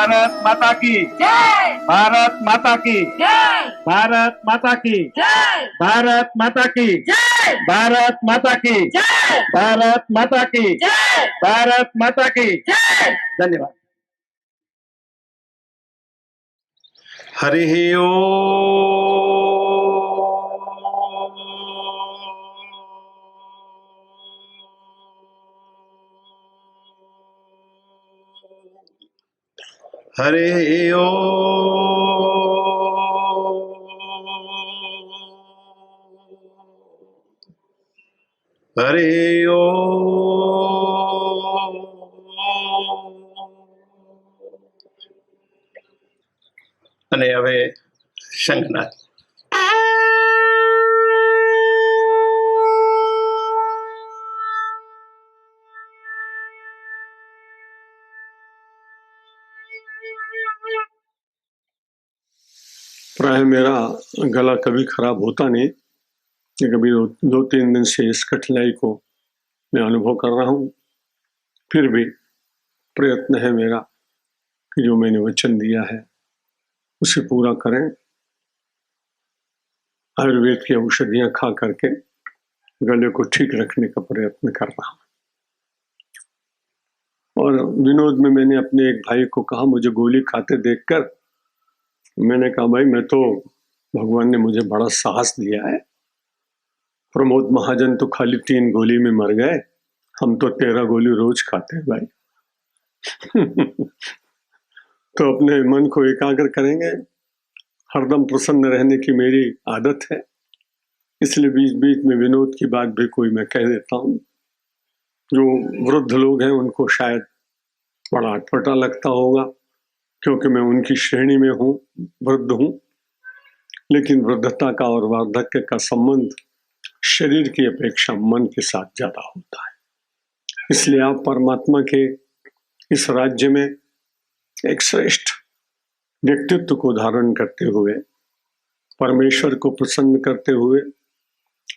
भारत माता की जय, भारत माता की जय, भारत माता की जय, भारत माता की जय, भारत माता की जय, भारत माता की जय, भारत माता की जय। धन्यवाद। हरिः ओम हरिः ओम हरिः ओम। અને હવે શંખનાદ प्राय मेरा गला कभी खराब होता नहीं, कभी दो तीन दिन से इस कठिनाई को मैं अनुभव कर रहा हूँ। फिर भी प्रयत्न है मेरा कि जो मैंने वचन दिया है उसे पूरा करें। आयुर्वेद की औषधियां खा करके गले को ठीक रखने का प्रयत्न कर रहा हूँ। और विनोद में मैंने अपने एक भाई को कहा, मुझे गोली खाते देखकर मैंने कहा, भाई मैं तो, भगवान ने मुझे बड़ा साहस दिया है। प्रमोद महाजन तो खाली 3 गोली में मर गए, हम तो 13 गोली रोज खाते हैं भाई। तो अपने मन को एकाग्र करेंगे। हरदम प्रसन्न रहने की मेरी आदत है, इसलिए बीच बीच में विनोद की बात भी कोई मैं कह देता हूँ। जो वृद्ध लोग हैं उनको शायद बड़ा अटपटा लगता होगा, क्योंकि मैं उनकी श्रेणी में हूँ, वृद्ध हूँ। लेकिन वृद्धता का और वार्धक्य का संबंध शरीर की अपेक्षा मन के साथ ज्यादा होता है। इसलिए आप परमात्मा के इस राज्य में एक श्रेष्ठ व्यक्तित्व को धारण करते हुए, परमेश्वर को प्रसन्न करते हुए,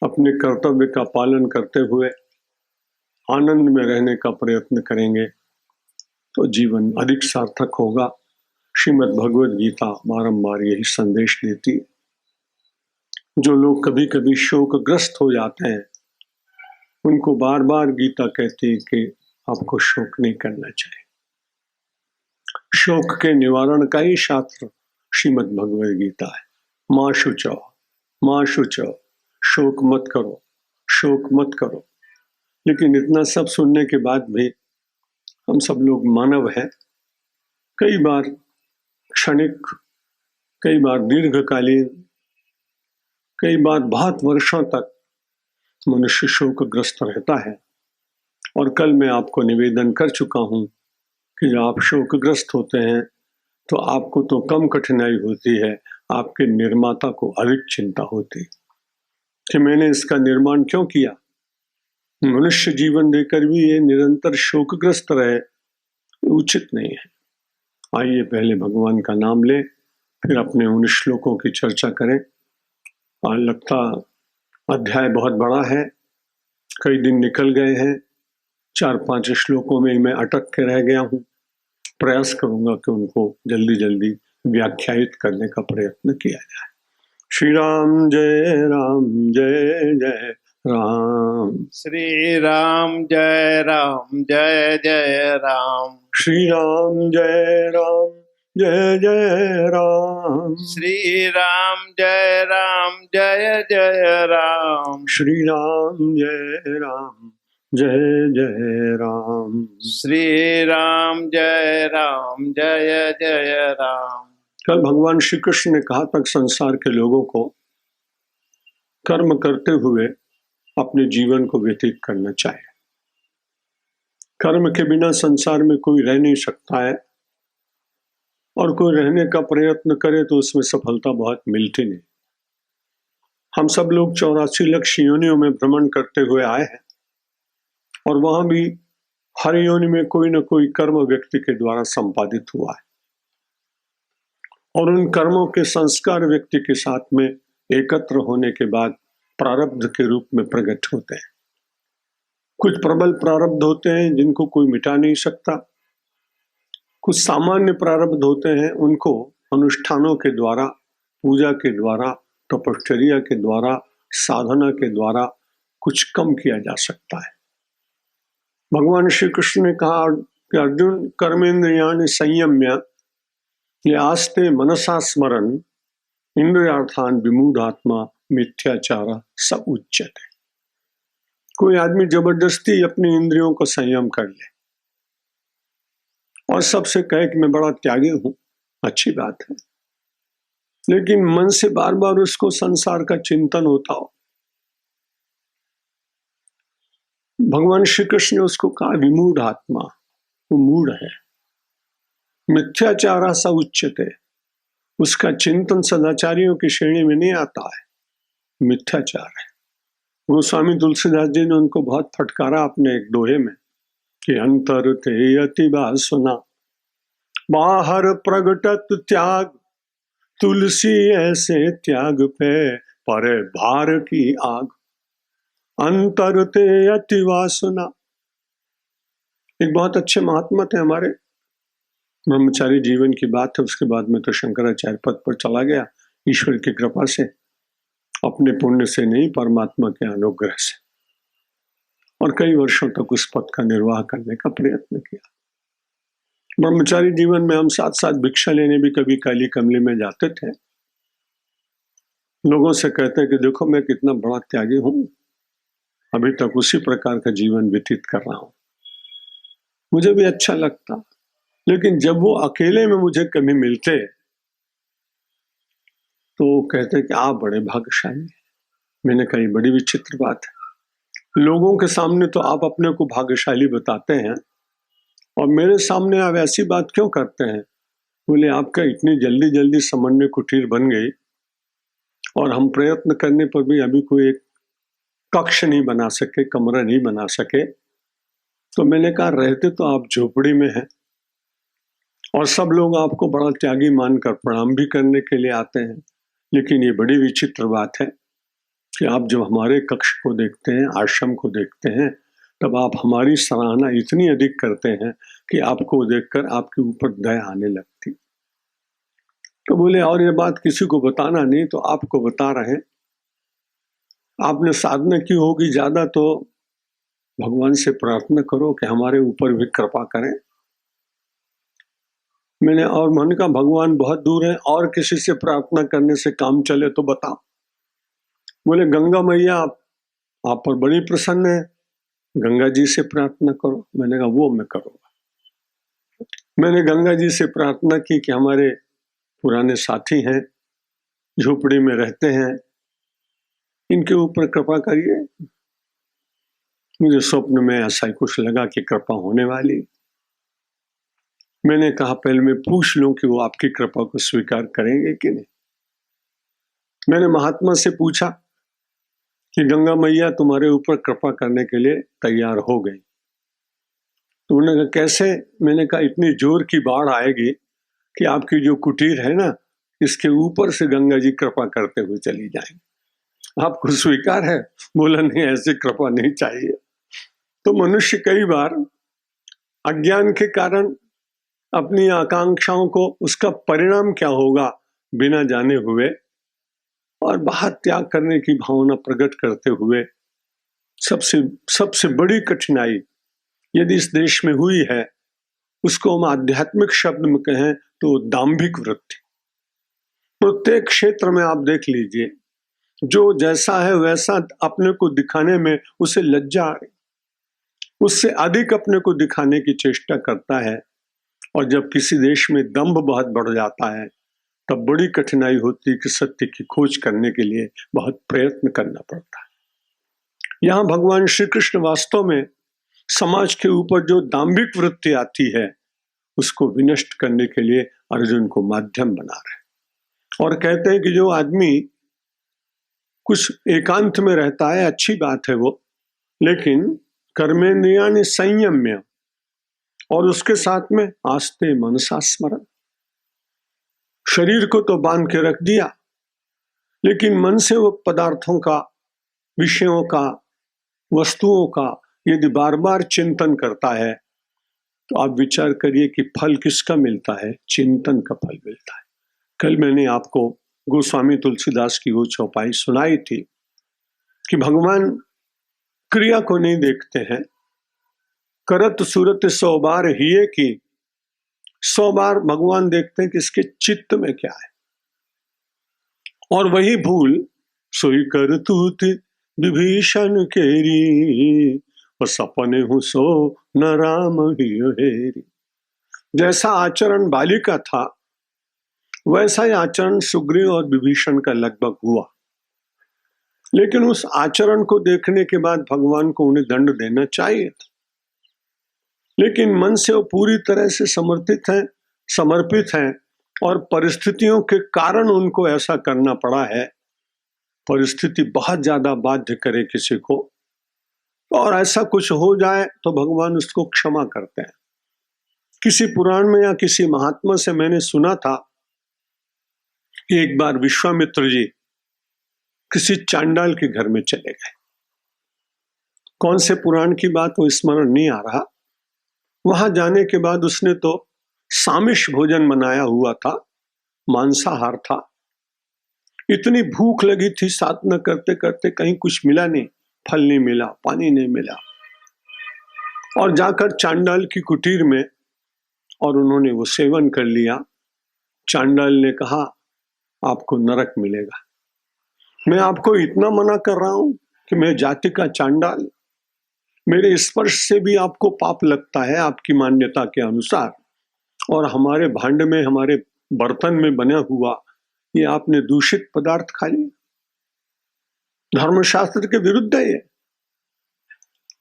अपने कर्तव्य का पालन करते हुए आनंद में रहने का प्रयत्न करेंगे तो जीवन अधिक सार्थक होगा। श्रीमद् भगवद गीता बारंबार यही संदेश देती है। जो लोग कभी कभी शोकग्रस्त हो जाते हैं उनको बार बार गीता कहती है कि आपको शोक नहीं करना चाहिए। शोक के निवारण का ही शास्त्र श्रीमद् भगवद गीता है। माँ शुचौ, माँ शुचौ, शोक मत करो, शोक मत करो। लेकिन इतना सब सुनने के बाद भी हम सब लोग मानव हैं। कई बार क्षणिक, कई बार दीर्घकालीन, कई बार बहुत वर्षों तक मनुष्य शोकग्रस्त रहता है। और कल मैं आपको निवेदन कर चुका हूं कि जब आप शोकग्रस्त होते हैं तो आपको तो कम कठिनाई होती है, आपके निर्माता को अधिक चिंता होती कि मैंने इसका निर्माण क्यों किया। मनुष्य जीवन देकर भी ये निरंतर शोकग्रस्त रहे, उचित नहीं है। आइए पहले भगवान का नाम लें, फिर अपने उन श्लोकों की चर्चा करें। आज लगता अध्याय बहुत बड़ा है, कई दिन निकल गए हैं, 4-5 श्लोकों में मैं अटक के रह गया हूँ। प्रयास करूंगा कि उनको जल्दी जल्दी व्याख्यायित करने का प्रयत्न किया जाए। श्री राम जय राम, जय जय राम। श्री राम जय राम, जय जय राम। श्री राम जय राम, जय जय राम। श्री राम जय राम, जय जय राम। श्री राम जय राम, जय जय राम। श्री राम जय राम, जय जय राम। कल भगवान श्री कृष्ण ने कहा तक संसार के लोगों को कर्म करते हुए अपने जीवन को व्यतीत करना चाहिए। कर्म के बिना संसार में कोई रह नहीं सकता है, और कोई रहने का प्रयत्न करे तो उसमें सफलता बहुत मिलती नहीं। हम सब लोग 84 लाख योनियों में भ्रमण करते हुए आए हैं, और वहां भी हर योनि में कोई न कोई कर्म व्यक्ति के द्वारा संपादित हुआ है, और उन कर्मों के संस्कार व्यक्ति के साथ में एकत्र होने के बाद प्रारब्ध के रूप में प्रकट होते हैं। कुछ प्रबल प्रारब्ध होते हैं जिनको कोई मिटा नहीं सकता, कुछ सामान्य प्रारब्ध होते हैं, उनको अनुष्ठानों के द्वारा, पूजा के द्वारा, तपश्चर्या के द्वारा, साधना के द्वारा कुछ कम किया जा सकता है। भगवान श्री कृष्ण ने कहा कि अर्जुन कर्मेंद्रियाणि संयम्य ये आस्ते मनसा स्मरण इंद्रियार्थान विमूढ़ात्मा मिथ्याचार स उच्यते। कोई आदमी जबरदस्ती अपनी इंद्रियों को संयम कर ले और सबसे कहे कि मैं बड़ा त्यागी हूं, अच्छी बात है, लेकिन मन से बार बार उसको संसार का चिंतन होता हो। भगवान श्री कृष्ण ने उसको कहा विमूढ़ आत्मा, वो मूढ़ है। मिथ्याचार सा उच्चते, उसका चिंतन सदाचारियों की श्रेणी में नहीं आता है, मिथ्याचार है। गोस्वामी तुलसीदास जी ने उनको बहुत फटकारा अपने एक दोहे में कि अंतर ते अति बासना बाहर प्रगटत त्याग, तुलसी ऐसे त्याग पे परे भार की आग। अंतर ते अति वासना। एक बहुत अच्छे महात्मा थे हमारे, ब्रह्मचारी जीवन की बात है, उसके बाद में तो शंकराचार्य पद पर चला गया ईश्वर की कृपा से, अपने पुण्य से नहीं, परमात्मा के अनुग्रह से, और कई वर्षों तक उस पद का निर्वाह करने का प्रयत्न किया। ब्रह्मचारी जीवन में हम साथ साथ भिक्षा लेने भी कभी काली कमले में जाते थे। लोगों से कहते कि देखो मैं कितना बड़ा त्यागी हूं, अभी तक उसी प्रकार का जीवन व्यतीत कर रहा हूं। मुझे भी अच्छा लगता, लेकिन जब वो अकेले में मुझे कभी मिलते तो कहते कि आप बड़े भाग्यशाली। मैंने कहा ये बड़ी विचित्र बात है, लोगों के सामने तो आप अपने को भाग्यशाली बताते हैं और मेरे सामने आप ऐसी बात क्यों करते हैं? बोले आपका इतनी जल्दी जल्दी समन्वय कुटीर बन गई और हम प्रयत्न करने पर भी अभी कोई एक कक्ष नहीं बना सके, कमरा नहीं बना सके। तो मैंने कहा रहते तो आप झोपड़ी में हैं और सब लोग आपको बड़ा त्यागी मानकर प्रणाम भी करने के लिए आते हैं, लेकिन ये बड़ी विचित्र बात है कि आप जब हमारे कक्ष को देखते हैं, आश्रम को देखते हैं, तब आप हमारी सराहना इतनी अधिक करते हैं कि आपको देखकर आपके ऊपर दया आने लगती। तो बोले और ये बात किसी को बताना नहीं, तो आपको बता रहे हैं, आपने साधना की होगी ज्यादा तो भगवान से प्रार्थना करो कि हमारे ऊपर भी कृपा करें। मैंने और मन का भगवान बहुत दूर है, और किसी से प्रार्थना करने से काम चले तो बताओ। बोले गंगा मैया आप पर बड़ी प्रसन्न है, गंगा जी से प्रार्थना करो। मैंने कहा वो मैं करूँगा। मैंने गंगा जी से प्रार्थना की कि हमारे पुराने साथी हैं, झोपड़ी में रहते हैं, इनके ऊपर कृपा करिए। मुझे स्वप्न में ऐसा ही कुछ लगा कि कृपा होने वाली। मैंने कहा पहले मैं पूछ लूं कि वो आपकी कृपा को स्वीकार करेंगे कि नहीं। मैंने महात्मा से पूछा कि गंगा मैया तुम्हारे ऊपर कृपा करने के लिए तैयार हो गई। तो उन्होंने कहा कैसे? मैंने कहा इतनी जोर की बाढ़ आएगी कि आपकी जो कुटीर है ना, इसके ऊपर से गंगा जी कृपा करते हुए चली जाएंगे। आपको स्वीकार है? बोला नहीं, ऐसी कृपा नहीं चाहिए। तो मनुष्य कई बार अज्ञान के कारण अपनी आकांक्षाओं को, उसका परिणाम क्या होगा बिना जाने हुए और बाहर त्याग करने की भावना प्रकट करते हुए, सबसे बड़ी कठिनाई यदि इस देश में हुई है, उसको हम आध्यात्मिक शब्द में कहें तो दाम्भिक वृत्ति। प्रत्येक क्षेत्र में आप देख लीजिए, जो जैसा है वैसा अपने को दिखाने में उसे लज्जा आ रही, उससे अधिक अपने को दिखाने की चेष्टा करता है। और जब किसी देश में दंभ बहुत बढ़ जाता है, तब बड़ी कठिनाई होती है कि सत्य की खोज करने के लिए बहुत प्रयत्न करना पड़ता है। यहाँ भगवान श्री कृष्ण वास्तव में समाज के ऊपर जो दाम्भिक वृत्ति आती है, उसको विनष्ट करने के लिए अर्जुन को माध्यम बना रहे और कहते हैं कि जो आदमी कुछ एकांत में रहता है, अच्छी बात है वो, लेकिन कर्मेंद्रियाणि संयम्य, और उसके साथ में आस्ते मनसा स्मरण। शरीर को तो बांध के रख दिया, लेकिन मन से वो पदार्थों का, विषयों का, वस्तुओं का यदि बार बार चिंतन करता है तो आप विचार करिए कि फल किसका मिलता है? चिंतन का फल मिलता है। कल मैंने आपको गोस्वामी तुलसीदास की वो चौपाई सुनाई थी कि भगवान क्रिया को नहीं देखते हैं। करत सूरत 100 बार हिये की, 100 बार भगवान देखते हैं कि इसके चित्त में क्या है। और वही भूल सोई करतूत विभीषण केरी, और सपने हूं सो न राम ही हेरी। जैसा आचरण बाली का था वैसा ही आचरण सुग्रीव और विभीषण का लगभग हुआ, लेकिन उस आचरण को देखने के बाद भगवान को उन्हें दंड देना चाहिए था, लेकिन मन से वो पूरी तरह से समर्पित हैं और परिस्थितियों के कारण उनको ऐसा करना पड़ा है। परिस्थिति बहुत ज्यादा बाध्य करे किसी को और ऐसा कुछ हो जाए तो भगवान उसको क्षमा करते हैं। किसी पुराण में या किसी महात्मा से मैंने सुना था कि एक बार विश्वामित्र जी किसी चांडाल के घर में चले गए। कौन से पुराण की बात वो स्मरण नहीं आ रहा। वहां जाने के बाद उसने तो सामिष भोजन बनाया हुआ था, मांसाहार था। इतनी भूख लगी थी, साधना करते करते कहीं कुछ मिला नहीं, फल नहीं मिला, पानी नहीं मिला, और जाकर चांडाल की कुटीर में और उन्होंने वो सेवन कर लिया। चांडाल ने कहा आपको नरक मिलेगा। मैं आपको इतना मना कर रहा हूं कि मैं जाति का चांडाल, मेरे स्पर्श से भी आपको पाप लगता है आपकी मान्यता के अनुसार, और हमारे भांड में, हमारे बर्तन में बना हुआ ये आपने दूषित पदार्थ खा लिया, धर्मशास्त्र के विरुद्ध है ये।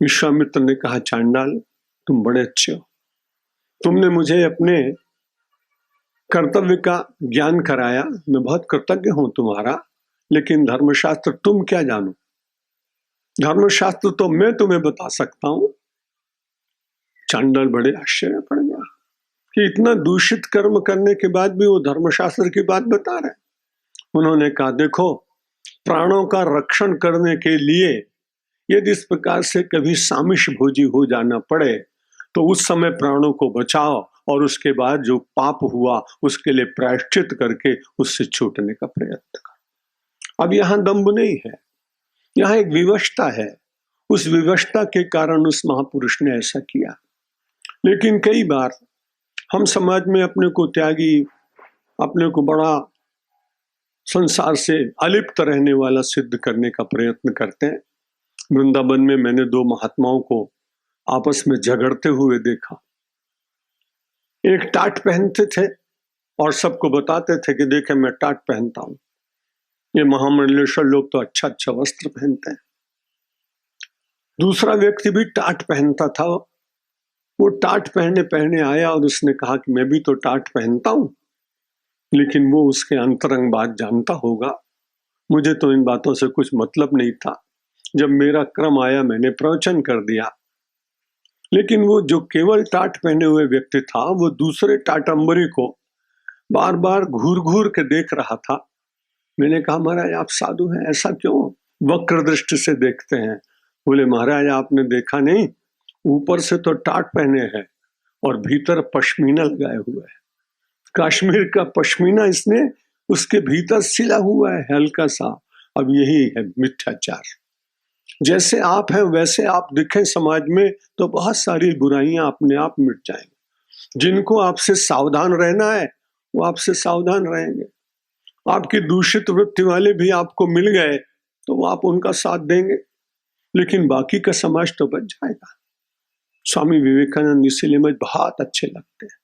विश्वामित्र ने कहा चांडाल तुम बड़े अच्छे हो, तुमने मुझे अपने कर्तव्य का ज्ञान कराया, मैं बहुत कृतज्ञ हूं तुम्हारा, लेकिन धर्मशास्त्र तुम क्या जानो? धर्मशास्त्र तो मैं तुम्हें बता सकता हूं। चांडाल बड़े आश्चर्य पड़ गया कि इतना दूषित कर्म करने के बाद भी वो धर्मशास्त्र की बात बता रहे। उन्होंने कहा देखो, प्राणों का रक्षण करने के लिए यदि इस प्रकार से कभी सामिष भोजी हो जाना पड़े तो उस समय प्राणों को बचाओ और उसके बाद जो पाप हुआ उसके लिए प्रायश्चित करके उससे छूटने का प्रयत्न करो। अब यहां दंभ नहीं है, यहाँ एक विवशता है। उस विवशता के कारण उस महापुरुष ने ऐसा किया। लेकिन कई बार हम समाज में अपने को त्यागी, अपने को बड़ा संसार से अलिप्त रहने वाला सिद्ध करने का प्रयत्न करते हैं। वृंदावन में मैंने 2 महात्माओं को आपस में झगड़ते हुए देखा। एक टाट पहनते थे और सबको बताते थे कि देखे मैं टाट पहनता हूं। ये महामंडलेश्वर लोग तो अच्छा अच्छा वस्त्र पहनते हैं। दूसरा व्यक्ति भी टाट पहनता था। वो टाट पहने पहने आया और उसने कहा कि मैं भी तो टाट पहनता हूं, लेकिन वो उसके अंतरंग बात जानता होगा, मुझे तो इन बातों से कुछ मतलब नहीं था। जब मेरा क्रम आया मैंने प्रवचन कर दिया। लेकिन वो जो केवल टाट पहने हुए व्यक्ति था वो दूसरे टाटंबरी को बार बार घूर घूर के देख रहा था। मैंने कहा महाराज आप साधु हैं, ऐसा क्यों वक्र दृष्टि से देखते हैं? बोले महाराज आपने देखा नहीं, ऊपर से तो टाट पहने हैं और भीतर पश्मीना लगाए हुआ है। कश्मीर का पश्मीना इसने उसके भीतर सिला हुआ है हल्का सा। अब यही है मिथ्याचार। जैसे आप हैं वैसे आप दिखें समाज में तो बहुत सारी बुराइयां अपने आप मिट जाएंगी। जिनको आपसे सावधान रहना है वो आपसे सावधान रहेंगे। आपकी दूषित वृत्ति वाले भी आपको मिल गए तो आप उनका साथ देंगे, लेकिन बाकी का समाज तो बच जाएगा। स्वामी विवेकानंद इसीलिए मुझे बहुत अच्छे लगते हैं।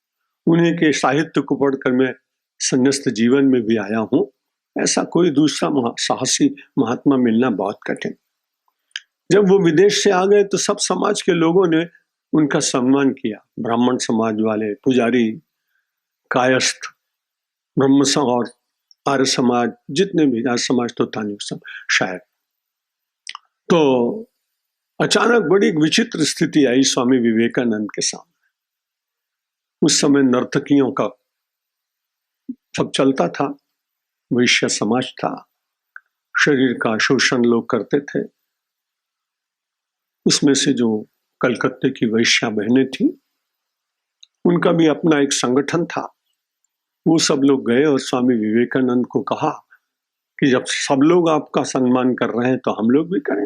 उन्हीं के साहित्य को पढ़कर मैं संन्यास्त जीवन में भी आया हूं। ऐसा कोई दूसरा साहसी महात्मा मिलना बहुत कठिन। जब वो विदेश से आ गए तो सब समाज के लोगों ने उनका सम्मान किया। ब्राह्मण समाज वाले, पुजारी, कायस्थ, ब्रह्म और आर्य समाज, जितने भी आर्य समाज तो था नहीं सब शायद। तो अचानक बड़ी विचित्र स्थिति आई स्वामी विवेकानंद के सामने। उस समय नर्तकियों का सब चलता था, वैश्य समाज था, शरीर का शोषण लोग करते थे। उसमें से जो कलकत्ते की वैश्या बहनें थी उनका भी अपना एक संगठन था। वो सब लोग गए और स्वामी विवेकानंद को कहा कि जब सब लोग आपका सम्मान कर रहे हैं तो हम लोग भी करें।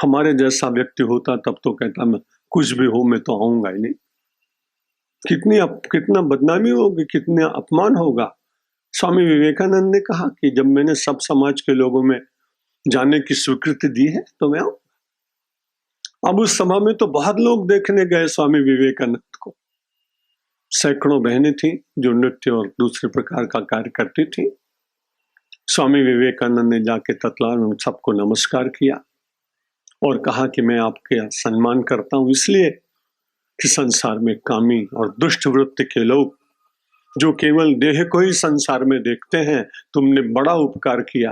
हमारे जैसा व्यक्ति होता तब तो कहता मैं कुछ भी हो मैं तो आऊंगा ही नहीं। कितना बदनामी होगी, कितना अपमान होगा। स्वामी विवेकानंद ने कहा कि जब मैंने सब समाज के लोगों में जाने की स्वीकृति दी है तो मैं आऊं। अब उस सभा में तो बहुत लोग देखने गए स्वामी विवेकानंद को। सैकड़ों बहनें थी जो नृत्य और दूसरे प्रकार का कार्य करती थी। स्वामी विवेकानंद ने जाके तत्काल उन सबको नमस्कार किया और कहा कि मैं आपके सम्मान करता हूं इसलिए कि संसार में कामी और दुष्ट वृत्ति के लोग जो केवल देह को ही संसार में देखते हैं, तुमने बड़ा उपकार किया।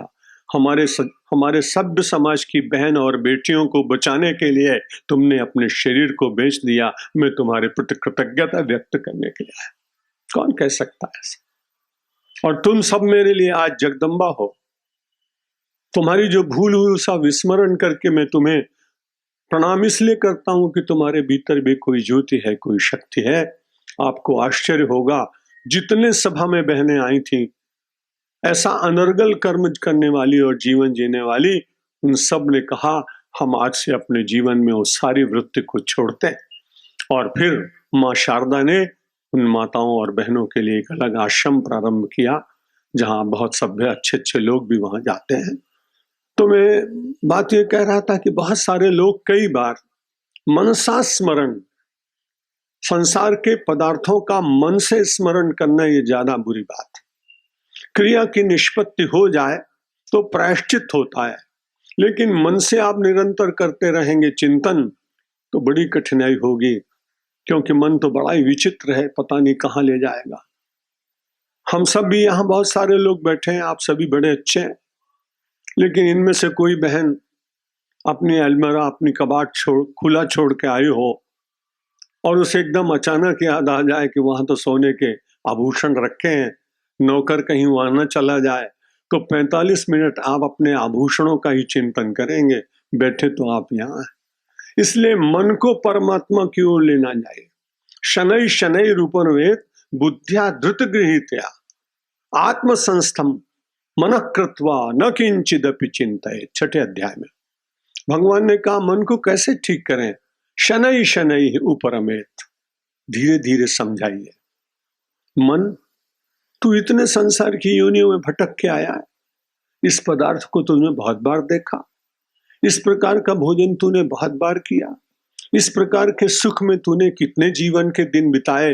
हमारे सभ्य समाज की बहन और बेटियों को बचाने के लिए तुमने अपने शरीर को बेच दिया। मैं तुम्हारे प्रति कृतज्ञता व्यक्त करने के लिए आया। कौन कह सकता है ऐसा? और तुम सब मेरे लिए आज जगदम्बा हो। तुम्हारी जो भूल हुई उसका विस्मरण करके मैं तुम्हें प्रणाम इसलिए करता हूं कि तुम्हारे भीतर भी कोई ज्योति है, कोई शक्ति है। आपको आश्चर्य होगा, जितने सभा में बहनें आई थी, ऐसा अनर्गल कर्म करने वाली और जीवन जीने वाली, उन सब ने कहा हम आज से अपने जीवन में वो सारी वृत्ति को छोड़ते हैं। और फिर माँ शारदा ने उन माताओं और बहनों के लिए एक अलग आश्रम प्रारंभ किया, जहां बहुत सभ्य अच्छे अच्छे लोग भी वहां जाते हैं। तो मैं बात ये कह रहा था कि बहुत सारे लोग कई बार मनसा स्मरण, संसार के पदार्थों का मन से स्मरण करना ये ज्यादा बुरी बात है। क्रिया की निष्पत्ति हो जाए तो प्रायश्चित होता है, लेकिन मन से आप निरंतर करते रहेंगे चिंतन तो बड़ी कठिनाई होगी, क्योंकि मन तो बड़ा ही विचित्र है, पता नहीं कहाँ ले जाएगा। हम सब भी यहाँ बहुत सारे लोग बैठे हैं, आप सभी बड़े अच्छे हैं, लेकिन इनमें से कोई बहन अपनी अलमीरा, अपनी कबाट खुला छोड़ के आई हो और उसे एकदम अचानक याद आ जाए कि वहां तो सोने के आभूषण रखे हैं, नौकर कहीं वहां न चला जाए, तो 45 मिनट आप अपने आभूषणों का ही चिंतन करेंगे, बैठे तो आप यहाँ हैं। इसलिए मन को परमात्मा की ओर लेना चाहिए। शनै शनै रूपन्वेत बुद्धिया धृत गृहीत्या आत्म संस्थम मन कृत्वा न किंचिदपि चिंतये। 6ठे अध्याय में भगवान ने कहा मन को कैसे ठीक करें। शनै शनै उपरमेत, धीरे धीरे समझाइए। मन, तू इतने संसार की योनियों में भटक के आया है, इस पदार्थ को तूने बहुत बार देखा, इस प्रकार का भोजन तूने बहुत बार किया, इस प्रकार के सुख में तूने कितने जीवन के दिन बिताए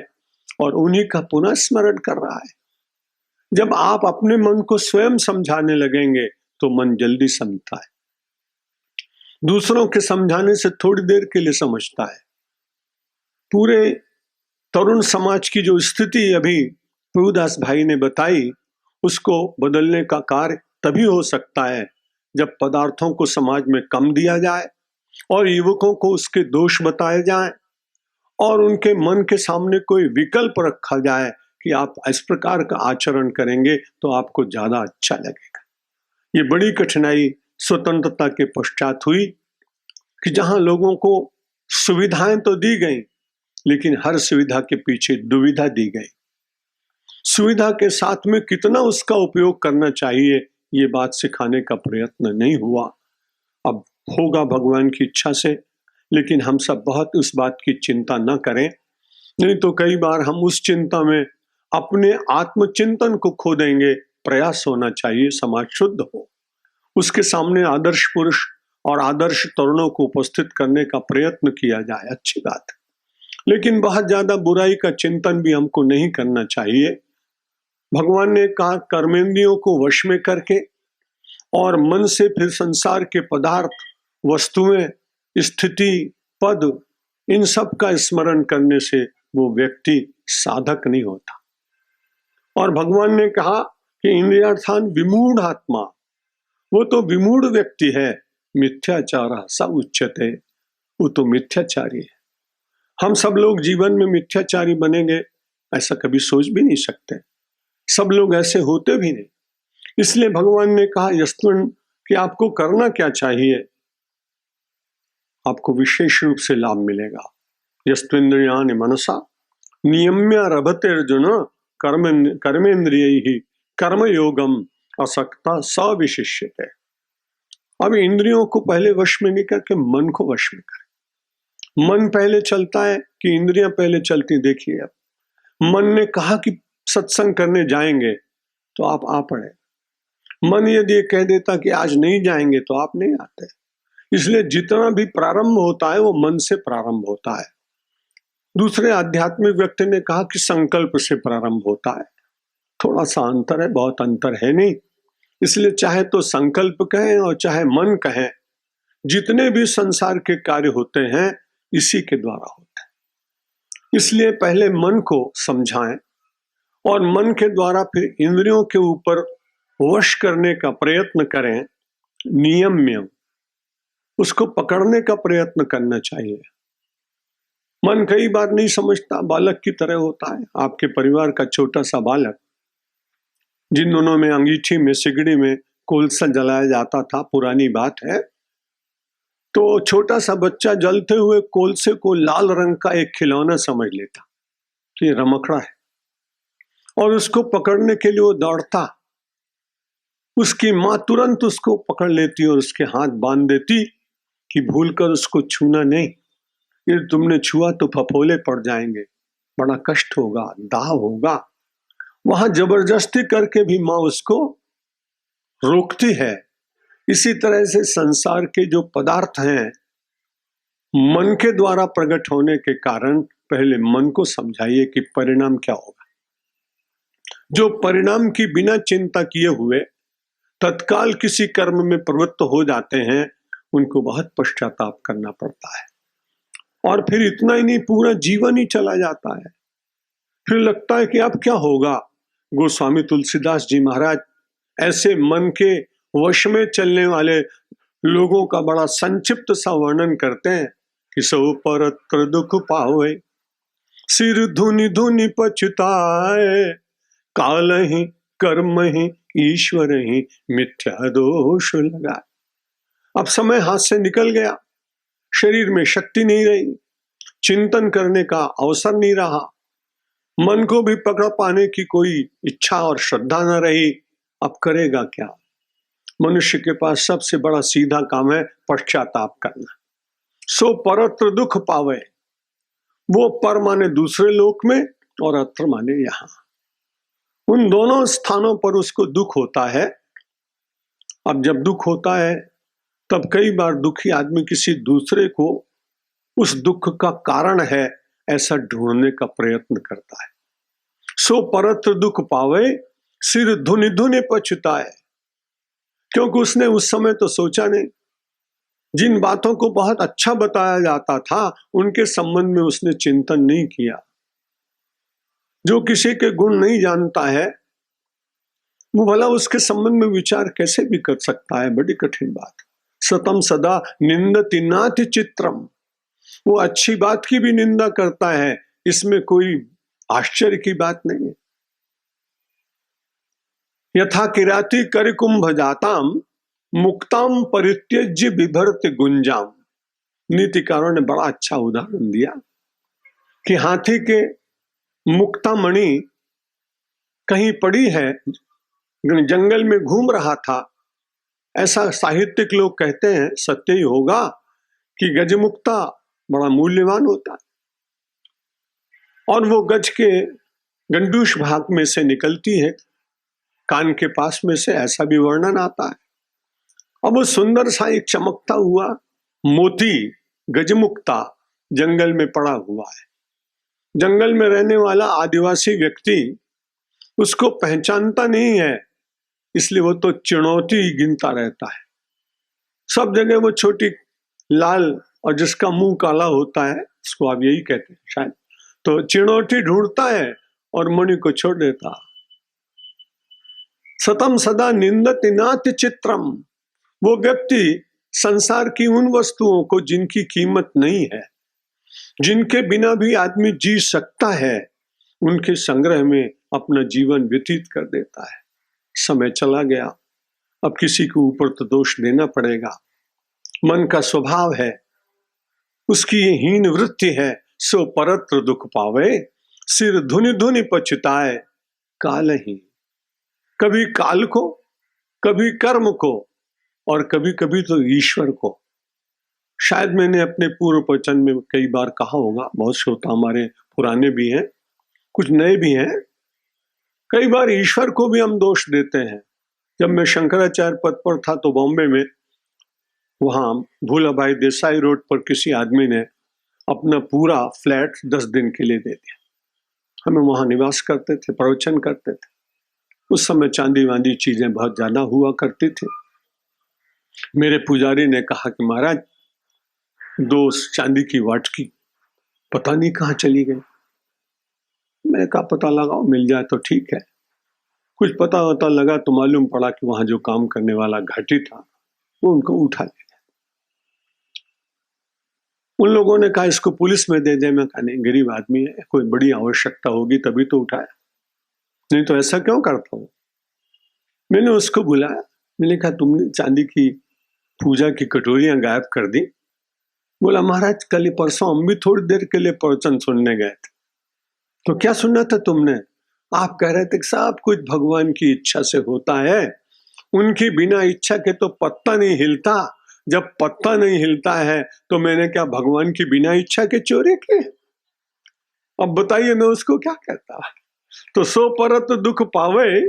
और उन्हीं का पुनः स्मरण कर रहा है। जब आप अपने मन को स्वयं समझाने लगेंगे तो मन जल्दी समझता है। दूसरों के समझाने से थोड़ी देर के लिए समझता है। पूरे तरुण समाज की जो स्थिति अभी प्रभुदास भाई ने बताई, उसको बदलने का कार्य तभी हो सकता है जब पदार्थों को समाज में कम दिया जाए और युवकों को उसके दोष बताए जाएं और उनके मन के सामने कोई विकल्प रखा जाए कि आप इस प्रकार का आचरण करेंगे तो आपको ज्यादा अच्छा लगेगा। ये बड़ी कठिनाई स्वतंत्रता के पश्चात हुई कि जहां लोगों को सुविधाएं तो दी गई, लेकिन हर सुविधा के पीछे दुविधा दी गई। सुविधा के साथ में कितना उसका उपयोग करना चाहिए, ये बात सिखाने का प्रयत्न नहीं हुआ। अब होगा भगवान की इच्छा से, लेकिन हम सब बहुत उस बात की चिंता न करें, नहीं तो कई बार हम उस चिंता में अपने आत्मचिंतन को खो देंगे। प्रयास होना चाहिए समाज शुद्ध हो, उसके सामने आदर्श पुरुष और आदर्श तरुणों को उपस्थित करने का प्रयत्न किया जाए, अच्छी बात है, लेकिन बहुत ज्यादा बुराई का चिंतन भी हमको नहीं करना चाहिए। भगवान ने कहा कर्मेंद्रियों को वश में करके और मन से फिर संसार के पदार्थ, वस्तुएं, स्थिति, पद, इन सब का स्मरण करने से वो व्यक्ति साधक नहीं होता। और भगवान ने कहा कि इंद्रियार्थान विमूढ़ आत्मा, वो तो विमूढ़ व्यक्ति है, मिथ्याचार स उच्यते, वो तो मिथ्याचारी है। हम सब लोग जीवन में मिथ्याचारी बनेंगे ऐसा कभी सोच भी नहीं सकते, सब लोग ऐसे होते भी नहीं। इसलिए भगवान ने कहा यस्त्वन् कि आपको करना क्या चाहिए, आपको विशेष रूप से लाभ मिलेगा। यस्त्विन्द्रियाणि मनसा नियम्य रभते अर्जुन कर्मेंद्रिय कर्मयोगम असक्ता सविशिष्यते। अब इंद्रियों को पहले वश में नहीं करके मन को वश में करें। मन पहले चलता है कि इंद्रियां पहले चलती? देखिए, अब मन ने कहा कि सत्संग करने जाएंगे तो आप आ पड़े। मन यदि कह देता कि आज नहीं जाएंगे तो आप नहीं आते। इसलिए जितना भी प्रारंभ होता है वो मन से प्रारंभ होता है। दूसरे आध्यात्मिक व्यक्ति ने कहा कि संकल्प से प्रारंभ होता है। थोड़ा सा अंतर है, बहुत अंतर है नहीं। इसलिए चाहे तो संकल्प कहें और चाहे मन कहें, जितने भी संसार के कार्य होते हैं इसी के द्वारा होते हैं। इसलिए पहले मन को समझाएं और मन के द्वारा फिर इंद्रियों के ऊपर वश करने का प्रयत्न करें। नियम्य, उसको पकड़ने का प्रयत्न करना चाहिए। मन कई बार नहीं समझता, बालक की तरह होता है। आपके परिवार का छोटा सा बालक, जिन दोनों में अंगीठी में सिगड़ी में कोलसा जलाया जाता था, पुरानी बात है, तो छोटा सा बच्चा जलते हुए कोलसे को लाल रंग का एक खिलौना समझ लेता कि ये रमकड़ा है और उसको पकड़ने के लिए वो दौड़ता। उसकी मां तुरंत उसको पकड़ लेती और उसके हाथ बांध देती कि भूलकर उसको छूना नहीं, ये तुमने छुआ तो फफोले पड़ जाएंगे, बड़ा कष्ट होगा, दाह होगा। वहां जबरदस्ती करके भी मां उसको रोकती है। इसी तरह से संसार के जो पदार्थ हैं मन के द्वारा प्रकट होने के कारण पहले मन को समझाइए कि परिणाम क्या होगा। जो परिणाम की बिना चिंता किए हुए तत्काल किसी कर्म में प्रवृत्त हो जाते हैं, उनको बहुत पश्चाताप करना पड़ता है। और फिर इतना ही नहीं, पूरा जीवन ही चला जाता है। फिर लगता है कि अब क्या होगा। गोस्वामी तुलसीदास जी महाराज ऐसे मन के वश में चलने वाले लोगों का बड़ा संक्षिप्त सा वर्णन करते हैं कि सो परत्र दुख पावे, सिर धुनि धुनि पछताए, काल ही कर्म ही ईश्वर ही मिथ्या दोष लगाए। अब समय हाथ से निकल गया, शरीर में शक्ति नहीं रही, चिंतन करने का अवसर नहीं रहा, मन को भी पकड़ पाने की कोई इच्छा और श्रद्धा न रही। अब करेगा क्या? मनुष्य के पास सबसे बड़ा सीधा काम है पश्चाताप करना। सो परत्र दुख पावे, वो पर माने दूसरे लोक में और अत्र माने यहां। उन दोनों स्थानों पर उसको दुख होता है। अब जब दुख होता है तब कई बार दुखी आदमी किसी दूसरे को उस दुख का कारण है ऐसा ढूंढने का प्रयत्न करता है। सो परत्र दुख पावे, सिर धुनि धुनि पछताए, क्योंकि उसने उस समय तो सोचा नहीं। जिन बातों को बहुत अच्छा बताया जाता था उनके संबंध में उसने चिंतन नहीं किया। जो किसी के गुण नहीं जानता है वो भला उसके संबंध में विचार कैसे भी कर सकता है? बड़ी कठिन बात। सतम सदा निंदति नाति चित्रम, वो अच्छी बात की भी निंदा करता है, इसमें कोई आश्चर्य की बात नहीं है। यथा किराति कर कुंभ जाताम, मुक्ताम परित्यज्य बिभर्त गुंजाम। नीतिकारों ने बड़ा अच्छा उदाहरण दिया कि हाथी के मुक्ता मणि कहीं पड़ी है, जंगल में घूम रहा था। ऐसा साहित्यिक लोग कहते हैं, सत्य ही होगा कि गजमुक्ता बड़ा मूल्यवान होता है और वो गज के गंडूश भाग में से निकलती है, कान के पास में से, ऐसा भी वर्णन आता है। अब वो सुंदर सा एक चमकता हुआ मोती गजमुक्ता जंगल में पड़ा हुआ है। जंगल में रहने वाला आदिवासी व्यक्ति उसको पहचानता नहीं है, इसलिए वो तो चिड़ौती गिनता रहता है। सब जगह वो छोटी लाल और जिसका मुंह काला होता है उसको आप यही कहते हैं शायद, तो चिड़ौती ढूंढता है और मणि को छोड़ देता। सतम सदा निंदति नाति चित्रम, वो व्यक्ति संसार की उन वस्तुओं को जिनकी कीमत नहीं है, जिनके बिना भी आदमी जी सकता है, उनके संग्रह में अपना जीवन व्यतीत कर देता है। समय चला गया, अब किसी के ऊपर तो दोष देना पड़ेगा। मन का स्वभाव है, उसकी ये हीन वृत्ति है। सो परत्र दुख पावे, सिर धुनि धुनि पछताए काल ही। कभी काल को, कभी कर्म को, और कभी कभी तो ईश्वर को। शायद मैंने अपने पूर्व वचन में कई बार कहा होगा, बहुत श्रोता हमारे पुराने भी हैं, कुछ नए भी हैं। कई बार ईश्वर को भी हम दोष देते हैं। जब मैं शंकराचार्य पद पर था तो बॉम्बे में, वहां भूलाभाई देसाई रोड पर किसी आदमी ने अपना पूरा फ्लैट 10 दिन के लिए दे दिया। हमें वहां निवास करते थे, प्रवचन करते थे। उस समय चांदी वांदी चीजें बहुत ज्यादा हुआ करती थी। मेरे पुजारी ने कहा कि महाराज, 2 चांदी की वाटकी पता नहीं कहाँ चली गई। मैंने कहा पता लगाओ, मिल जाए तो ठीक है। कुछ पता होता लगा तो मालूम पड़ा कि वहां जो काम करने वाला घाटी था वो उनको उठा ले गया। उन लोगों ने कहा इसको पुलिस में दे दे। मैं कहा नहीं, गरीब आदमी है, कोई बड़ी आवश्यकता होगी तभी तो उठाया, नहीं तो ऐसा क्यों करता हूं। मैंने उसको बुलाया, मैंने कहा तुमने चांदी की पूजा की कटोरियां गायब कर दी। बोला महाराज कल परसों हम भी थोड़ी देर के लिए प्रवचन सुनने गए थे। तो क्या सुनना था तुमने? आप कह रहे थे कि सब कुछ भगवान की इच्छा से होता है, उनकी बिना इच्छा के तो पत्ता नहीं हिलता। जब पत्ता नहीं हिलता है तो मैंने क्या भगवान की बिना इच्छा के चोरी की? अब बताइए मैं उसको क्या कहता। तो सो परत दुख पावे,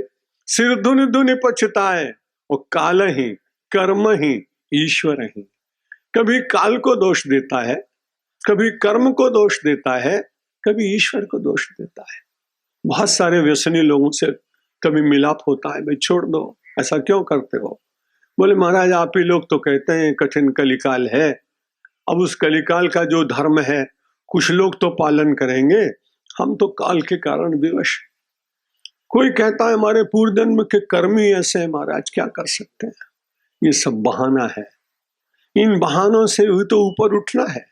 सिर धुनि धुनि पछताए, और काल ही कर्म ही ईश्वर ही। कभी काल को दोष देता है, कभी कर्म को दोष देता है, कभी ईश्वर को दोष देता है। बहुत सारे व्यसनी लोगों से कभी मिलाप होता है, भाई छोड़ दो, ऐसा क्यों करते हो? बोले महाराज आप ही लोग तो कहते हैं कठिन कलिकाल है। अब उस कलिकाल का जो धर्म है कुछ लोग तो पालन करेंगे, हम तो काल के कारण विवश। कोई कहता है हमारे पूर्व जन्म के कर्म ही ऐसे हैं। महाराज क्या कर सकते हैं, ये सब बहाना है। इन बहानों से ही तो ऊपर उठना है।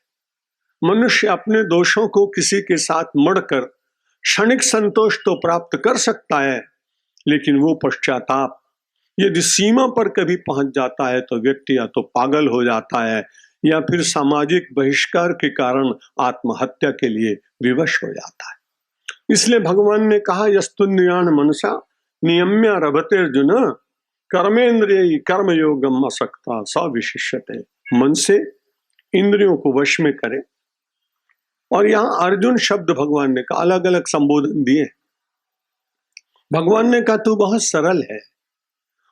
मनुष्य अपने दोषों को किसी के साथ मढ़कर क्षणिक संतोष तो प्राप्त कर सकता है, लेकिन वो पश्चाताप यदि सीमा पर कभी पहुंच जाता है तो व्यक्ति या तो पागल हो जाता है या फिर सामाजिक बहिष्कार के कारण आत्महत्या के लिए विवश हो जाता है। इसलिए भगवान ने कहा यस्तुन्यान मनसा नियम्य रभते अर्जुन कर्मेंद्रिय कर्मयोगम असक्ता सविशिष्यते। मन से इंद्रियों को वश में करे। और यहां अर्जुन शब्द भगवान ने कहा, अलग अलग संबोधन दिए। भगवान ने कहा तू बहुत सरल है,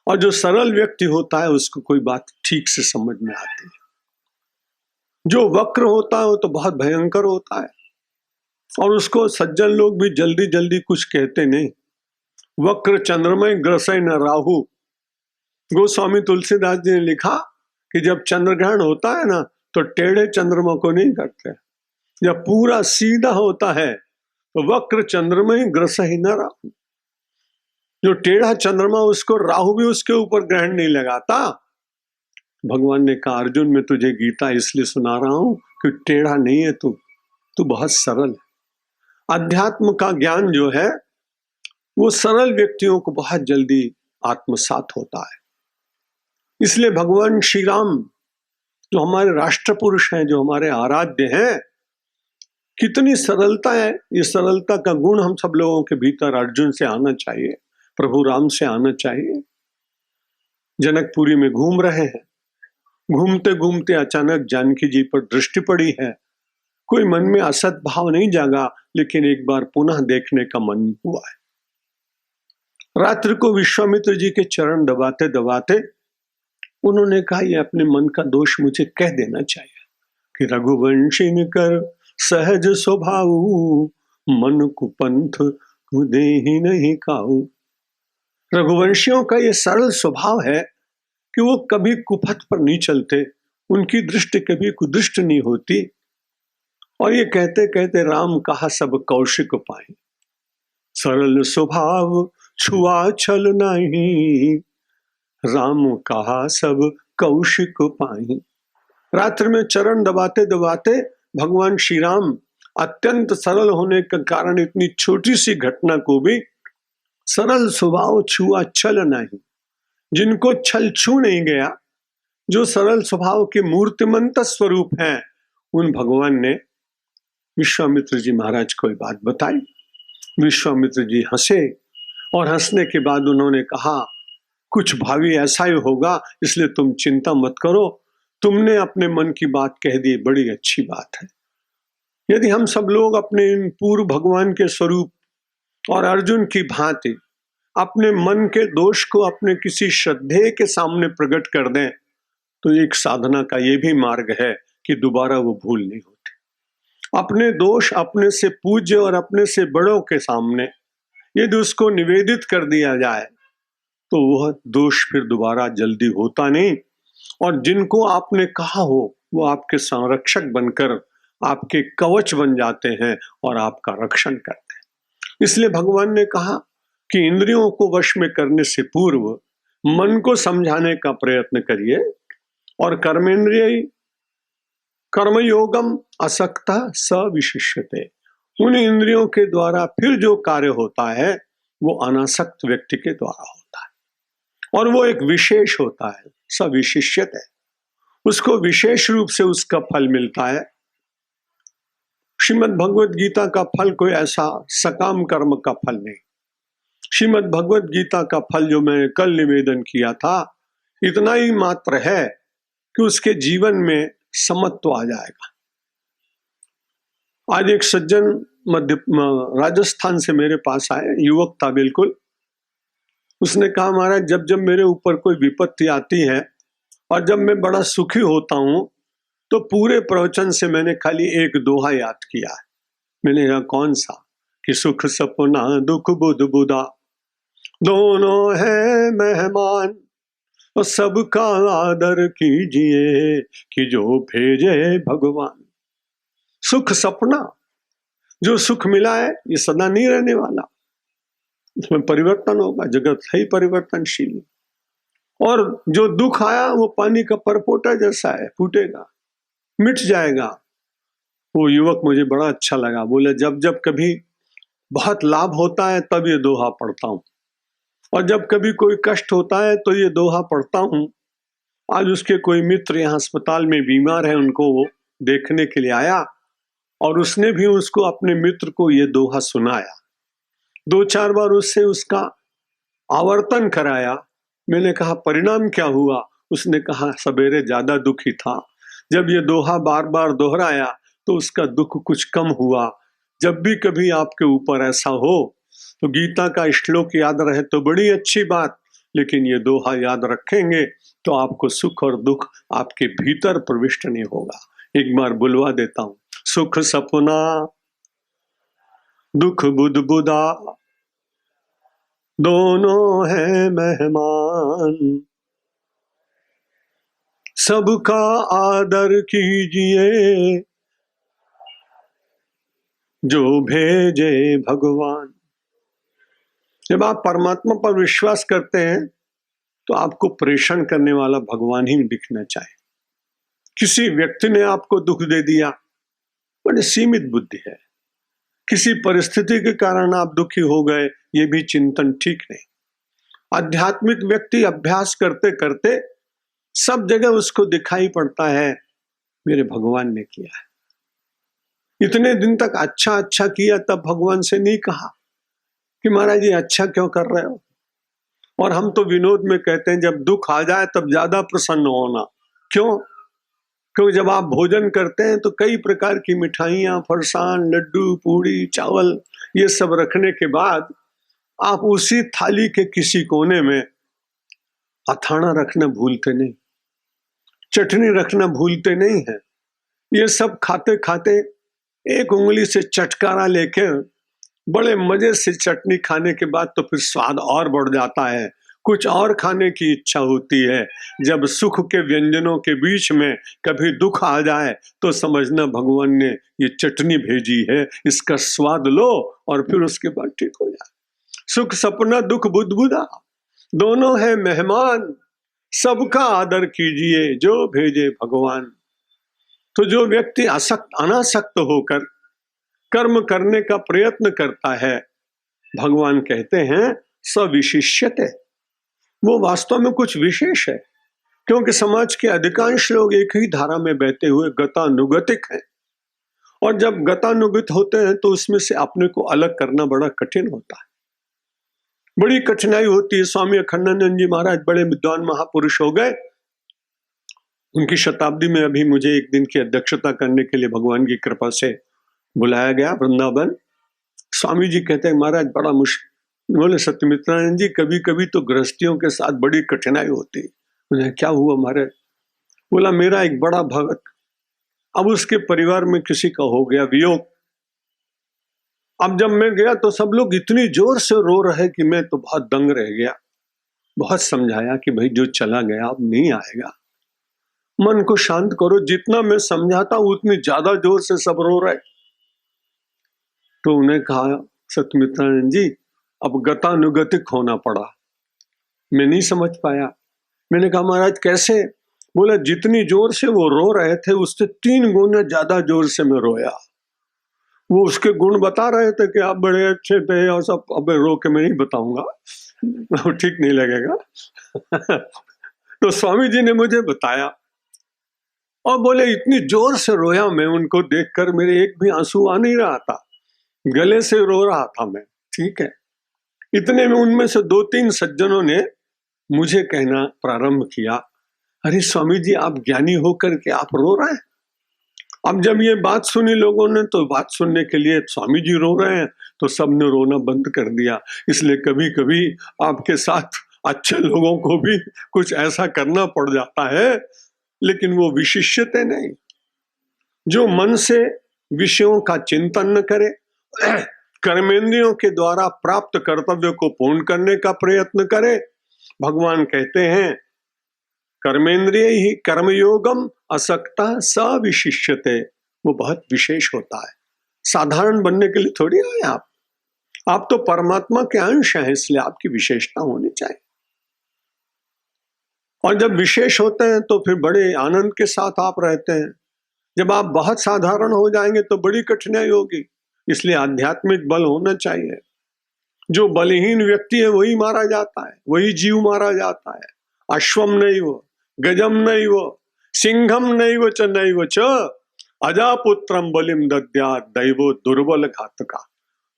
और जो सरल व्यक्ति होता है उसको कोई बात ठीक से समझ में आती है। जो वक्र होता है वो तो बहुत भयंकर होता है, और उसको सज्जन लोग भी जल्दी जल्दी कुछ कहते नहीं। वक्र चंद्रमय ग्रसय न राहु। गोस्वामी तुलसीदास जी ने लिखा कि जब चंद्र ग्रहण होता है ना तो टेढ़े चंद्रमा को नहीं करते, जब पूरा सीधा होता है तो वक्र चंद्रमय ग्रसय न राहु। जो टेढ़ा चंद्रमा उसको राहु भी उसके ऊपर ग्रहण नहीं लगाता। भगवान ने कहा अर्जुन मैं तुझे गीता इसलिए सुना रहा हूं कि टेढ़ा नहीं है तू बहुत सरल है। अध्यात्म का ज्ञान जो है वो सरल व्यक्तियों को बहुत जल्दी आत्मसात होता है। इसलिए भगवान श्री राम जो हमारे राष्ट्र पुरुष हैं, जो हमारे आराध्य हैं, कितनी सरलता है। ये सरलता का गुण हम सब लोगों के भीतर अर्जुन से आना चाहिए, प्रभु राम से आना चाहिए। जनकपुरी में घूम रहे हैं, घूमते घूमते अचानक जानकी जी पर दृष्टि पड़ी है। कोई मन में असत भाव नहीं जागा, लेकिन एक बार पुनः देखने का मन हुआ है। रात्रि को विश्वामित्र जी के चरण दबाते दबाते उन्होंने कहा ये अपने मन का दोष मुझे कह देना चाहिए कि रघुवंशी कर सहज स्वभाव, मन कुपंथ दे ही नहीं काऊ। रघुवंशियों का ये सरल स्वभाव है कि वो कभी कुपथ पर नहीं चलते, उनकी दृष्टि कभी कुदृष्ट नहीं होती। और ये कहते कहते राम कहा सब कौशिक पाए, सरल स्वभाव छुआ छल नहीं, राम कहा सब कौशिक पाए। रात्रि में चरण दबाते दबाते भगवान श्री राम अत्यंत सरल होने के कारण इतनी छोटी सी घटना को भी सरल स्वभाव छुआ छल नहीं, जिनको छल छू नहीं गया, जो सरल स्वभाव के मूर्तिमंत स्वरूप हैं, उन भगवान ने विश्वामित्र जी महाराज को बात बताई। विश्वामित्र जी हंसे और हंसने के बाद उन्होंने कहा, कुछ भावी ऐसा ही होगा, इसलिए तुम चिंता मत करो, तुमने अपने मन की बात कह दी, बड़ी अच्छी बात है। यदि हम सब लोग अपने इन पूर्व भगवान के स्वरूप और अर्जुन की भांति अपने मन के दोष को अपने किसी श्रद्धेय के सामने प्रकट कर दें, तो एक साधना का ये भी मार्ग है कि दोबारा वो भूल नहीं होती। अपने दोष अपने से पूज्य और अपने से बड़ों के सामने यदि उसको निवेदित कर दिया जाए तो वह दोष फिर दोबारा जल्दी होता नहीं, और जिनको आपने कहा हो वो आपके संरक्षक बनकर आपके कवच बन जाते हैं और आपका रक्षण करते हैं। इसलिए भगवान ने कहा कि इंद्रियों को वश में करने से पूर्व मन को समझाने का प्रयत्न करिए, और कर्मेंद्रिय कर्मयोगम असक्ता सविशिष्यते, उन इंद्रियों के द्वारा फिर जो कार्य होता है वो अनासक्त व्यक्ति के द्वारा होता है, और वो एक विशेष होता है, सविशिष्यते है, उसको विशेष रूप से उसका फल मिलता है। श्रीमद् भगवद गीता का फल कोई ऐसा सकाम कर्म का फल नहीं। श्रीमद् भगवद गीता का फल जो मैंने कल निवेदन किया था, इतना ही मात्र है कि उसके जीवन में समत्व आ जाएगा। आज एक सज्जन राजस्थान से मेरे पास आए, युवक था बिल्कुल। उसने कहा, महाराज जब जब मेरे ऊपर कोई विपत्ति आती है और जब मैं बड़ा सुखी होता हूं तो पूरे प्रवचन से मैंने खाली एक दोहा याद किया है। मैंने कहा कौन सा? कि सुख सपना दुख बुध बुदा दोनों है मेहमान, और सबका आदर कीजिए कि जो भेजे भगवान। सुख सपना, जो सुख मिला है ये सदा नहीं रहने वाला, इसमें परिवर्तन होगा, जगत है ही परिवर्तनशील। और जो दुख आया वो पानी का परपोटा जैसा है, फूटेगा, मिट जाएगा। वो युवक मुझे बड़ा अच्छा लगा, बोले जब जब कभी बहुत लाभ होता है तब ये दोहा पढ़ता हूं, और जब कभी कोई कष्ट होता है तो ये दोहा पढ़ता हूं। आज उसके कोई मित्र यहाँ अस्पताल में बीमार है, उनको वो देखने के लिए आया, और उसने भी उसको अपने मित्र को ये दोहा सुनाया। 2-4 बार उससे उसका आवर्तन कराया। मैंने कहा परिणाम क्या हुआ? उसने कहा सवेरे ज्यादा दुखी था, जब ये दोहा बार बार दोहराया तो उसका दुख कुछ कम हुआ। जब भी कभी आपके ऊपर ऐसा हो तो गीता का श्लोक याद रहे तो बड़ी अच्छी बात, लेकिन ये दोहा याद रखेंगे तो आपको सुख और दुख आपके भीतर प्रविष्ट नहीं होगा। एक बार बुलवा देता हूं। सुख सपना दुख बुदबुदा दोनों है मेहमान, सबका आदर कीजिए जो भेजे भगवान। जब आप परमात्मा पर विश्वास करते हैं तो आपको परेशान करने वाला भगवान ही दिखना चाहिए। किसी व्यक्ति ने आपको दुख दे दिया, बड़ी सीमित बुद्धि है। किसी परिस्थिति के कारण आप दुखी हो गए, ये भी चिंतन ठीक नहीं। आध्यात्मिक व्यक्ति अभ्यास करते करते सब जगह उसको दिखाई पड़ता है मेरे भगवान ने किया है। इतने दिन तक अच्छा अच्छा किया, तब भगवान से नहीं कहा कि महाराज ये अच्छा क्यों कर रहे हो। और हम तो विनोद में कहते हैं जब दुख आ जाए तब ज्यादा प्रसन्न होना। क्यों? क्योंकि जब आप भोजन करते हैं तो कई प्रकार की मिठाइयाँ, फरसान, लड्डू, पूड़ी, चावल, ये सब रखने के बाद आप उसी थाली के किसी कोने में अथाना रखना भूलते नहीं, चटनी रखना भूलते नहीं है। ये सब खाते खाते एक उंगली से चटकारा लेके बड़े मजे से चटनी खाने के बाद तो फिर स्वाद और बढ़ जाता है, कुछ और खाने की इच्छा होती है। जब सुख के व्यंजनों के बीच में कभी दुख आ जाए तो समझना भगवान ने ये चटनी भेजी है, इसका स्वाद लो और फिर उसके बाद ठीक हो जाए। सुख सपना दुख बुदबुदा दोनों है मेहमान, सबका आदर कीजिए जो भेजे भगवान। तो जो व्यक्ति अनासक्त होकर कर्म करने का प्रयत्न करता है, भगवान कहते हैं सविशिष्यते, वो वास्तव में कुछ विशेष है। क्योंकि समाज के अधिकांश लोग एक ही धारा में बहते हुए गतानुगतिक हैं, और जब गतानुगत होते हैं तो उसमें से अपने को अलग करना बड़ा कठिन होता है, बड़ी कठिनाई होती है। स्वामी अखंडानंद जी महाराज बड़े विद्वान महापुरुष हो गए, उनकी शताब्दी में अभी मुझे एक दिन की अध्यक्षता करने के लिए भगवान की कृपा से बुलाया गया वृंदावन। स्वामी जी कहते हैं महाराज बड़ा मुश्किल, बोले सत्यमित्रानंद जी कभी कभी तो गृहस्थियों के साथ बड़ी कठिनाई होती है। मुझे क्या हुआ महाराज? बोला मेरा एक बड़ा भगत, अब उसके परिवार में किसी का हो गया वियोग। अब जब मैं गया तो सब लोग इतनी जोर से रो रहे कि मैं तो बहुत दंग रह गया। बहुत समझाया कि भाई जो चला गया अब नहीं आएगा, मन को शांत करो। जितना मैं समझाता उतनी ज्यादा जोर से सब रो रहे। तो उन्हें कहा सत्यमित्रानंद जी अब गतानुगतिक होना पड़ा। मैं नहीं समझ पाया। मैंने कहा महाराज कैसे? बोला जितनी जोर से वो रो रहे थे उससे 3 गुना ज्यादा जोर से मैं रोया। वो उसके गुण बता रहे थे कि आप बड़े अच्छे थे और सब। अब रो के मैं नहीं बताऊंगा, ठीक नहीं लगेगा। तो स्वामी जी ने मुझे बताया और बोले इतनी जोर से रोया मैं, उनको देखकर मेरे एक भी आंसू आ नहीं रहा था, गले से रो रहा था मैं। ठीक है, इतने में उनमें से 2-3 सज्जनों ने मुझे कहना प्रारंभ किया, अरे स्वामी जी आप ज्ञानी होकर के आप रो रहे हैं। अब जब ये बात सुनी लोगों ने तो बात सुनने के लिए स्वामी जी रो रहे हैं तो सबने रोना बंद कर दिया। इसलिए कभी कभी आपके साथ अच्छे लोगों को भी कुछ ऐसा करना पड़ जाता है, लेकिन वो विशिष्यते नहीं। जो मन से विषयों का चिंतन न करे, कर्मेंद्रियों के द्वारा प्राप्त कर्तव्य को पूर्ण करने का प्रयत्न करे। भगवान कहते हैं कर्मेंद्रिय ही कर्मयोगम असक्ता सविशिष्यते। वो बहुत विशेष होता है, साधारण बनने के लिए थोड़ी आए आप तो परमात्मा के अंश हैं, इसलिए आपकी विशेषता होनी चाहिए। और जब विशेष होते हैं तो फिर बड़े आनंद के साथ आप रहते हैं। जब आप बहुत साधारण हो जाएंगे तो बड़ी कठिनाई होगी। इसलिए आध्यात्मिक बल होना चाहिए। जो बलहीन व्यक्ति है वही मारा जाता है, वही जीव मारा जाता है। अश्वम नैव गजम नैव सिंहम नैव च अजापुत्रम बलिम दद्यात् दैवो दुर्बल घातका।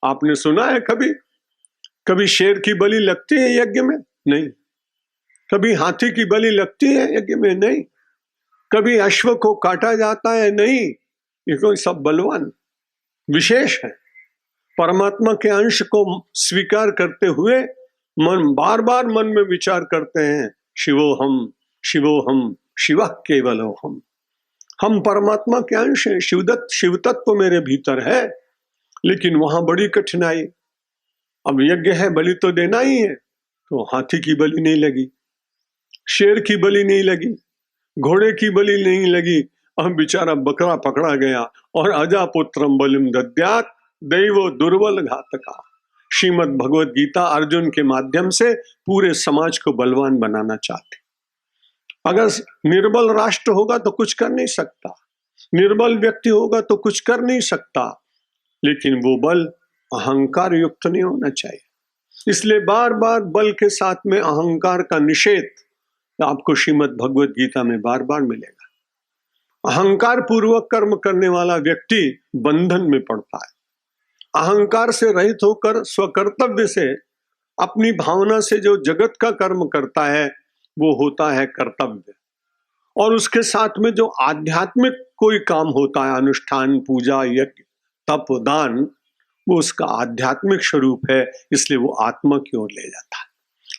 आपने सुना है कभी शेर की बलि लगती है यज्ञ में? नहीं। कभी हाथी की बलि लगती है यज्ञ में? नहीं। कभी अश्व को काटा जाता है? नहीं। ये सब बलवान विशेष है। परमात्मा के अंश को स्वीकार करते हुए मन बार बार मन में विचार करते हैं, शिवोहम शिवः केवलोहम। हम परमात्मा के अंश हैं, शिव तत्व मेरे भीतर है। लेकिन वहां बड़ी कठिनाई। अब यज्ञ है, बलि तो देना ही है, तो हाथी की बलि नहीं लगी, शेर की बलि नहीं लगी, घोड़े की बलि नहीं लगी। अब बेचारा बकरा पकड़ा गया और अजापुत्रम बलिम दद्यात् दैवो दुर्बल घातका। श्रीमद् भगवद गीता अर्जुन के माध्यम से पूरे समाज को बलवान बनाना चाहते। अगर निर्बल राष्ट्र होगा तो कुछ कर नहीं सकता, निर्बल व्यक्ति होगा तो कुछ कर नहीं सकता, लेकिन वो बल अहंकार युक्त नहीं होना चाहिए। इसलिए बार बार बल के साथ में अहंकार का निषेध आपको श्रीमद् भगवद गीता में बार बार मिलेगा। अहंकार पूर्वक कर्म करने वाला व्यक्ति बंधन में पड़ता है। अहंकार से रहित होकर स्वकर्तव्य से, अपनी भावना से जो जगत का कर्म करता है वो होता है कर्तव्य। और उसके साथ में जो आध्यात्मिक कोई काम होता है, अनुष्ठान, पूजा, यज्ञ, तप, दान, वो उसका आध्यात्मिक स्वरूप है। इसलिए वो आत्मा की ओर ले जाता है,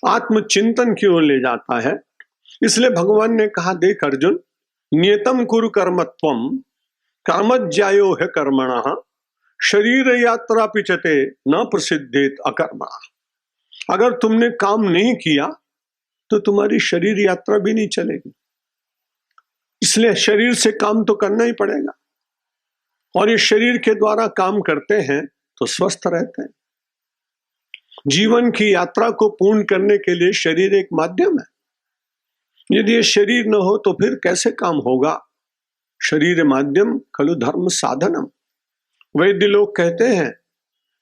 आत्मचिंतन की ओर ले जाता है। इसलिए भगवान ने कहा, देख अर्जुन, नियतम कुरु कर्मत्वम कामज्यायो है कर्मणः शरीर यात्रा पिचते न प्रसिद्धेत अकर्मा। अगर तुमने काम नहीं किया तो तुम्हारी शरीर यात्रा भी नहीं चलेगी। इसलिए शरीर से काम तो करना ही पड़ेगा। और ये शरीर के द्वारा काम करते हैं तो स्वस्थ रहते हैं। जीवन की यात्रा को पूर्ण करने के लिए शरीर एक माध्यम है। यदि ये शरीर न हो तो फिर कैसे काम होगा? शरीर माध्यम खलु धर्म साधनम। वैद्य लोग कहते हैं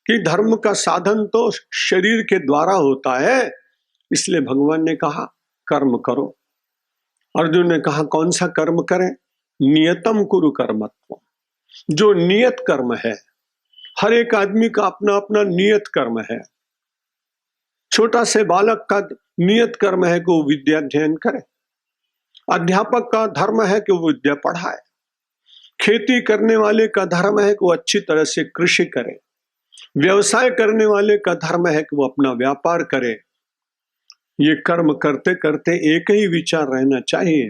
कि धर्म का साधन तो शरीर के द्वारा होता है। इसलिए भगवान ने कहा कर्म करो। अर्जुन ने कहा कौन सा कर्म करें? नियतम कुरु कर्मत्व। जो नियत कर्म है, हर एक आदमी का अपना अपना नियत कर्म है। छोटा से बालक का नियत कर्म है कि वो विद्या अध्ययन करे, अध्यापक का धर्म है कि वो विद्या पढ़ाए, खेती करने वाले का धर्म है कि वो अच्छी तरह से कृषि करे, व्यवसाय करने वाले का धर्म है कि वो अपना व्यापार करे। ये कर्म करते करते एक ही विचार रहना चाहिए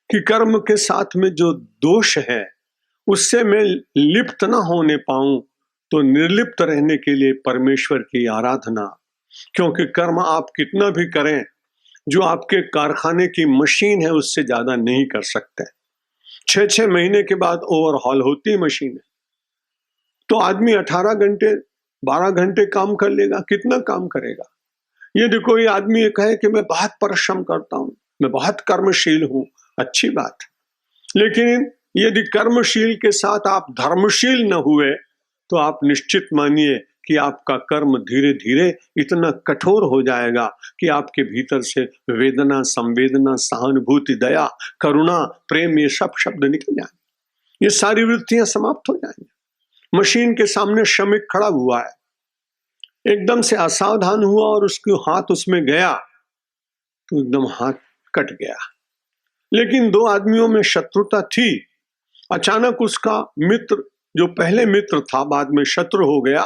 कि कर्म के साथ में जो दोष है उससे मैं लिप्त न होने पाऊं, तो निर्लिप्त रहने के लिए परमेश्वर की आराधना। क्योंकि कर्म आप कितना भी करें, जो आपके कारखाने की मशीन है उससे ज्यादा नहीं कर सकते। 6-6 महीने के बाद ओवरहॉल होती मशीन है, तो आदमी 18 घंटे 12 घंटे काम कर लेगा, कितना काम करेगा। यदि कोई आदमी ये कहे कि मैं बहुत परिश्रम करता हूं, मैं बहुत कर्मशील हूं, अच्छी बात, लेकिन यदि कर्मशील के साथ आप धर्मशील न हुए तो आप निश्चित मानिए कि आपका कर्म धीरे धीरे इतना कठोर हो जाएगा कि आपके भीतर से वेदना, संवेदना, सहानुभूति, दया, करुणा, प्रेम, ये सब शब्द निकल जाएंगे, ये सारी वृत्तियां समाप्त हो जाएंगी। मशीन के सामने श्रमिक खड़ा हुआ है, एकदम से असावधान हुआ और उसके हाथ उसमें गया तो एकदम हाथ कट गया। लेकिन 2 आदमियों में शत्रुता थी। अचानक उसका मित्र, जो पहले मित्र था बाद में शत्रु हो गया,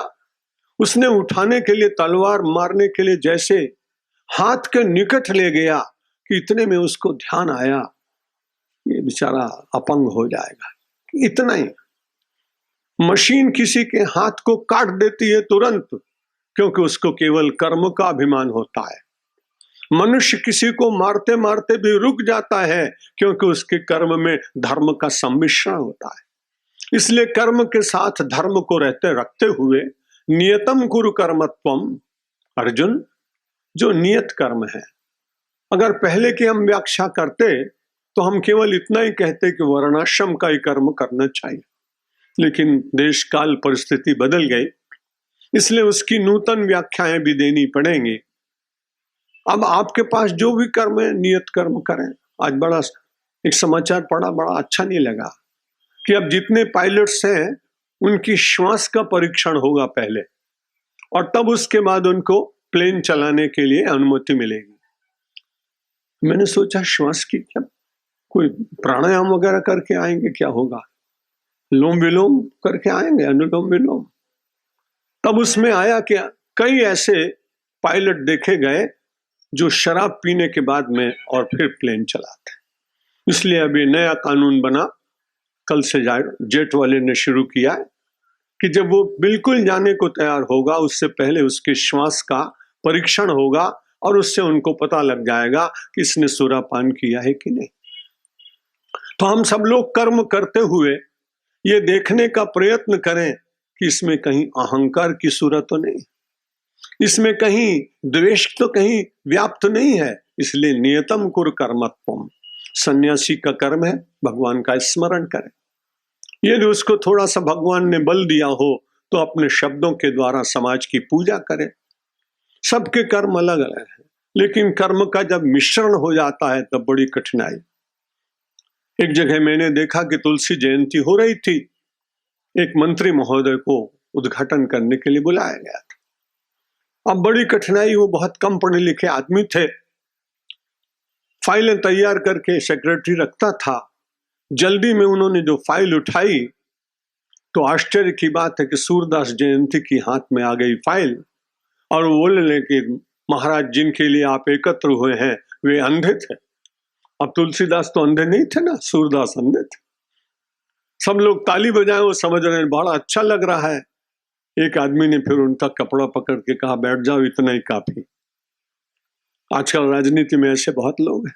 उसने उठाने के लिए, तलवार मारने के लिए जैसे हाथ के निकट ले गया कि इतने में उसको ध्यान आया ये बेचारा अपंग हो जाएगा। इतना ही, मशीन किसी के हाथ को काट देती है तुरंत, क्योंकि उसको केवल कर्म का अभिमान होता है। मनुष्य किसी को मारते मारते भी रुक जाता है, क्योंकि उसके कर्म में धर्म का सम्मिश्रण होता है। इसलिए कर्म के साथ धर्म को रखते हुए नियतम कुरु कर्मत्वम, अर्जुन, जो नियत कर्म है। अगर पहले की हम व्याख्या करते तो हम केवल इतना ही कहते कि वर्णाश्रम का ही कर्म करना चाहिए, लेकिन देश काल परिस्थिति बदल गई, इसलिए उसकी नूतन व्याख्याएं भी देनी पड़ेंगी। अब आपके पास जो भी कर्म है नियत कर्म करें। आज बड़ा एक समाचार पढ़ा, बड़ा अच्छा नहीं लगा कि अब जितने पायलट्स हैं उनकी श्वास का परीक्षण होगा पहले, और तब उसके बाद उनको प्लेन चलाने के लिए अनुमति मिलेगी। मैंने सोचा श्वास की क्या, कोई प्राणायाम वगैरह करके आएंगे, क्या होगा, लोम विलोम करके आएंगे, अनुलोम विलोम। तब उसमें आया क्या, कई ऐसे पायलट देखे गए जो शराब पीने के बाद में और फिर प्लेन चलाते। इसलिए अभी नया कानून बना, कल से जेट वाले ने शुरू किया कि जब वो बिल्कुल जाने को तैयार होगा उससे पहले उसके श्वास का परीक्षण होगा, और उससे उनको पता लग जाएगा कि इसने सुरापान किया है कि नहीं। तो हम सब लोग कर्म करते हुए ये देखने का प्रयत्न करें कि इसमें कहीं अहंकार की सूरत तो नहीं, इसमें कहीं द्वेष तो कहीं व्याप्त नहीं है। इसलिए नियतम कुरु कर्मत्वम, सन्यासी का कर्म है भगवान का स्मरण करें। यदि उसको थोड़ा सा भगवान ने बल दिया हो तो अपने शब्दों के द्वारा समाज की पूजा करे। सबके कर्म अलग अलग है, लेकिन कर्म का जब मिश्रण हो जाता है तब बड़ी कठिनाई। एक जगह मैंने देखा कि तुलसी जयंती हो रही थी, एक मंत्री महोदय को उद्घाटन करने के लिए बुलाया गया था। अब बड़ी कठिनाई, वो बहुत कम पढ़े लिखे आदमी थे, फाइलें तैयार करके सेक्रेटरी रखता था। जल्दी में उन्होंने जो फाइल उठाई तो आश्चर्य की बात है कि सूरदास जयंती की हाथ में आ गई फाइल, और वो बोलने कि महाराज जिनके लिए आप एकत्र हुए हैं वे अंधे थे। अब तुलसीदास तो अंधे नहीं थे ना, सूरदास अंधे थे। सब लोग ताली बजाए, वो समझ रहे हैं बड़ा अच्छा लग रहा है। एक आदमी ने फिर उनका कपड़ा पकड़ के कहा बैठ जाओ, इतना ही काफी। आजकल राजनीति में ऐसे बहुत लोग हैं।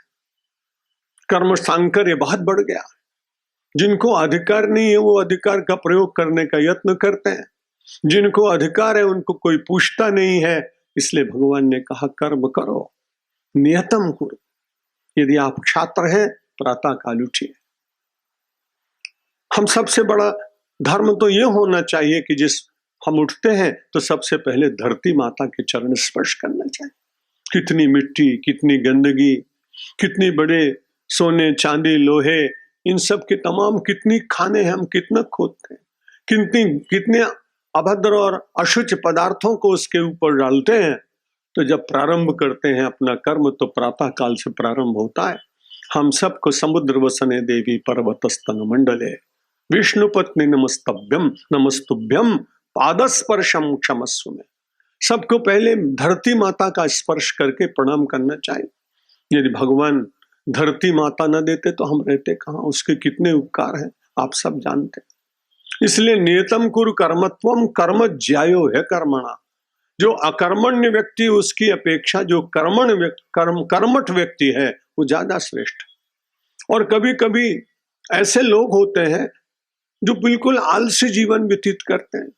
कर्म सांकर ये बहुत बढ़ गया। जिनको अधिकार नहीं है वो अधिकार का प्रयोग करने का यत्न करते हैं, जिनको अधिकार है उनको कोई पूछता नहीं है। इसलिए भगवान ने कहा कर्म करो, नियतम करो। यदि आप छात्र हैं प्रातः काल उठिए। हम सबसे बड़ा धर्म तो ये होना चाहिए कि जिस हम उठते हैं तो सबसे पहले धरती माता के चरण स्पर्श करना चाहिए। कितनी मिट्टी, कितनी गंदगी, कितनी बड़े सोने चांदी लोहे इन सब के तमाम कितनी खाने हैं, हम कितना खोदते हैं, कितने अभद्र और अशुच पदार्थों को उसके ऊपर डालते हैं। तो जब प्रारंभ करते हैं अपना कर्म तो प्रातः काल से प्रारंभ होता है। हम सबको समुद्र वसने देवी पर्वतस्तन मंडले विष्णु पत्नी नमस्तुभ्यम पादस्पर्शम क्षमस्व में सबको पहले धरती माता का स्पर्श करके प्रणाम करना चाहिए। यदि भगवान धरती माता न देते तो हम रहते कहाँ, उसके कितने उपकार हैं आप सब जानते हैं। इसलिए नियतम कुरु कर्मत्वम कर्म ज्यायो है कर्मणा। जो अकर्मण्य व्यक्ति उसकी अपेक्षा जो कर्मठ व्यक्ति है वो ज्यादा श्रेष्ठ। और कभी कभी ऐसे लोग होते हैं जो बिल्कुल आलसी जीवन व्यतीत करते हैं,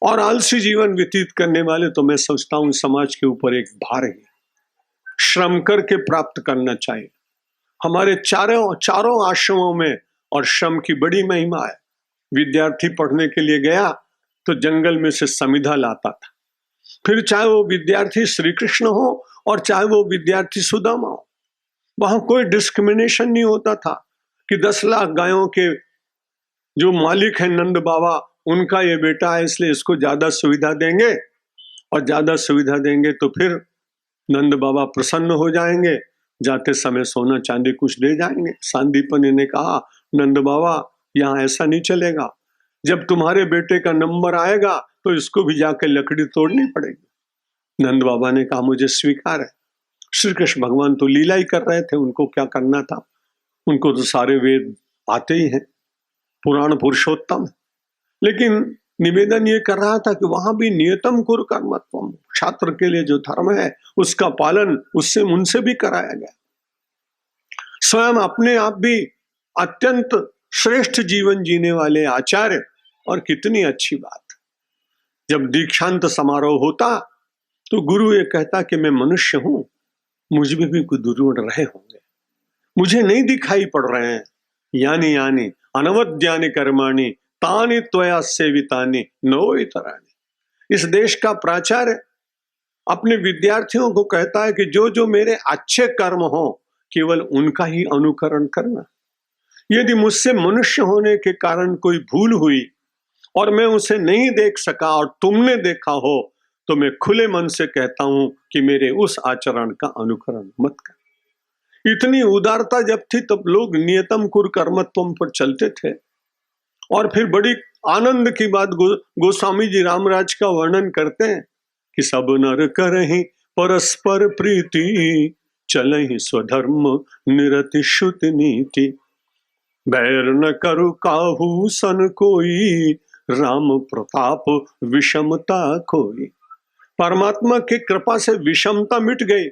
और आलसी जीवन व्यतीत करने वाले तो मैं सोचता हूं समाज के ऊपर एक भार है। श्रम करके प्राप्त करना चाहिए। हमारे चारों आश्रमों में और श्रम की बड़ी महिमा है। विद्यार्थी पढ़ने के लिए गया तो जंगल में से समिधा लाता था, फिर चाहे वो विद्यार्थी श्री कृष्ण हो और चाहे वो विद्यार्थी सुदामा हो, वहां कोई डिस्क्रिमिनेशन नहीं होता था कि 10 लाख गायों के जो मालिक है नंद बाबा, उनका ये बेटा है इसलिए इसको ज्यादा सुविधा देंगे, और ज्यादा सुविधा देंगे तो फिर नंद बाबा प्रसन्न हो जाएंगे, जाते समय सोना चांदी कुछ दे जाएंगे। सांदीपनि ने कहा नंद बाबा यहाँ ऐसा नहीं चलेगा, जब तुम्हारे बेटे का नंबर आएगा तो इसको भी जाकर लकड़ी तोड़नी पड़ेगी। नंद बाबा ने कहा मुझे स्वीकार है। श्री कृष्ण भगवान तो लीला ही कर रहे थे, उनको क्या करना था, उनको तो सारे वेद आते ही हैं, पुराण पुरुषोत्तम। लेकिन निवेदन ये कर रहा था कि वहां भी नियतम कुरु कर्मत्वम, छात्र के लिए जो धर्म है उसका पालन उससे उनसे भी कराया गया। स्वयं अपने आप भी अत्यंत श्रेष्ठ जीवन जीने वाले आचार्य, और कितनी अच्छी बात। जब दीक्षांत समारोह होता तो गुरु ये कहता कि मैं मनुष्य हूं, मुझ में भी गुरु रहे होंगे, मुझे नहीं दिखाई पड़ रहे हैं। यानी यानी अनवद्यानि कर्माणि तानि त्वया सेवितानि नो इतराणि। इस देश का प्राचार्य अपने विद्यार्थियों को कहता है कि जो जो मेरे अच्छे कर्म हो केवल उनका ही अनुकरण करना। यदि मुझसे मनुष्य होने के कारण कोई भूल हुई और मैं उसे नहीं देख सका और तुमने देखा हो तो मैं खुले मन से कहता हूं कि मेरे उस आचरण का अनुकरण मत कर। इतनी उदारता जब थी तब लोग नियतम कुरु कर्मत्वम पर चलते थे। और फिर बड़ी आनंद की बात गोस्वामी जी रामराज का वर्णन करते हैं कि सब नर करहि परस्पर प्रीति, चलहि स्वधर्म निरति श्रुति नीति, बैर न करु काहू सन कोई, राम प्रताप विषमता खोई। परमात्मा की कृपा से विषमता मिट गई।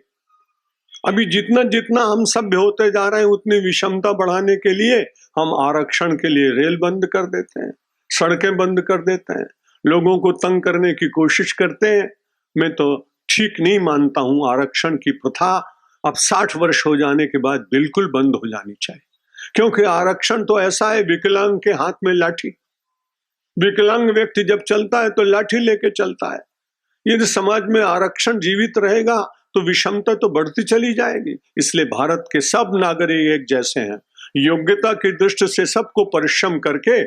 अभी जितना जितना हम सभ्य होते जा रहे हैं उतनी विषमता बढ़ाने के लिए हम आरक्षण के लिए रेल बंद कर देते हैं, सड़कें बंद कर देते हैं, लोगों को तंग करने की कोशिश करते हैं। मैं तो ठीक नहीं मानता हूं आरक्षण की प्रथा अब 60 वर्ष हो जाने के बाद बिल्कुल बंद हो जानी चाहिए, क्योंकि आरक्षण तो ऐसा है विकलांग के हाथ में लाठी। विकलांग व्यक्ति जब चलता है तो लाठी लेके चलता है। यदि समाज में आरक्षण जीवित रहेगा तो विषमता तो बढ़ती चली जाएगी। इसलिए भारत के सब नागरिक एक जैसे हैं। योग्यता की दृष्टि से सबको परिश्रम करके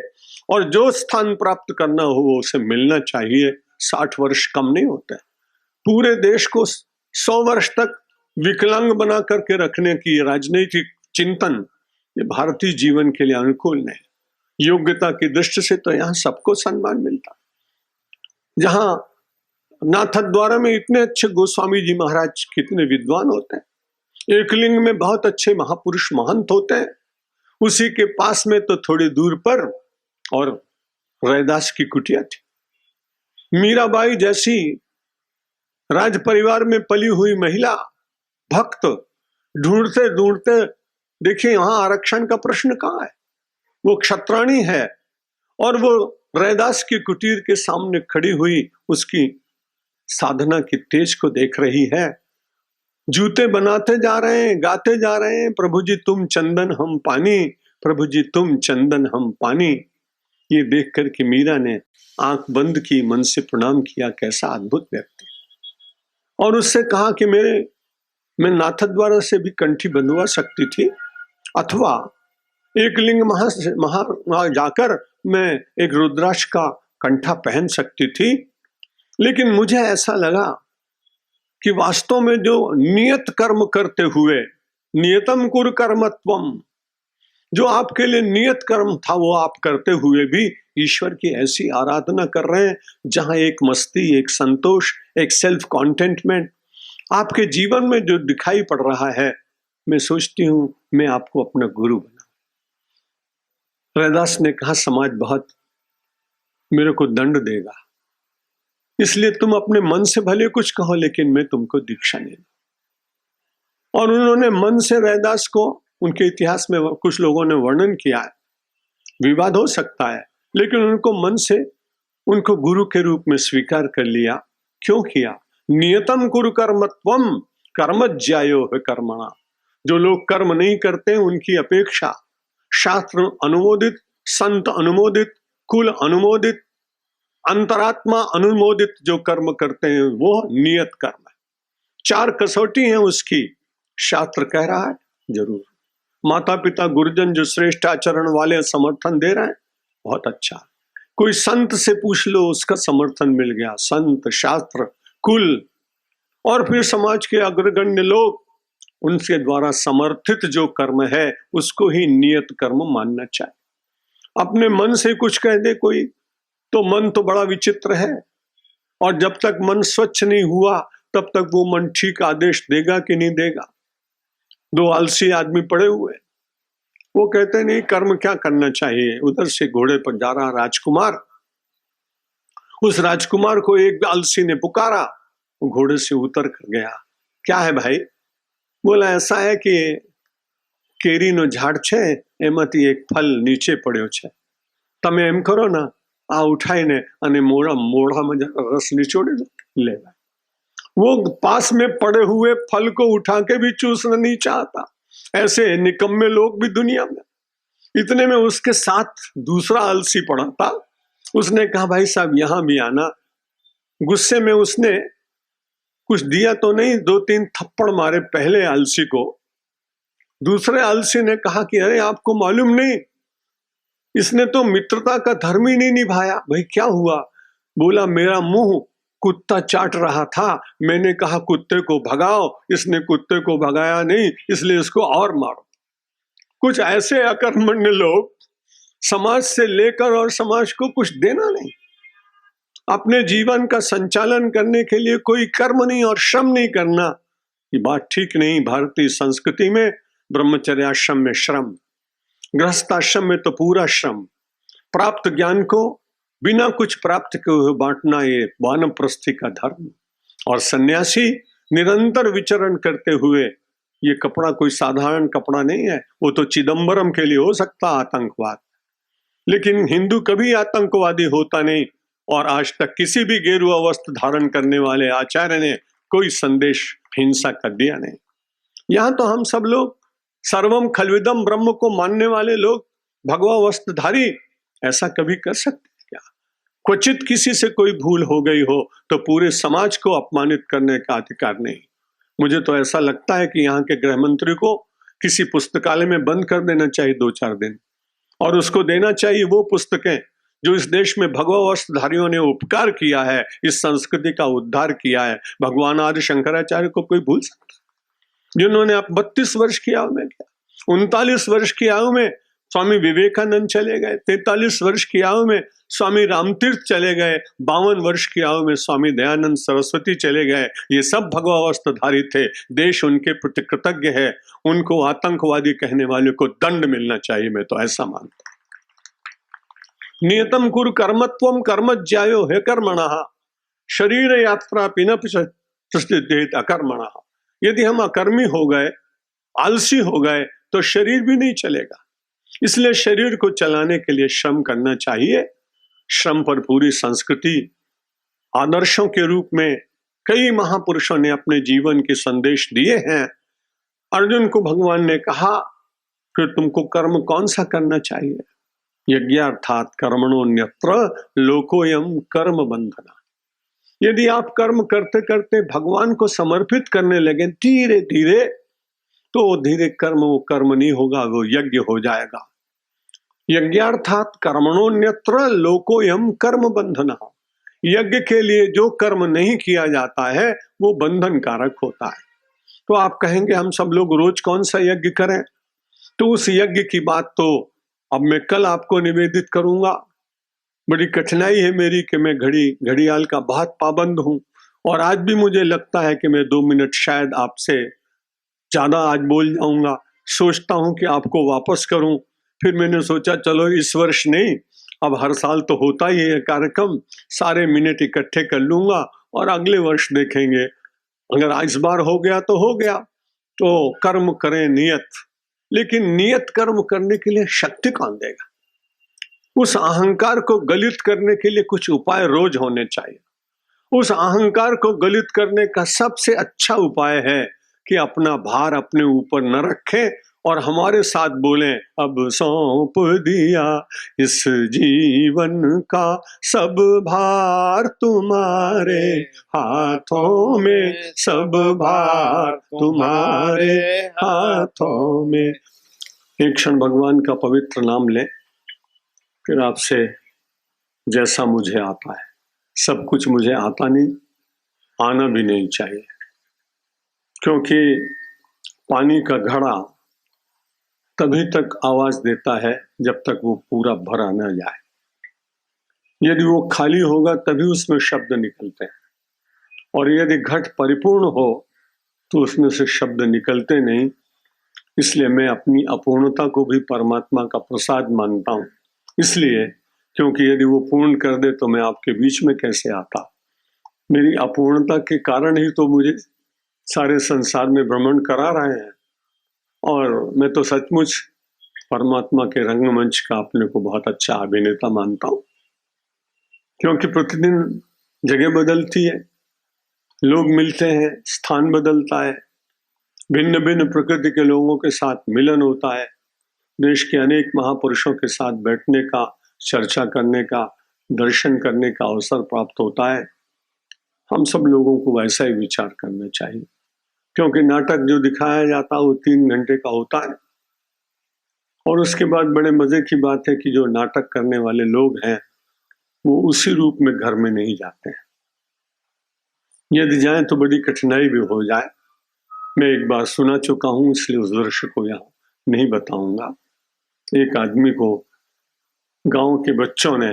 और जो स्थान प्राप्त करना हो वो उसे मिलना चाहिए। 60 वर्ष कम नहीं होते। पूरे देश को 100 वर्ष तक विकलांग बना करके रखने की राजनीतिक चिंतन ये भारतीय जीवन के लिए अनुकूल नहीं। योग्यता की दृष्टि से तो यहाँ सबको सम्मान मिलता। जहां नाथद्वारा में इतने अच्छे गोस्वामी जी महाराज कितने विद्वान होते हैं, एकलिंग में बहुत अच्छे महापुरुष महंत होते हैं, उसी के पास में तो थोड़ी दूर पर और रैदास की कुटिया थी। मीराबाई जैसी राज परिवार में पली हुई महिला भक्त ढूंढते ढूंढते देखिए यहाँ आरक्षण का प्रश्न कहाँ है। वो क्षत्राणी है और वो रैदास की कुटीर के सामने खड़ी हुई उसकी साधना की तेज को देख रही है। जूते बनाते जा रहे हैं, गाते जा रहे हैं, प्रभु जी तुम चंदन हम पानी, प्रभु जी तुम चंदन हम पानी। ये देख कर के मीरा ने आंख बंद की, मन से प्रणाम किया, कैसा अद्भुत व्यक्ति। और उससे कहा कि मैं नाथद्वारा से भी कंठी बंधवा सकती थी, अथवा एक लिंग महा जाकर मैं एक रुद्राक्ष का कंठा पहन सकती थी, लेकिन मुझे ऐसा लगा कि वास्तव में जो नियत कर्म करते हुए, नियतम कुरु कर्मत्वम, जो आपके लिए नियत कर्म था वो आप करते हुए भी ईश्वर की ऐसी आराधना कर रहे हैं जहां एक मस्ती, एक संतोष, एक सेल्फ कॉन्टेंटमेंट आपके जीवन में जो दिखाई पड़ रहा है, मैं सोचती हूं मैं आपको अपना गुरु बना। रैदास ने कहा समाज बहुत मेरे को दंड देगा, इसलिए तुम अपने मन से भले कुछ कहो लेकिन मैं तुमको दीक्षा नहीं दूं। और उन्होंने मन से रैदास को, उनके इतिहास में कुछ लोगों ने वर्णन किया है, विवाद हो सकता है, लेकिन उनको मन से उनको गुरु के रूप में स्वीकार कर लिया। क्यों किया? नियतम कुरु कर्मत्वम कर्मज्यायो है कर्मणा। जो लोग कर्म नहीं करते उनकी अपेक्षा शास्त्र अनुमोदित, संत अनुमोदित, कुल अनुमोदित, अंतरात्मा अनुमोदित जो कर्म करते हैं वो नियत कर्म है। 4 कसौटी है उसकी, शास्त्र कह रहा है जरूर। माता पिता गुरुजन जो श्रेष्ठ आचरण वाले समर्थन दे रहे हैं, बहुत अच्छा। कोई संत से पूछ लो, उसका समर्थन मिल गया, संत, शास्त्र, कुल, और फिर समाज के अग्रगण्य लोग, उनके द्वारा समर्थित जो कर्म है उसको ही नियत कर्म मानना चाहिए। अपने मन से कुछ कह दे कोई, तो मन तो बड़ा विचित्र है, और जब तक मन स्वच्छ नहीं हुआ तब तक वो मन ठीक आदेश देगा कि नहीं देगा। 2 आलसी आदमी पड़े हुए, वो कहते नहीं कर्म क्या करना चाहिए। उधर से घोड़े पर जा रहा राजकुमार, उस राजकुमार को एक आलसी ने पुकारा, वो घोड़े से उतर कर गया। क्या है भाई? बोला ऐसा है कि केरीनो झाड़ छे, एमांथी एक फल नीचे पड़्यो छे, तमे एम करो ना, आ उठाईने अने मोढ़ामां रस निचोड़ी दो, ले भाई। वो पास में पड़े हुए फल को उठा के भी चूसना नहीं चाहता। ऐसे निकम्मे लोग भी दुनिया में। इतने में उसके साथ दूसरा आलसी पड़ा था, उसने कहा भाई साहब यहां भी आना। गुस्से में उसने कुछ दिया तो नहीं, 2-3 थप्पड़ मारे पहले आलसी को। दूसरे आलसी ने कहा कि अरे आपको मालूम नहीं, इसने तो मित्रता का धर्म ही नहीं निभाया। भाई क्या हुआ? बोला मेरा मुंह कुत्ता चाट रहा था, मैंने कहा कुत्ते को भगाओ, इसने कुत्ते को भगाया नहीं, इसलिए इसको और मारो। कुछ ऐसे अकर्मण्य लोग, समाज से लेकर और समाज को कुछ देना नहीं, अपने जीवन का संचालन करने के लिए कोई कर्म नहीं और श्रम नहीं करना, ये बात ठीक नहीं। भारतीय संस्कृति में ब्रह्मचर्याश्रम में श्रम, गृहस्थाश्रम में तो पूरा श्रम, प्राप्त ज्ञान को बिना कुछ प्राप्त किए हुए बांटना, ये वानप्रस्थी का धर्म। और सन्यासी निरंतर विचरण करते हुए, ये कपड़ा कोई साधारण कपड़ा नहीं है, वो तो चिदंबरम के लिए हो सकता आतंकवाद, लेकिन हिंदू कभी आतंकवादी होता नहीं। और आज तक किसी भी गेरुआ वस्त्र धारण करने वाले आचार्य ने कोई संदेश हिंसा का दिया नहीं। यहां तो हम सब लोग सर्वम खलविदम ब्रह्म को मानने वाले लोग, भगवा वस्त्रधारी, ऐसा कभी कर सकते हैं क्या? क्वचित किसी से कोई भूल हो गई हो तो पूरे समाज को अपमानित करने का अधिकार नहीं। मुझे तो ऐसा लगता है कि यहाँ के गृह मंत्री को किसी पुस्तकालय में बंद कर देना चाहिए 2-4 दिन, और उसको देना चाहिए वो पुस्तकें जो इस देश में भगवा वस्त्रधारियों ने उपकार किया है, इस संस्कृति का उद्धार किया है। भगवान आदि शंकराचार्य को कोई भूल सकता? जिन्होंने आप 32 वर्ष की आयु में किया, 39 वर्ष की आयु में स्वामी विवेकानंद चले गए, 43 वर्ष की आयु में स्वामी रामतीर्थ चले गए, 52 वर्ष की आयु में स्वामी दयानंद सरस्वती चले गए। ये सब भगवा वस्त्रधारी थे। देश उनके प्रति कृतज्ञ है। उनको आतंकवादी कहने वाले को दंड मिलना चाहिए, मैं तो ऐसा मानता। नियतम कुरु कर्मत्वम कर्मज्यायो हे कर्मणः शरीर यात्रा पिन प्रसिद्धित अकर्मणः। यदि हम अकर्मी हो गए, आलसी हो गए, तो शरीर भी नहीं चलेगा। इसलिए शरीर को चलाने के लिए श्रम करना चाहिए। श्रम पर पूरी संस्कृति, आदर्शों के रूप में कई महापुरुषों ने अपने जीवन के संदेश दिए हैं। अर्जुन को भगवान ने कहा फिर तुमको कर्म कौन सा करना चाहिए? यज्ञार्थात कर्मणोन्यत्र लोकोयम कर्म बंधना। यदि आप कर्म करते करते भगवान को समर्पित करने लगे धीरे धीरे, तो धीरे कर्म वो कर्म नहीं होगा, वो यज्ञ हो जाएगा। यज्ञार्थात कर्मणोन्यत्र लोकोयम कर्म बंधनः। यज्ञ के लिए जो कर्म नहीं किया जाता है वो बंधन कारक होता है। तो आप कहेंगे हम सब लोग रोज कौन सा यज्ञ करें? तो उस यज्ञ की बात तो अब मैं कल आपको निवेदित करूंगा। बड़ी कठिनाई है मेरी कि मैं घड़ियाल का बहुत पाबंद हूं, और आज भी मुझे लगता है कि मैं 2 मिनट शायद आपसे ज्यादा आज बोल जाऊंगा। सोचता हूं कि आपको वापस करूं, फिर मैंने सोचा चलो इस वर्ष नहीं, अब हर साल तो होता ही है कार्यक्रम, सारे मिनट इकट्ठे कर लूंगा और अगले वर्ष देखेंगे। अगर इस बार हो गया तो हो गया। तो कर्म करें नियत, लेकिन नियत कर्म करने के लिए शक्ति कौन देगा? उस अहंकार को गलित करने के लिए कुछ उपाय रोज होने चाहिए। उस अहंकार को गलित करने का सबसे अच्छा उपाय है कि अपना भार अपने ऊपर न रखें और हमारे साथ बोलें, अब सौंप दिया इस जीवन का सब भार तुम्हारे हाथों में, सब भार तुम्हारे हाथों में। एक क्षण भगवान का पवित्र नाम लें, फिर आपसे जैसा मुझे आता है, सब कुछ मुझे आता नहीं, आना भी नहीं चाहिए, क्योंकि पानी का घड़ा तभी तक आवाज देता है जब तक वो पूरा भरा न जाए। यदि वो खाली होगा तभी उसमें शब्द निकलते हैं, और यदि घट परिपूर्ण हो तो उसमें से शब्द निकलते नहीं। इसलिए मैं अपनी अपूर्णता को भी परमात्मा का प्रसाद मानता हूं, इसलिए क्योंकि यदि वो पूर्ण कर दे तो मैं आपके बीच में कैसे आता। मेरी अपूर्णता के कारण ही तो मुझे सारे संसार में भ्रमण करा रहे हैं, और मैं तो सचमुच परमात्मा के रंगमंच का अपने को बहुत अच्छा अभिनेता मानता हूं, क्योंकि प्रतिदिन जगह बदलती है, लोग मिलते हैं, स्थान बदलता है, भिन्न भिन्न प्रकृति के लोगों के साथ मिलन होता है, देश के अनेक महापुरुषों के साथ बैठने का, चर्चा करने का, दर्शन करने का अवसर प्राप्त होता है। हम सब लोगों को वैसा ही विचार करना चाहिए, क्योंकि नाटक जो दिखाया जाता है वो 3 घंटे का होता है, और उसके बाद बड़े मजे की बात है कि जो नाटक करने वाले लोग हैं वो उसी रूप में घर में नहीं जाते हैं। यदि जाएं तो बड़ी कठिनाई भी हो जाए। मैं एक बार सुना चुका हूं, इसलिए उस दृश्य को यहाँ नहीं बताऊंगा। एक आदमी को गांव के बच्चों ने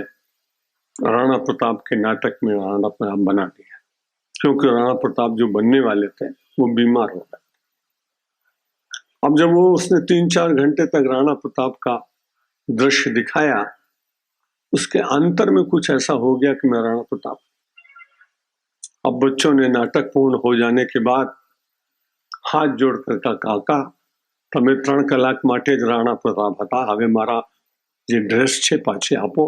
राणा प्रताप के नाटक में राणा प्रताप बना दिया, क्योंकि राणा प्रताप जो बनने वाले थे वो बीमार हो गए। अब जब वो उसने 3-4 घंटे तक राणा प्रताप का दृश्य दिखाया, उसके अंतर में कुछ ऐसा हो गया कि मैं राणा प्रताप। अब बच्चों ने नाटक पूर्ण हो जाने के बाद हाथ जोड़कर कहा, काका તમે 3 કલાક માટે જ રાણા પ્રતાપ હતા, હવે મારા જે ડ્રેસ છે પાછી આપો,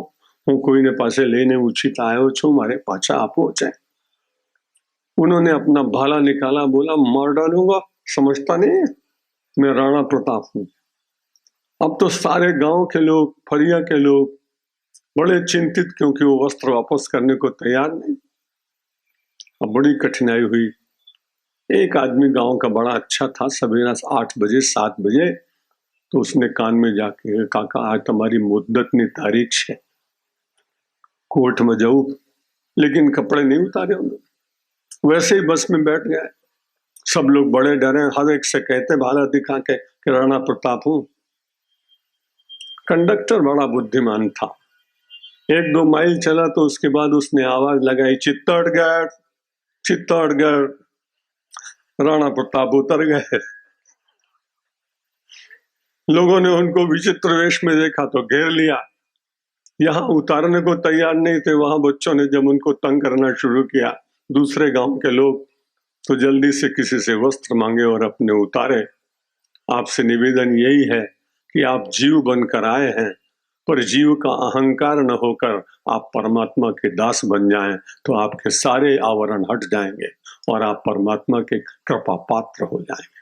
હું કોઈને પાસે લઈને ઉછીતા આવ્યો છું, મારે પાછા આપો છે। उन्होंने अपना भाला निकाला, बोला मार डालूंगा, समझता नहीं मैं राणा प्रताप हूं। अब तो सारे गांव के लोग, फरिया के लोग बड़े चिंतित, क्योंकि वो वस्त्र वापस करने को तैयार नहीं। अब बड़ी कठिनाई हुई। एक आदमी गांव का बड़ा अच्छा था, सवेरा 8 बजे 7 बजे तो उसने कान में जाके, काका आज तुम्हारी मुद्दतनी तारीख है, कोर्ट में जाऊं, लेकिन कपड़े नहीं उतारे उन्होंने, वैसे ही बस में बैठ गए। सब लोग बड़े डरे, हर एक से कहते भाला दिखा के कि राणा प्रताप हूं। कंडक्टर बड़ा बुद्धिमान था, 1-2 माइल चला तो उसके बाद उसने आवाज लगाई, चित्तौड़गढ़ चित्तौड़गढ़। राणा प्रताप उतर गए। लोगों ने उनको विचित्र वेश में देखा तो घेर लिया। यहाँ उतारने को तैयार नहीं थे, वहां बच्चों ने जब उनको तंग करना शुरू किया, दूसरे गांव के लोग, तो जल्दी से किसी से वस्त्र मांगे और अपने उतारे। आपसे निवेदन यही है कि आप जीव बनकर आए हैं, पर जीव का अहंकार न होकर आप परमात्मा के दास बन जाएं, तो आपके सारे आवरण हट जाएंगे और आप परमात्मा के कृपा पात्र हो जाएंगे।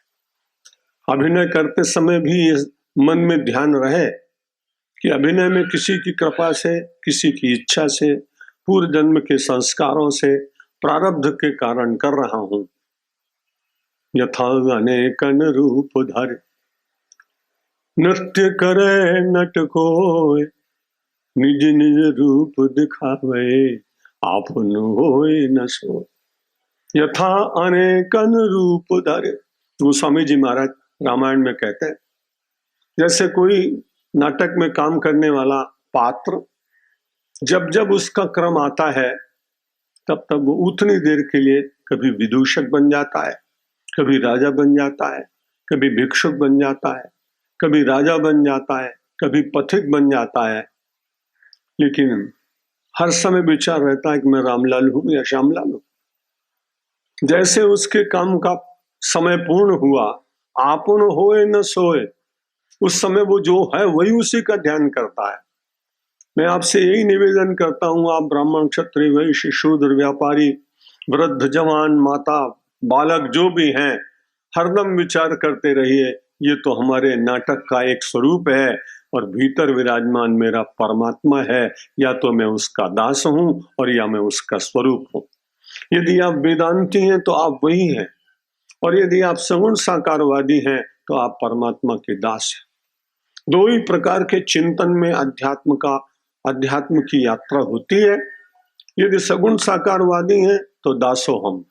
अभिनय करते समय भी इस मन में ध्यान रहे कि अभिनय में किसी की कृपा से, किसी की इच्छा से, पूर्व जन्म के संस्कारों से, प्रारब्ध के कारण कर रहा हूं। यथा अनेकन रूप धर, नृत्य करे नट कोय, निज निज रूप दिखावे, आपन होय न सोय। यथा अनेकन रूप धरे, गोस्वामी जी महाराज रामायण में कहते हैं, जैसे कोई नाटक में काम करने वाला पात्र जब जब उसका क्रम आता है तब तब वो उतनी देर के लिए कभी विदूषक बन जाता है, कभी राजा बन जाता है, कभी भिक्षुक बन जाता है, कभी राजा बन जाता है, कभी पथिक बन जाता है, लेकिन हर समय विचार रहता है कि मैं रामलाल हूं या श्यामलाल हूं। जैसे उसके काम का समय पूर्ण हुआ, आपन होए न सोए, उस समय वो जो है वही उसी का ध्यान करता है। मैं आपसे यही निवेदन करता हूं, आप ब्राह्मण, क्षत्रिय, वैश्य, शूद्र, व्यापारी, वृद्ध, जवान, माता, बालक जो भी हैं, हरदम विचार करते रहिए, ये तो हमारे नाटक का एक स्वरूप है और भीतर विराजमान मेरा परमात्मा है, या तो मैं उसका दास हूं और या मैं उसका स्वरूप हूं। यदि आप वेदांती हैं तो आप वही हैं, और यदि आप सगुण साकारवादी हैं तो आप परमात्मा के दास हैं। दो ही प्रकार के चिंतन में अध्यात्म की यात्रा होती है। यदि सगुण साकारवादी हैं तो दासो हम,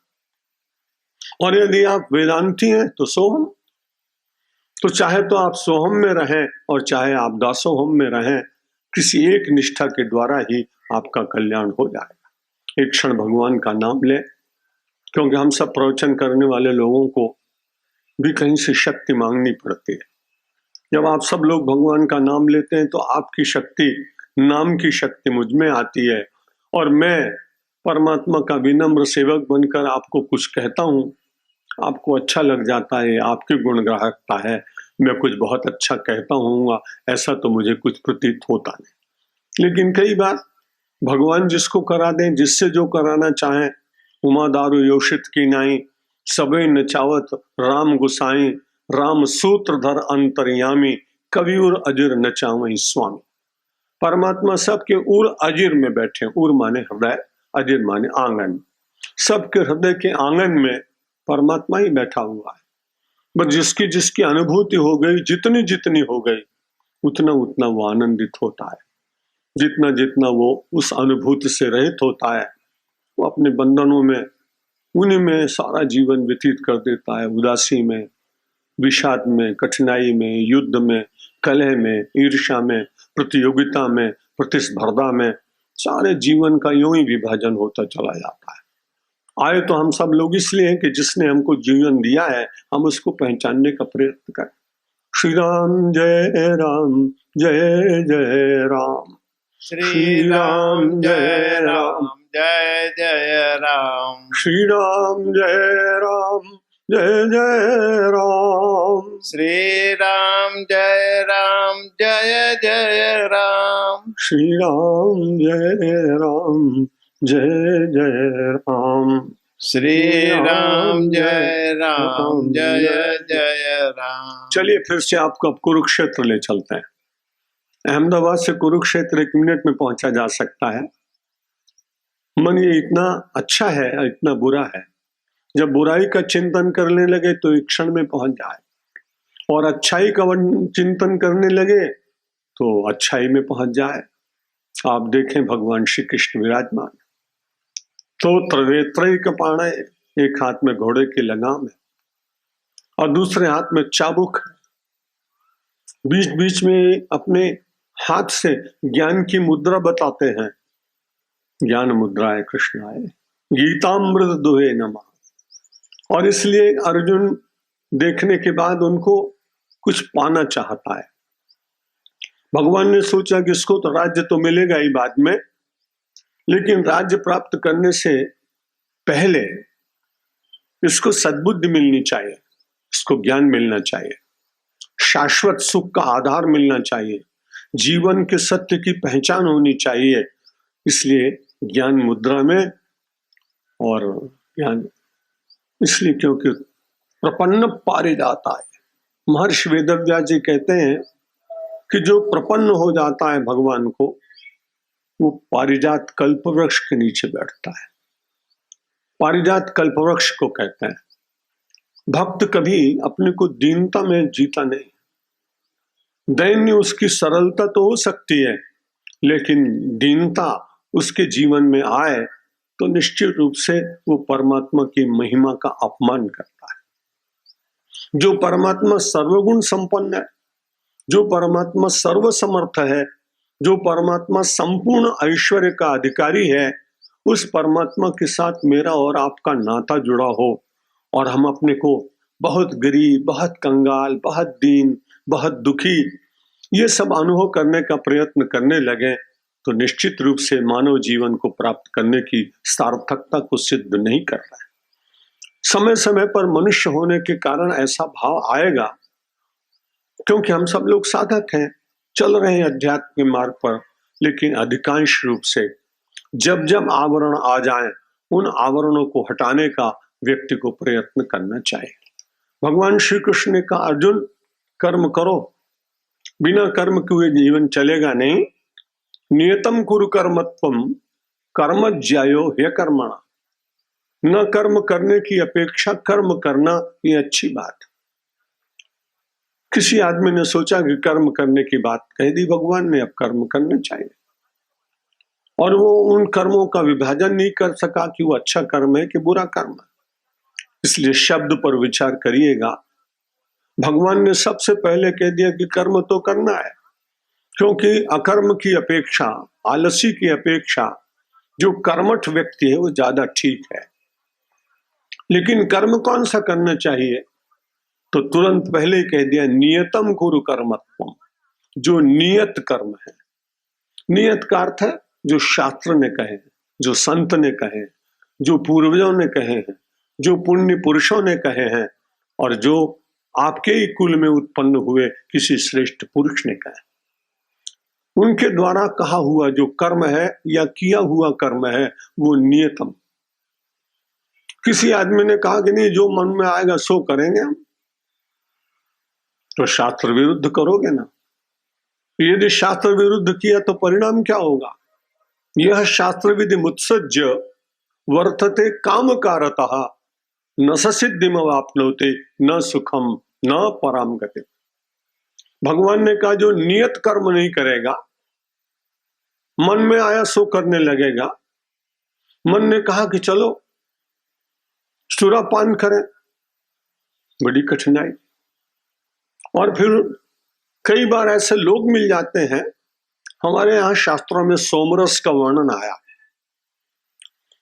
और यदि आप वेदांती हैं तो सोहम। तो चाहे तो आप सोहम में रहें और चाहे आप दासोहम में रहें, किसी एक निष्ठा के द्वारा ही आपका कल्याण हो जाएगा। एक क्षण भगवान का नाम लें, क्योंकि हम सब प्रवचन करने वाले लोगों को भी कहीं से शक्ति मांगनी पड़ती है। जब आप सब लोग भगवान का नाम लेते हैं तो आपकी शक्ति, नाम की शक्ति मुझ में आती है, और मैं परमात्मा का विनम्र सेवक बनकर आपको कुछ कहता हूं, आपको अच्छा लग जाता है, आपकी गुणग्राहकता है, मैं कुछ बहुत अच्छा कहता हूँ, ऐसा तो मुझे कुछ प्रतीत होता नहीं। लेकिन कई बार भगवान जिसको करा दें, जिससे जो कराना चाहें, उमा दारू योषित की नाई, सबे नचावत राम गुसाई, राम सूत्रधर अंतर्यामी, कविउर अजिर नचावई स्वामी। परमात्मा सबके उर अजिर में बैठे, उर माने हृदय, अजिर माने आंगन। सबके हृदय के आंगन में परमात्मा ही बैठा हुआ है। बस जिसकी जिसकी अनुभूति हो गई, जितनी जितनी हो गई, उतना उतना वो आनंदित होता है। जितना जितना वो उस अनुभूति से रहित होता है, वो अपने बंधनों में, उन्हीं में सारा जीवन व्यतीत कर देता है। उदासी में, विषाद में, कठिनाई में, युद्ध में, कलह में, ईर्ष्या में, प्रतियोगिता में, प्रतिस्पर्धा में, सारे जीवन का यूं ही विभाजन होता चला जाता है। आए तो हम सब लोग इसलिए हैं कि जिसने हमको जीवन दिया है, हम उसको पहचानने का प्रयत्न करें। श्री राम जय राम, जय जय राम। श्री राम जय राम, जय जय राम। श्री राम जय राम, जय जय राम। श्री राम जय राम, जय जय राम। श्री राम जय राम, जय जय राम। श्री राम जय राम, जय जय राम। चलिए फिर से आपको अब कुरुक्षेत्र ले चलते हैं। अहमदाबाद से कुरुक्षेत्र 1 मिनट में पहुंचा जा सकता है। मन ये इतना अच्छा है, इतना बुरा है, जब बुराई का चिंतन करने लगे तो एक क्षण में पहुंच जाए, और अच्छाई का चिंतन करने लगे तो अच्छाई में पहुंच जाए। आप देखें भगवान श्री कृष्ण विराजमान, तो त्रिनेत्र पाणे, एक हाथ में घोड़े की लगाम है और दूसरे हाथ में चाबुक है। बीच बीच में अपने हाथ से ज्ञान की मुद्रा बताते हैं, ज्ञान मुद्राए कृष्णाय, गीतामृत दुहे नमः। और इसलिए अर्जुन देखने के बाद उनको कुछ पाना चाहता है। भगवान ने सोचा कि इसको तो राज्य तो मिलेगा ही बाद में, लेकिन राज्य प्राप्त करने से पहले इसको सद्बुद्धि मिलनी चाहिए, इसको ज्ञान मिलना चाहिए, शाश्वत सुख का आधार मिलना चाहिए, जीवन के सत्य की पहचान होनी चाहिए। इसलिए ज्ञान मुद्रा में, और ज्ञान इसलिए क्योंकि प्रपन्न पारिजाता है। महर्षि वेदव्यास जी कहते हैं कि जो प्रपन्न हो जाता है भगवान को, वो पारिजात कल्पवृक्ष के नीचे बैठता है। पारिजात कल्पवृक्ष को कहते हैं। भक्त कभी अपने को दीनता में जीता नहीं, दैन्य उसकी सरलता तो हो सकती है, लेकिन दीनता उसके जीवन में आए तो निश्चित रूप से वो परमात्मा की महिमा का अपमान करता है। जो परमात्मा सर्वगुण संपन्न है, जो परमात्मा सर्वसमर्थ है, जो परमात्मा संपूर्ण ऐश्वर्य का अधिकारी है, उस परमात्मा के साथ मेरा और आपका नाता जुड़ा हो और हम अपने को बहुत गरीब, बहुत कंगाल, बहुत दीन, बहुत दुखी ये सब अनुभव करने का प्रयत्न करने लगे तो निश्चित रूप से मानव जीवन को प्राप्त करने की सार्थकता को सिद्ध नहीं कर रहा है। समय समय पर मनुष्य होने के कारण ऐसा भाव आएगा, क्योंकि हम सब लोग साधक हैं, चल रहे हैं अध्यात्म के मार्ग पर, लेकिन अधिकांश रूप से जब जब आवरण आ जाएं, उन आवरणों को हटाने का व्यक्ति को प्रयत्न करना चाहिए। भगवान श्री कृष्ण ने कहा, अर्जुन कर्म करो, बिना कर्म के हुए जीवन चलेगा नहीं। नियतम कुरु कर्मत्वम कर्म ज्यायो ह्य कर्मणा। न कर्म करने की अपेक्षा कर्म करना ये अच्छी बात। किसी आदमी ने सोचा कि कर्म करने की बात कह दी भगवान ने, अब कर्म करना चाहिए, और वो उन कर्मों का विभाजन नहीं कर सका कि वो अच्छा कर्म है कि बुरा कर्म है। इसलिए शब्द पर विचार करिएगा। भगवान ने सबसे पहले कह दिया कि कर्म तो करना है, क्योंकि अकर्म की अपेक्षा, आलसी की अपेक्षा जो कर्मठ व्यक्ति है वो ज्यादा ठीक है। लेकिन कर्म कौन सा करना चाहिए? तो तुरंत पहले ही कह दिया, नियतम कुरु कर्मत्वम, जो नियत कर्म है। नियत का अर्थ है जो शास्त्र ने कहे, जो संत ने कहे, जो पूर्वजों ने कहे हैं, जो पुण्य पुरुषों ने कहे हैं, और जो आपके ही कुल में उत्पन्न हुए किसी श्रेष्ठ पुरुष ने कहे, उनके द्वारा कहा हुआ जो कर्म है या किया हुआ कर्म है वो नियतम। किसी आदमी ने कहा कि नहीं, जो मन में आएगा सो करेंगे हम, तो शास्त्र विरुद्ध करोगे ना। यदि शास्त्र विरुद्ध किया तो परिणाम क्या होगा? यह शास्त्र विधि मुत्सज्य वर्तते काम कारतः न सिद्धिमवाप्नोते न सुखम न पराम गति। भगवान ने कहा जो नियत कर्म नहीं करेगा, मन में आया सो करने लगेगा। मन ने कहा कि चलो सुरापान करें, बड़ी कठिनाई। और फिर कई बार ऐसे लोग मिल जाते हैं, हमारे यहाँ शास्त्रों में सोमरस का वर्णन आया।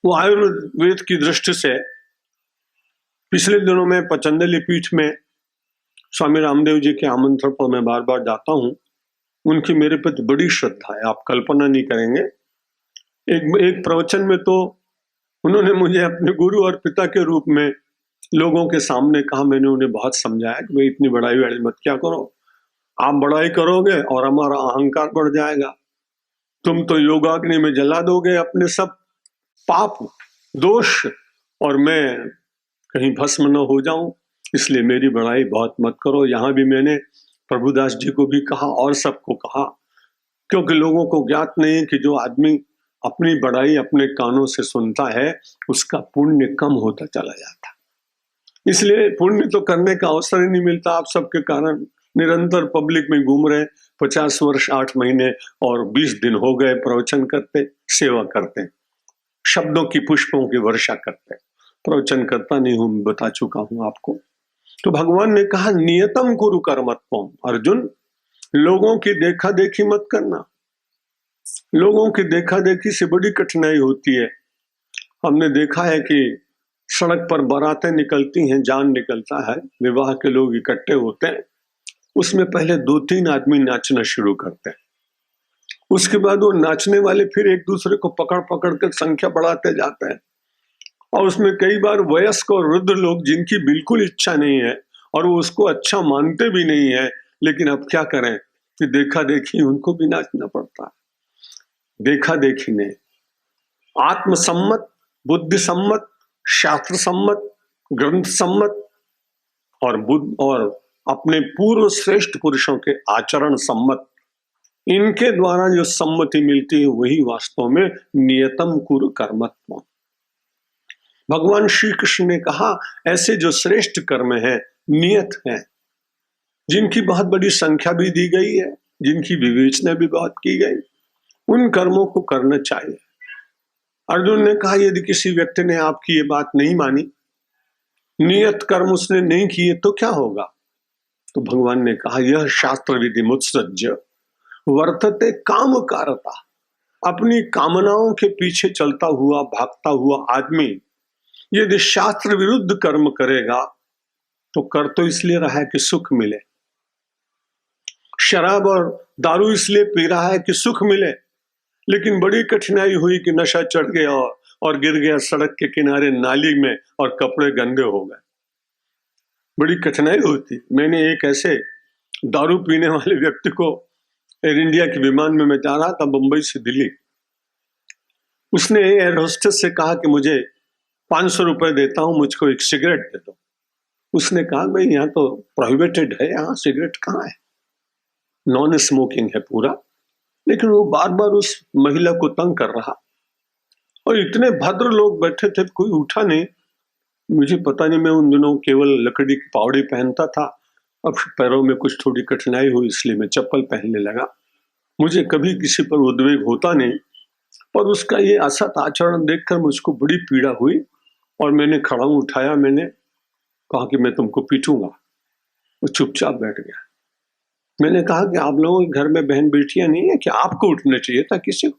वो आयुर्वेद की दृष्टि से पिछले दिनों में पतंजलि पीठ में स्वामी रामदेव जी के आमंत्रण पर मैं बार बार जाता हूं। उनकी मेरे प्रति बड़ी श्रद्धा है, आप कल्पना नहीं करेंगे। एक प्रवचन में तो उन्होंने मुझे अपने गुरु और पिता के रूप में लोगों के सामने कहा, मैंने उन्हें बहुत समझाया कि भाई इतनी बड़ाई वाली मत क्या करो, आप बड़ाई करोगे और हमारा अहंकार बढ़ जाएगा, तुम तो योगाग्नि में जला दोगे अपने सब पाप दोष, और मैं कहीं भस्म न हो जाऊं, इसलिए मेरी बड़ाई बहुत मत करो। यहां भी मैंने प्रभुदास जी को भी कहा और सबको कहा, क्योंकि लोगों को ज्ञात नहीं है कि जो आदमी अपनी बड़ाई अपने कानों से सुनता है उसका पुण्य कम होता चला जाता। इसलिए पुण्य तो करने का अवसर ही नहीं मिलता। आप सबके कारण निरंतर पब्लिक में घूम रहे, 50 वर्ष 8 महीने और 20 दिन हो गए प्रवचन करते, सेवा करते, शब्दों की पुष्पों की वर्षा करते। प्रवचन करता नहीं हूं, बता चुका हूं आपको। तो भगवान ने कहा नियतम कुरु कर्मत्वम, अर्जुन लोगों की देखा देखी मत करना। लोगों की देखा देखी से बड़ी कठिनाई होती है। हमने देखा है कि सड़क पर बारातें निकलती हैं, जान निकलता है, विवाह के लोग इकट्ठे होते हैं, उसमें पहले 2-3 आदमी नाचना शुरू करते हैं, उसके बाद वो नाचने वाले फिर एक दूसरे को पकड़ पकड़ कर संख्या बढ़ाते जाते हैं, और उसमें कई बार वयस्क और वृद्ध लोग जिनकी बिल्कुल इच्छा नहीं है और वो उसको अच्छा मानते भी नहीं है, लेकिन अब क्या करें कि देखा देखी उनको भी नाचना पड़ता है। देखा देखी ने आत्मसम्मत, बुद्धि सम्मत, शास्त्र सम्मत, ग्रंथ सम्मत और बुद्ध और अपने पूर्व श्रेष्ठ पुरुषों के आचरण सम्मत, इनके द्वारा जो सम्मति मिलती है वही वास्तव में नियतम कुरु कर्मत्व। भगवान श्री कृष्ण ने कहा ऐसे जो श्रेष्ठ कर्म है नियत है, जिनकी बहुत बड़ी संख्या भी दी गई है, जिनकी विवेचना भी बहुत की गई, उन कर्मों को करना चाहिए। अर्जुन ने कहा यदि किसी व्यक्ति ने आपकी ये बात नहीं मानी, नियत कर्म उसने नहीं किए, तो क्या होगा? तो भगवान ने कहा यह शास्त्र विधि मुत्सृज्य वर्तते काम कारता। अपनी कामनाओं के पीछे चलता हुआ भागता हुआ आदमी यदि शास्त्र विरुद्ध कर्म करेगा तो कर तो इसलिए रहा है कि सुख मिले, शराब और दारू इसलिए पी रहा है कि सुख मिले, लेकिन बड़ी कठिनाई हुई कि नशा चढ़ गया और गिर गया सड़क के किनारे नाली में और कपड़े गंदे हो गए। बड़ी कठिनाई होती। मैंने एक ऐसे दारू पीने वाले व्यक्ति को एयर इंडिया के विमान में मैं जा रहा था मुंबई से दिल्ली, उसने एयर होस्टेस से कहा कि मुझे 500 रुपए देता हूं, मुझको एक सिगरेट दे दो। उसने कहा भाई यहाँ तो प्रोहिबिटेड है, यहाँ सिगरेट कहाँ है, नॉन स्मोकिंग है पूरा। लेकिन वो बार बार उस महिला को तंग कर रहा और इतने भद्र लोग बैठे थे, कोई उठा नहीं। मुझे पता नहीं, मैं उन दिनों केवल लकड़ी की पावड़ी पहनता था, अब पैरों में कुछ थोड़ी कठिनाई हुई इसलिए मैं चप्पल पहनने लगा। मुझे कभी किसी पर उद्वेग होता नहीं, पर उसका ये असत आचरण देखकर मुझको बड़ी पीड़ा हुई और मैंने खड़ाऊ उठाया, मैंने कहा कि मैं तुमको पीटूंगा। वो चुपचाप बैठ गया। मैंने कहा कि आप लोगों के घर में बहन बेटियां नहीं है कि आपको उठना चाहिए था किसी को?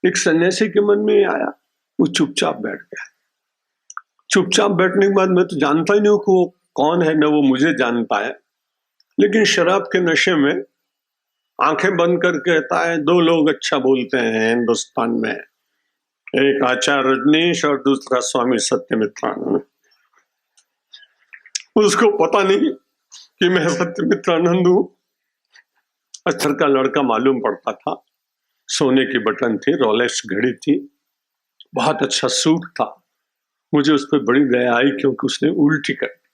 एक सन्यासी के मन में आया, वो चुपचाप बैठ गया। चुपचाप बैठने के बाद मैं तो जानता ही नहीं हूं कि वो कौन है, न वो मुझे जानता है, लेकिन शराब के नशे में आंखें बंद करके कहता है 2 लोग अच्छा बोलते हैं हिंदुस्तान में, एक आचार्य रजनीश और दूसरा स्वामी सत्यमित्रानंद। उसको पता नहीं कि मैं सत्यमित्रानंद हूं। अक्षर का लड़का मालूम पड़ता था, सोने की बटन थी, रोलेक्स घड़ी थी, बहुत अच्छा सूट था। मुझे उस पर बड़ी दया आई क्योंकि उसने उल्टी कर दी,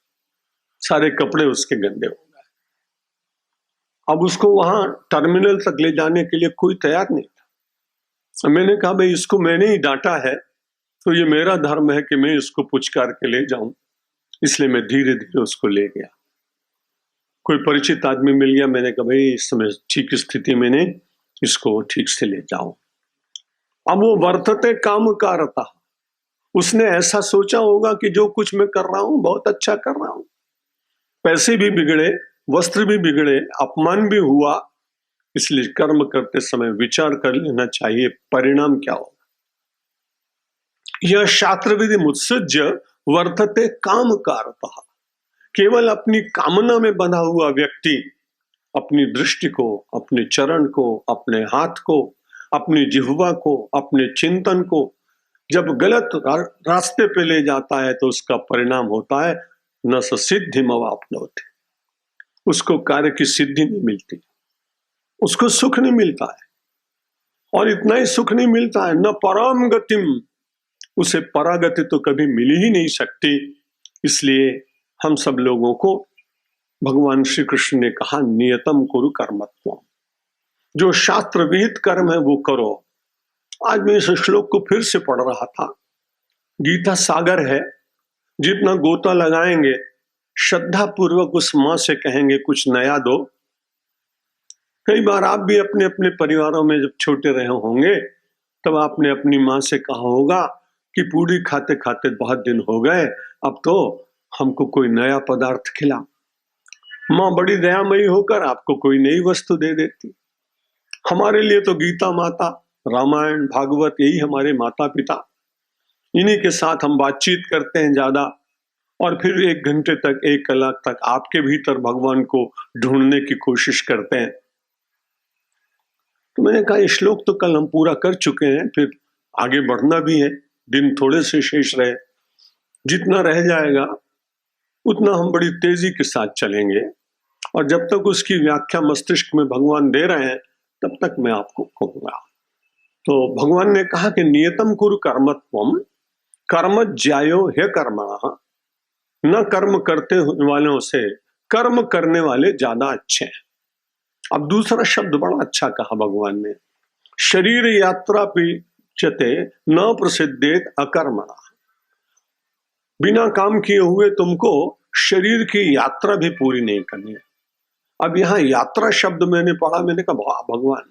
सारे कपड़े उसके गंदे हो गए। अब उसको वहां टर्मिनल तक ले जाने के लिए कोई तैयार नहीं था। मैंने कहा भाई इसको मैंने ही डांटा है तो ये मेरा धर्म है कि मैं इसको पुचकार के ले जाऊं, इसलिए मैं धीरे धीरे उसको ले गया। कोई परिचित आदमी मिल गया, मैंने कहा भाई इस समय ठीक स्थिति में नहीं, इसको ठीक से ले जाओ। अब वो वर्तते काम कारता, उसने ऐसा सोचा होगा कि जो कुछ मैं कर रहा हूं बहुत अच्छा कर रहा हूं, पैसे भी बिगड़े, वस्त्र भी बिगड़े, अपमान भी हुआ, इसलिए कर्म करते समय विचार कर लेना चाहिए परिणाम क्या होगा। यह शास्त्र विधि मुत्सृज्य वर्तते काम कारता। केवल अपनी कामना में बंधा हुआ व्यक्ति अपनी दृष्टि को, अपने चरण को, अपने हाथ को, अपनी जिह्वा को, अपने चिंतन को जब गलत रास्ते पे ले जाता है तो उसका परिणाम होता है न सिद्धिमवाप्नोति, उसको कार्य की सिद्धि नहीं मिलती, उसको सुख नहीं मिलता है। और इतना ही सुख नहीं मिलता है, न पराम गतिम, उसे परागति तो कभी मिल ही नहीं सकती। इसलिए हम सब लोगों को भगवान श्री कृष्ण ने कहा नियतम कुरु कर्मत्वम, जो शास्त्र विहित कर्म है वो करो। आज मैं इस श्लोक को फिर से पढ़ रहा था। गीता सागर है, जितना गोता लगाएंगे श्रद्धा पूर्वक उस मां से कहेंगे कुछ नया दो। कई बार आप भी अपने अपने परिवारों में जब छोटे रहे होंगे तब आपने अपनी मां से कहा होगा कि पूरी खाते खाते बहुत दिन हो गए, अब तो हमको कोई नया पदार्थ खिला। मां बड़ी दयामयी होकर आपको कोई नई वस्तु दे देती। हमारे लिए तो गीता माता, रामायण, भागवत यही हमारे माता पिता, इन्हीं के साथ हम बातचीत करते हैं ज्यादा, और फिर 1 घंटे तक, 1 कलाक तक आपके भीतर भगवान को ढूंढने की कोशिश करते हैं। तो मैंने कहा ये श्लोक तो कल हम पूरा कर चुके हैं, फिर आगे बढ़ना भी है, दिन थोड़े से शेष रहे, जितना रह जाएगा उतना हम बड़ी तेजी के साथ चलेंगे, और जब तक उसकी व्याख्या मस्तिष्क में भगवान दे रहे हैं तब तक मैं आपको कहूंगा। तो भगवान ने कहा कि नियतम कुरु कर्मत्वम, कर्म ज्यायो ह्य कर्मणः, न कर्म करते वालों से कर्म करने वाले ज्यादा अच्छे हैं। अब दूसरा शब्द बड़ा अच्छा कहा भगवान ने, शरीर यात्रा पीछते न प्रसिद्धेत अकर्मणः, बिना काम किए हुए तुमको शरीर की यात्रा भी पूरी नहीं करनी है। अब यहाँ यात्रा शब्द मैंने पढ़ा, मैंने कहा वाह भगवान,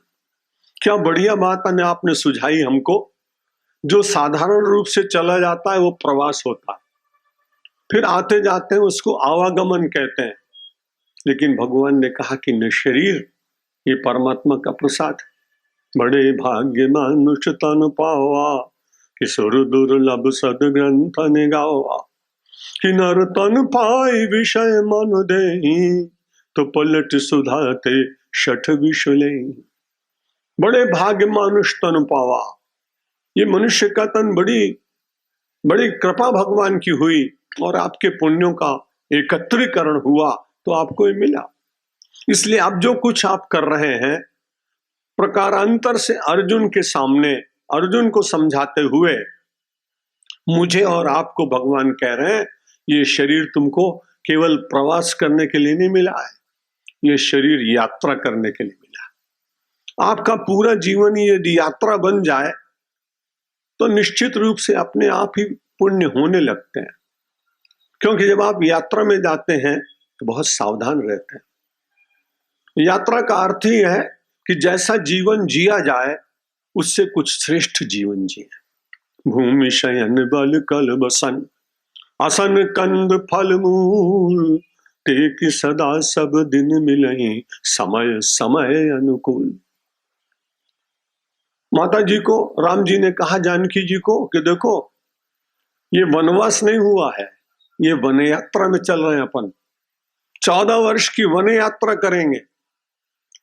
क्या बढ़िया बात आपने सुझाई हमको। जो साधारण रूप से चला जाता है वो प्रवास होता है, फिर आते जाते हैं उसको आवागमन कहते हैं। लेकिन भगवान ने कहा कि न शरीर ये परमात्मा का प्रसाद है। बड़े भाग्य मानुष तन पावा, कि सुर दुर्लभ सदग्रंथ निगावा, कि नर तन पाई विषय मन देहि, तो पलट सुधाते शठ विषुले। बड़े भाग्य मानुष तन पावा, ये मनुष्य का तन बड़ी बड़ी कृपा भगवान की हुई और आपके पुण्यों का एकत्रीकरण हुआ तो आपको ये मिला। इसलिए अब जो कुछ आप कर रहे हैं प्रकारांतर से अर्जुन के सामने, अर्जुन को समझाते हुए मुझे और आपको भगवान कह रहे हैं ये शरीर तुमको केवल प्रवास करने के लिए नहीं मिला है, ये शरीर यात्रा करने के लिए मिला। आपका पूरा जीवन यदि यात्रा बन जाए तो निश्चित रूप से अपने आप ही पुण्य होने लगते हैं, क्योंकि जब आप यात्रा में जाते हैं तो बहुत सावधान रहते हैं। यात्रा का अर्थ ही है कि जैसा जीवन जिया जाए उससे कुछ श्रेष्ठ जीवन जिए। भूमि शयन बल कल बसन, असन कंद फल मूल, ते कि सदा सब दिन मिलहि, समय समय अनुकूल। माता जी को राम जी ने कहा जानकी जी को कि देखो ये वनवास नहीं हुआ है, ये वन यात्रा में चल रहे हैं अपन। 14 वर्ष की वन यात्रा करेंगे।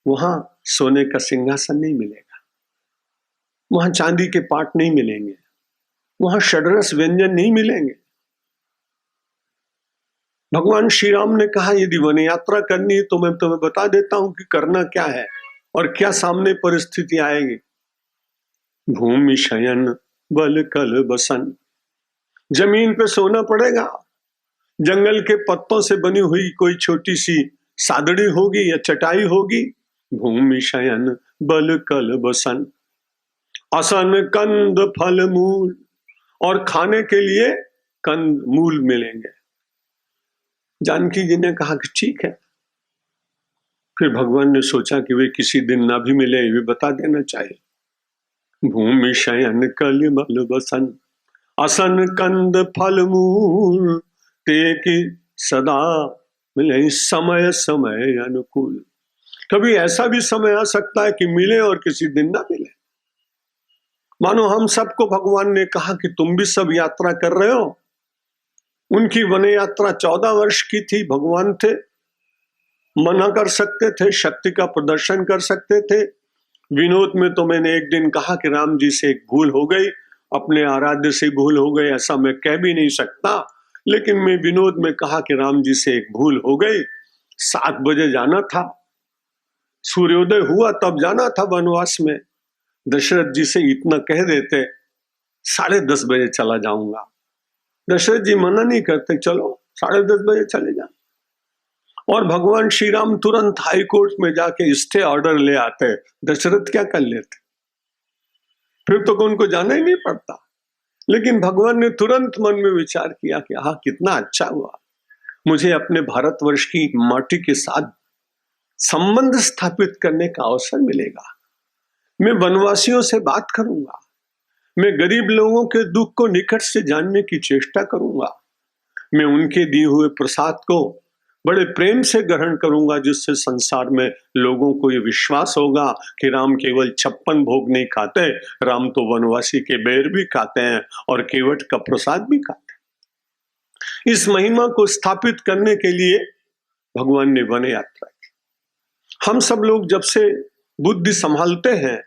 वहां सोने का सिंहासन नहीं मिलेगा, वहां चांदी के पाट नहीं मिलेंगे, वहां षड्रस व्यंजन नहीं मिलेंगे। भगवान श्री राम ने कहा यदि वन यात्रा करनी है तो मैं तुम्हें बता देता हूं कि करना क्या है और क्या सामने परिस्थिति आएगी। भूमि शयन बल कल बसन, जमीन पे सोना पड़ेगा। जंगल के पत्तों से बनी हुई कोई छोटी सी सादड़ी होगी या चटाई होगी। भूमि शयन बल कल बसन, असन कंद फल मूल, और खाने के लिए कंद मूल मिलेंगे। जानकी जी ने कहा कि ठीक है। फिर भगवान ने सोचा कि वे किसी दिन ना भी मिले, वे बता देना चाहिए। भूमि शयन कल बल बसन, असन कंद फल मूल, ते कि सदा मिले समय समय अनुकूल। कभी ऐसा भी समय आ सकता है कि मिले और किसी दिन ना मिले। मानो हम सबको भगवान ने कहा कि तुम भी सब यात्रा कर रहे हो। उनकी वन यात्रा 14 वर्ष की थी। भगवान थे, मना कर सकते थे, शक्ति का प्रदर्शन कर सकते थे। विनोद में तो मैंने एक दिन कहा कि राम जी से एक भूल हो गई, अपने आराध्य से भूल हो गई, ऐसा मैं कह भी नहीं सकता। लेकिन मैं विनोद में कहा कि राम जी से एक भूल हो गई। 7 बजे जाना था, सूर्योदय हुआ तब जाना था वनवास में। दशरथ जी से इतना कह देते 10:30 बजे चला जाऊंगा। दशरथ जी मना नहीं करते, चलो 10:30 बजे चले जाओ। और भगवान श्री राम तुरंत हाई कोर्ट में जाके स्टे ऑर्डर ले आते। दशरथ क्या कर लेते, फिर तो उनको जाना ही नहीं पड़ता। लेकिन भगवान ने तुरंत मन में विचार किया कि हाँ कितना अच्छा हुआ, मुझे अपने भारतवर्ष की माटी के साथ संबंध स्थापित करने का अवसर मिलेगा। मैं वनवासियों से बात करूंगा, मैं गरीब लोगों के दुख को निकट से जानने की चेष्टा करूंगा, मैं उनके दिए हुए प्रसाद को बड़े प्रेम से ग्रहण करूंगा, जिससे संसार में लोगों को ये विश्वास होगा कि राम केवल 56 भोग नहीं खाते, राम तो वनवासी के बेर भी खाते हैं और केवट का प्रसाद भी खाते हैं। इस महिमा को स्थापित करने के लिए भगवान ने वन यात्रा की। हम सब लोग जब से बुद्धि संभालते हैं,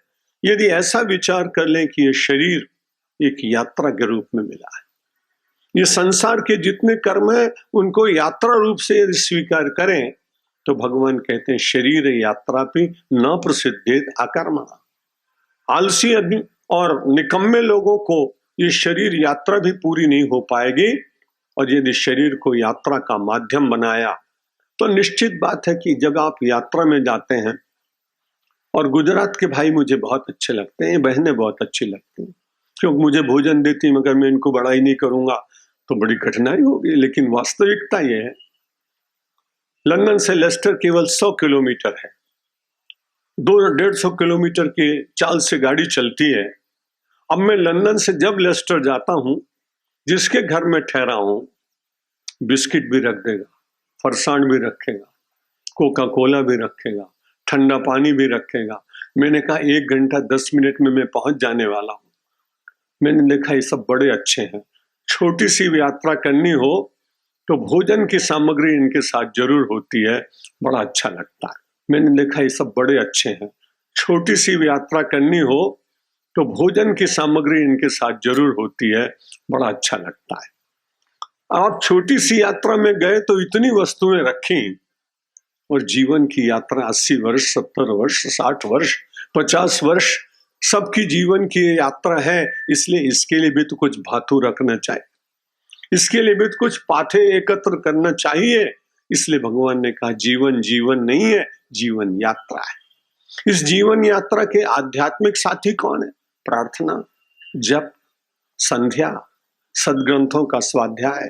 यदि ऐसा विचार कर लें कि ये शरीर एक यात्रा के रूप में मिला है, ये संसार के जितने कर्म हैं उनको यात्रा रूप से यदि स्वीकार करें तो भगवान कहते हैं शरीर यात्रा पे न प्रसिद्धेत अकर्मा। आलसी और निकम्मे लोगों को ये शरीर यात्रा भी पूरी नहीं हो पाएगी। और यदि शरीर को यात्रा का माध्यम बनाया तो निश्चित बात है कि जब आप यात्रा में जाते हैं, और गुजरात के भाई मुझे बहुत अच्छे लगते हैं, बहनें बहुत अच्छी लगती हैं, क्योंकि मुझे भोजन देती, मगर मैं इनको बड़ाई नहीं करूंगा तो बड़ी कठिनाई होगी। लेकिन वास्तविकता यह है लंदन से लेस्टर केवल 100 किलोमीटर है। 200-150 किलोमीटर की चाल से गाड़ी चलती है। अब मैं लंदन से जब लेस्टर जाता हूं, जिसके घर में ठहरा हूं, बिस्किट भी रख देगा, फरसाण भी रखेगा, कोका कोला भी रखेगा, ठंडा पानी भी रखेगा। मैंने कहा 1 घंटा 10 मिनट में मैं पहुंच जाने वाला हूं। मैंने देखा ये सब बड़े अच्छे हैं। छोटी सी यात्रा करनी हो तो भोजन की सामग्री इनके साथ जरूर होती है, बड़ा अच्छा लगता है। मैंने देखा ये सब बड़े अच्छे हैं। छोटी सी यात्रा करनी हो तो भोजन की सामग्री इनके साथ जरूर होती है, बड़ा अच्छा लगता है। आप छोटी सी यात्रा में गए तो इतनी वस्तुएं रखी, और जीवन की यात्रा 80 वर्ष, 70 वर्ष, 60 वर्ष, 50 वर्ष सबकी जीवन की यात्रा है। इसलिए इसके लिए भी तो कुछ भातु रखना चाहिए, इसके लिए भी तो कुछ पाथे एकत्र करना चाहिए। इसलिए भगवान ने कहा जीवन जीवन नहीं है, जीवन यात्रा है। इस जीवन यात्रा के आध्यात्मिक साथी कौन है? प्रार्थना, जप, संध्या, सदग्रंथों का स्वाध्याय,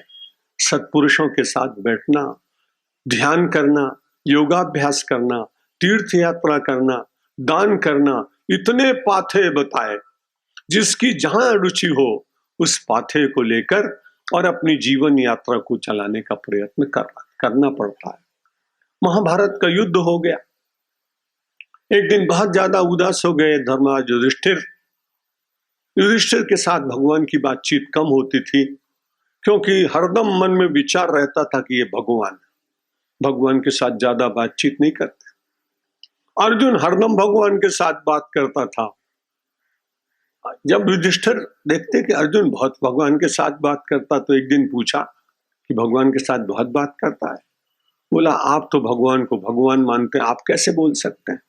सत्पुरुषों के साथ बैठना, ध्यान करना, योगाभ्यास करना, तीर्थ यात्रा करना, दान करना, इतने पाथे बताए। जिसकी जहां रुचि हो उस पाथे को लेकर और अपनी जीवन यात्रा को चलाने का प्रयत्न करना पड़ता है। महाभारत का युद्ध हो गया। एक दिन बहुत ज्यादा उदास हो गए धर्मराज युधिष्ठिर। युधिष्ठिर के साथ भगवान की बातचीत कम होती थी, क्योंकि हरदम मन में विचार रहता था कि ये भगवान के साथ ज्यादा बातचीत नहीं करते। अर्जुन हरदम भगवान के साथ बात करता था। जब युधिष्ठिर देखते कि अर्जुन बहुत भगवान के साथ बात करता, तो एक दिन पूछा कि भगवान के साथ बहुत बात करता है। बोला आप तो भगवान को भगवान मानते हैं, आप कैसे बोल सकते हैं?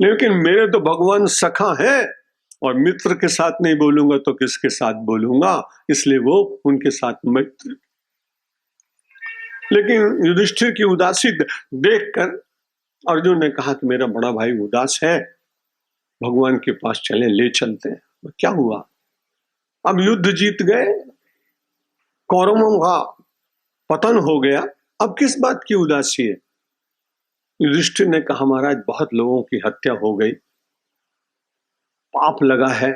लेकिन मेरे तो भगवान सखा है, और मित्र के साथ नहीं बोलूंगा तो किसके साथ बोलूंगा, इसलिए वो उनके साथ मित्र। लेकिन युधिष्ठिर की उदासी देखकर अर्जुन ने कहा कि मेरा बड़ा भाई उदास है, भगवान के पास चले, ले चलते हैं। क्या हुआ? अब युद्ध जीत गए, कौरवों का पतन हो गया, अब किस बात की उदासी है? युधिष्ठिर ने कहा महाराज बहुत लोगों की हत्या हो गई, पाप लगा है,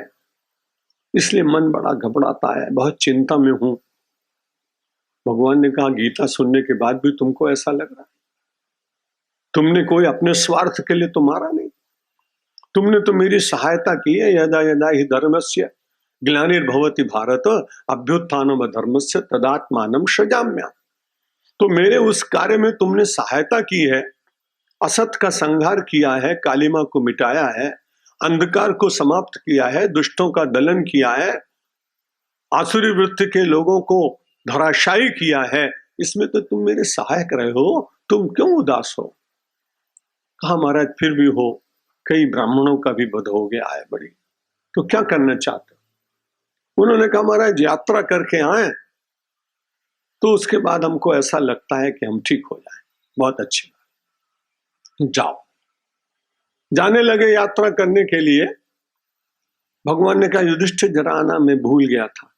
इसलिए मन बड़ा घबराता है, बहुत चिंता में हूं। भगवान ने कहा गीता सुनने के बाद भी तुमको ऐसा लग रहा है? तुमने कोई अपने स्वार्थ के लिए तो मारा नहीं, तुमने तो मेरी सहायता की है। यदा यदा हि धर्मस्य ग्लानिर्भवति भारत अभ्युत्थानम धर्मस्य तदात्मानं सृजाम्यहम्। तो मेरे उस कार्य में तुमने सहायता की है, असत का संहार किया है, कालिमा को मिटाया है, अंधकार को समाप्त किया है, दुष्टों का दलन किया है, आसुरी वृत्ति के लोगों को धराशायी किया है, इसमें तो तुम मेरे सहायक रहे हो, तुम क्यों उदास हो? कहा महाराज फिर भी हो, कई ब्राह्मणों का भी वध हो गया है बड़ी, तो क्या करना चाहते हो? उन्होंने कहा महाराज यात्रा करके आए तो उसके बाद हमको ऐसा लगता है कि हम ठीक हो जाए। बहुत अच्छी बात, जाओ। जाने लगे यात्रा करने के लिए। भगवान ने कहा युधिष्ठिर जरा आना, मैं भूल गया था।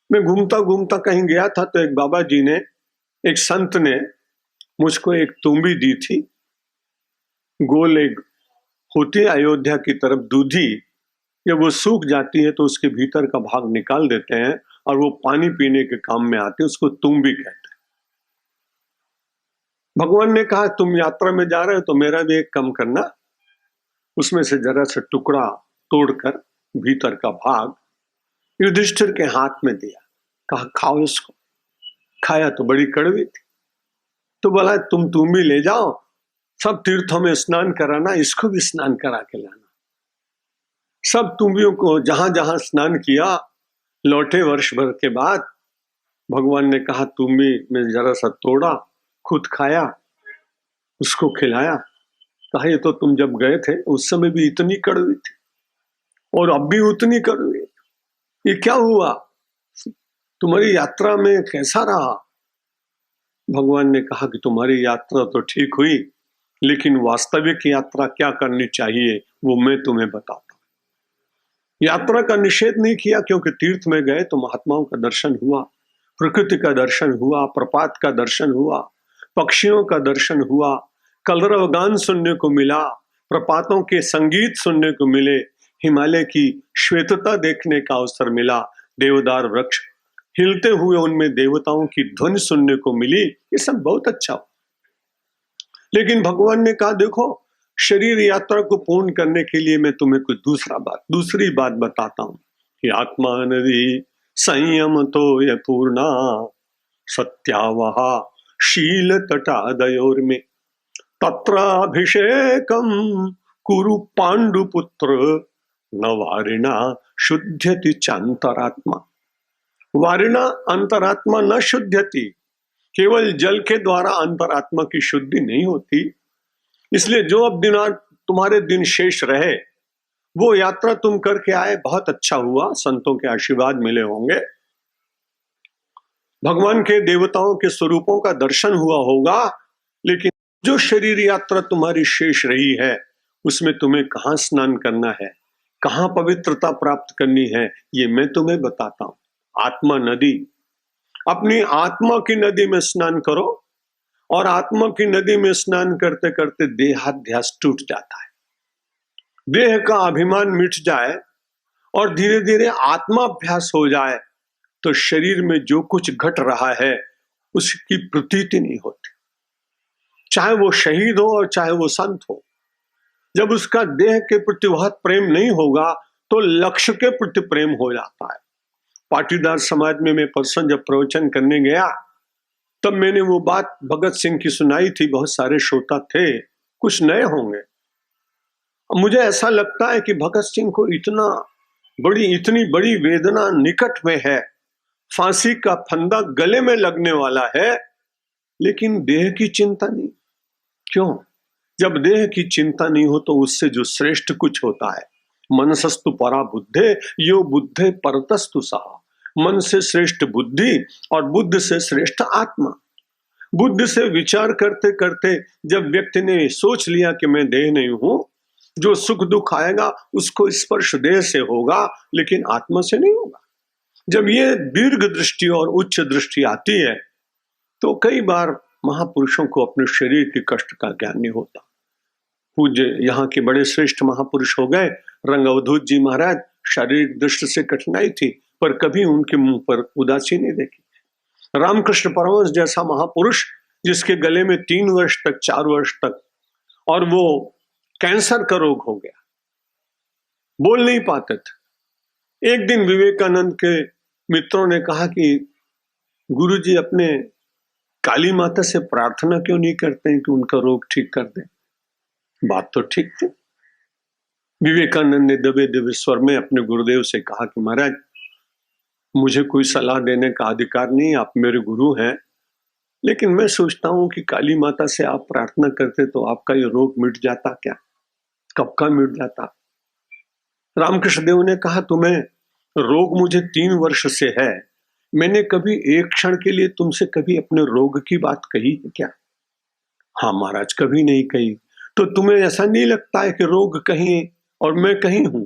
मैं घूमता घूमता कहीं गया था तो एक बाबा जी ने, एक संत ने मुझको एक तुम्बी दी थी, गोल एक होती है अयोध्या की तरफ दूधी, जब वो सूख जाती है तो उसके भीतर का भाग निकाल देते हैं और वो पानी पीने के काम में आती है, उसको तुम्बी कहते हैं। भगवान ने कहा तुम यात्रा में जा रहे हो तो मेरा भी एक कम करना, उसमें से जरा सा टुकड़ा तोड़कर भीतर का भाग युधिष्ठिर के हाथ में दिया, कहा खाओ इसको। खाया तो बड़ी कड़वी थी, तो बोला तुम भी ले जाओ, सब तीर्थों में स्नान कराना, इसको भी स्नान करा के लाना। सब तुम्बियों को जहां जहां स्नान किया, लौटे वर्ष भर के बाद। भगवान ने कहा तुम्बी में जरा सा तोड़ा, खुद खाया, उसको खिलाया। कहा ये तो तुम जब गए थे उस समय भी इतनी कड़वी थी और अब भी उतनी कड़वी, ये क्या हुआ? तुम्हारी यात्रा में कैसा रहा? भगवान ने कहा कि तुम्हारी यात्रा तो ठीक हुई, लेकिन वास्तविक यात्रा क्या करनी चाहिए वो मैं तुम्हें बताता हूं। यात्रा का निषेध नहीं किया, क्योंकि तीर्थ में गए तो महात्माओं का दर्शन हुआ, प्रकृति का दर्शन हुआ, प्रपात का दर्शन हुआ, पक्षियों का दर्शन हुआ, कलरव गान सुनने को मिला, प्रपातों के संगीत सुनने को मिले, हिमालय की श्वेतता देखने का अवसर मिला, देवदार वृक्ष हिलते हुए उनमें देवताओं की ध्वनि सुनने को मिली। ये सब बहुत अच्छा हो। लेकिन भगवान ने कहा देखो, शरीर यात्रा को पूर्ण करने के लिए मैं तुम्हें कुछ दूसरी बात बताता हूं कि आत्मा नदी संयम तो ये पूर्णा सत्यावहा शील तटादयोर में तत्राभिषेकम कुरु पांडुपुत्र न वारिणा शुद्ध्यति चांतरात्मा। वारिणा अंतरात्मा न शुद्ध्यति, केवल जल के द्वारा अंतरात्मा की शुद्धि नहीं होती। इसलिए जो अब तुम्हारे दिन शेष रहे, वो यात्रा तुम करके आए, बहुत अच्छा हुआ, संतों के आशीर्वाद मिले होंगे, भगवान के देवताओं के स्वरूपों का दर्शन हुआ होगा। लेकिन जो शरीर यात्रा तुम्हारी शेष रही है, उसमें तुम्हें कहाँ स्नान करना है, कहाँ पवित्रता प्राप्त करनी है, ये मैं तुम्हें बताता हूं। आत्मा नदी, अपनी आत्मा की नदी में स्नान करो, और आत्मा की नदी में स्नान करते करते देहाध्यास टूट जाता है, देह का अभिमान मिट जाए और धीरे धीरे आत्माभ्यास हो जाए, तो शरीर में जो कुछ घट रहा है उसकी प्रतीति नहीं होती। चाहे वो शहीद हो और चाहे वो संत हो, जब उसका देह के प्रति बहुत प्रेम नहीं होगा तो लक्ष्य के प्रति प्रेम हो जाता है। पाटीदार समाज में मैं परसों जब प्रवचन करने गया, तब मैंने वो बात भगत सिंह की सुनाई थी। बहुत सारे श्रोता थे, कुछ नए होंगे। मुझे ऐसा लगता है कि भगत सिंह को इतनी बड़ी वेदना निकट में है, फांसी का फंदा गले में लगने वाला है, लेकिन देह की चिंता नहीं। क्यों? जब देह की चिंता नहीं हो तो उससे जो श्रेष्ठ कुछ होता है, मनसस्तु परा बुद्धे यो बुद्धे परतस्तु सहा। मन से श्रेष्ठ बुद्धि और बुद्ध से श्रेष्ठ आत्मा। बुद्ध से विचार करते करते जब व्यक्ति ने सोच लिया कि मैं देह नहीं हूं, जो सुख दुख आएगा उसको स्पर्श देह से होगा, लेकिन आत्मा से नहीं होगा। जब ये दीर्घ दृष्टि और उच्च दृष्टि आती है तो कई बार महापुरुषों को अपने शरीर के कष्ट का ज्ञान नहीं होता। पूज्य यहाँ के बड़े श्रेष्ठ महापुरुष हो गए, रंग अवधूत जी महाराज, शारीरिक दृष्टि से कठिनाई थी पर कभी उनके मुंह पर उदासी नहीं देखी। रामकृष्ण परमहंस जैसा महापुरुष, जिसके गले में 3 वर्ष तक 4 वर्ष तक और वो कैंसर का रोग हो गया, बोल नहीं पाते थे। एक दिन विवेकानंद के मित्रों ने कहा कि गुरुजी अपने काली माता से प्रार्थना क्यों नहीं करते हैं कि उनका रोग ठीक कर दे। बात तो ठीक थी। विवेकानंद ने दबे दबे स्वर में अपने गुरुदेव से कहा कि महाराज, मुझे कोई सलाह देने का अधिकार नहीं, आप मेरे गुरु हैं, लेकिन मैं सोचता हूं कि काली माता से आप प्रार्थना करते तो आपका ये रोग मिट जाता क्या? कब का मिट जाता? रामकृष्ण देव ने कहा, तुम्हें रोग मुझे 3 वर्ष से है, मैंने कभी एक क्षण के लिए तुमसे कभी अपने रोग की बात कही है क्या? हाँ महाराज, कभी नहीं कही। तो तुम्हें ऐसा नहीं लगता है कि रोग कहीं और मैं कहीं हूं?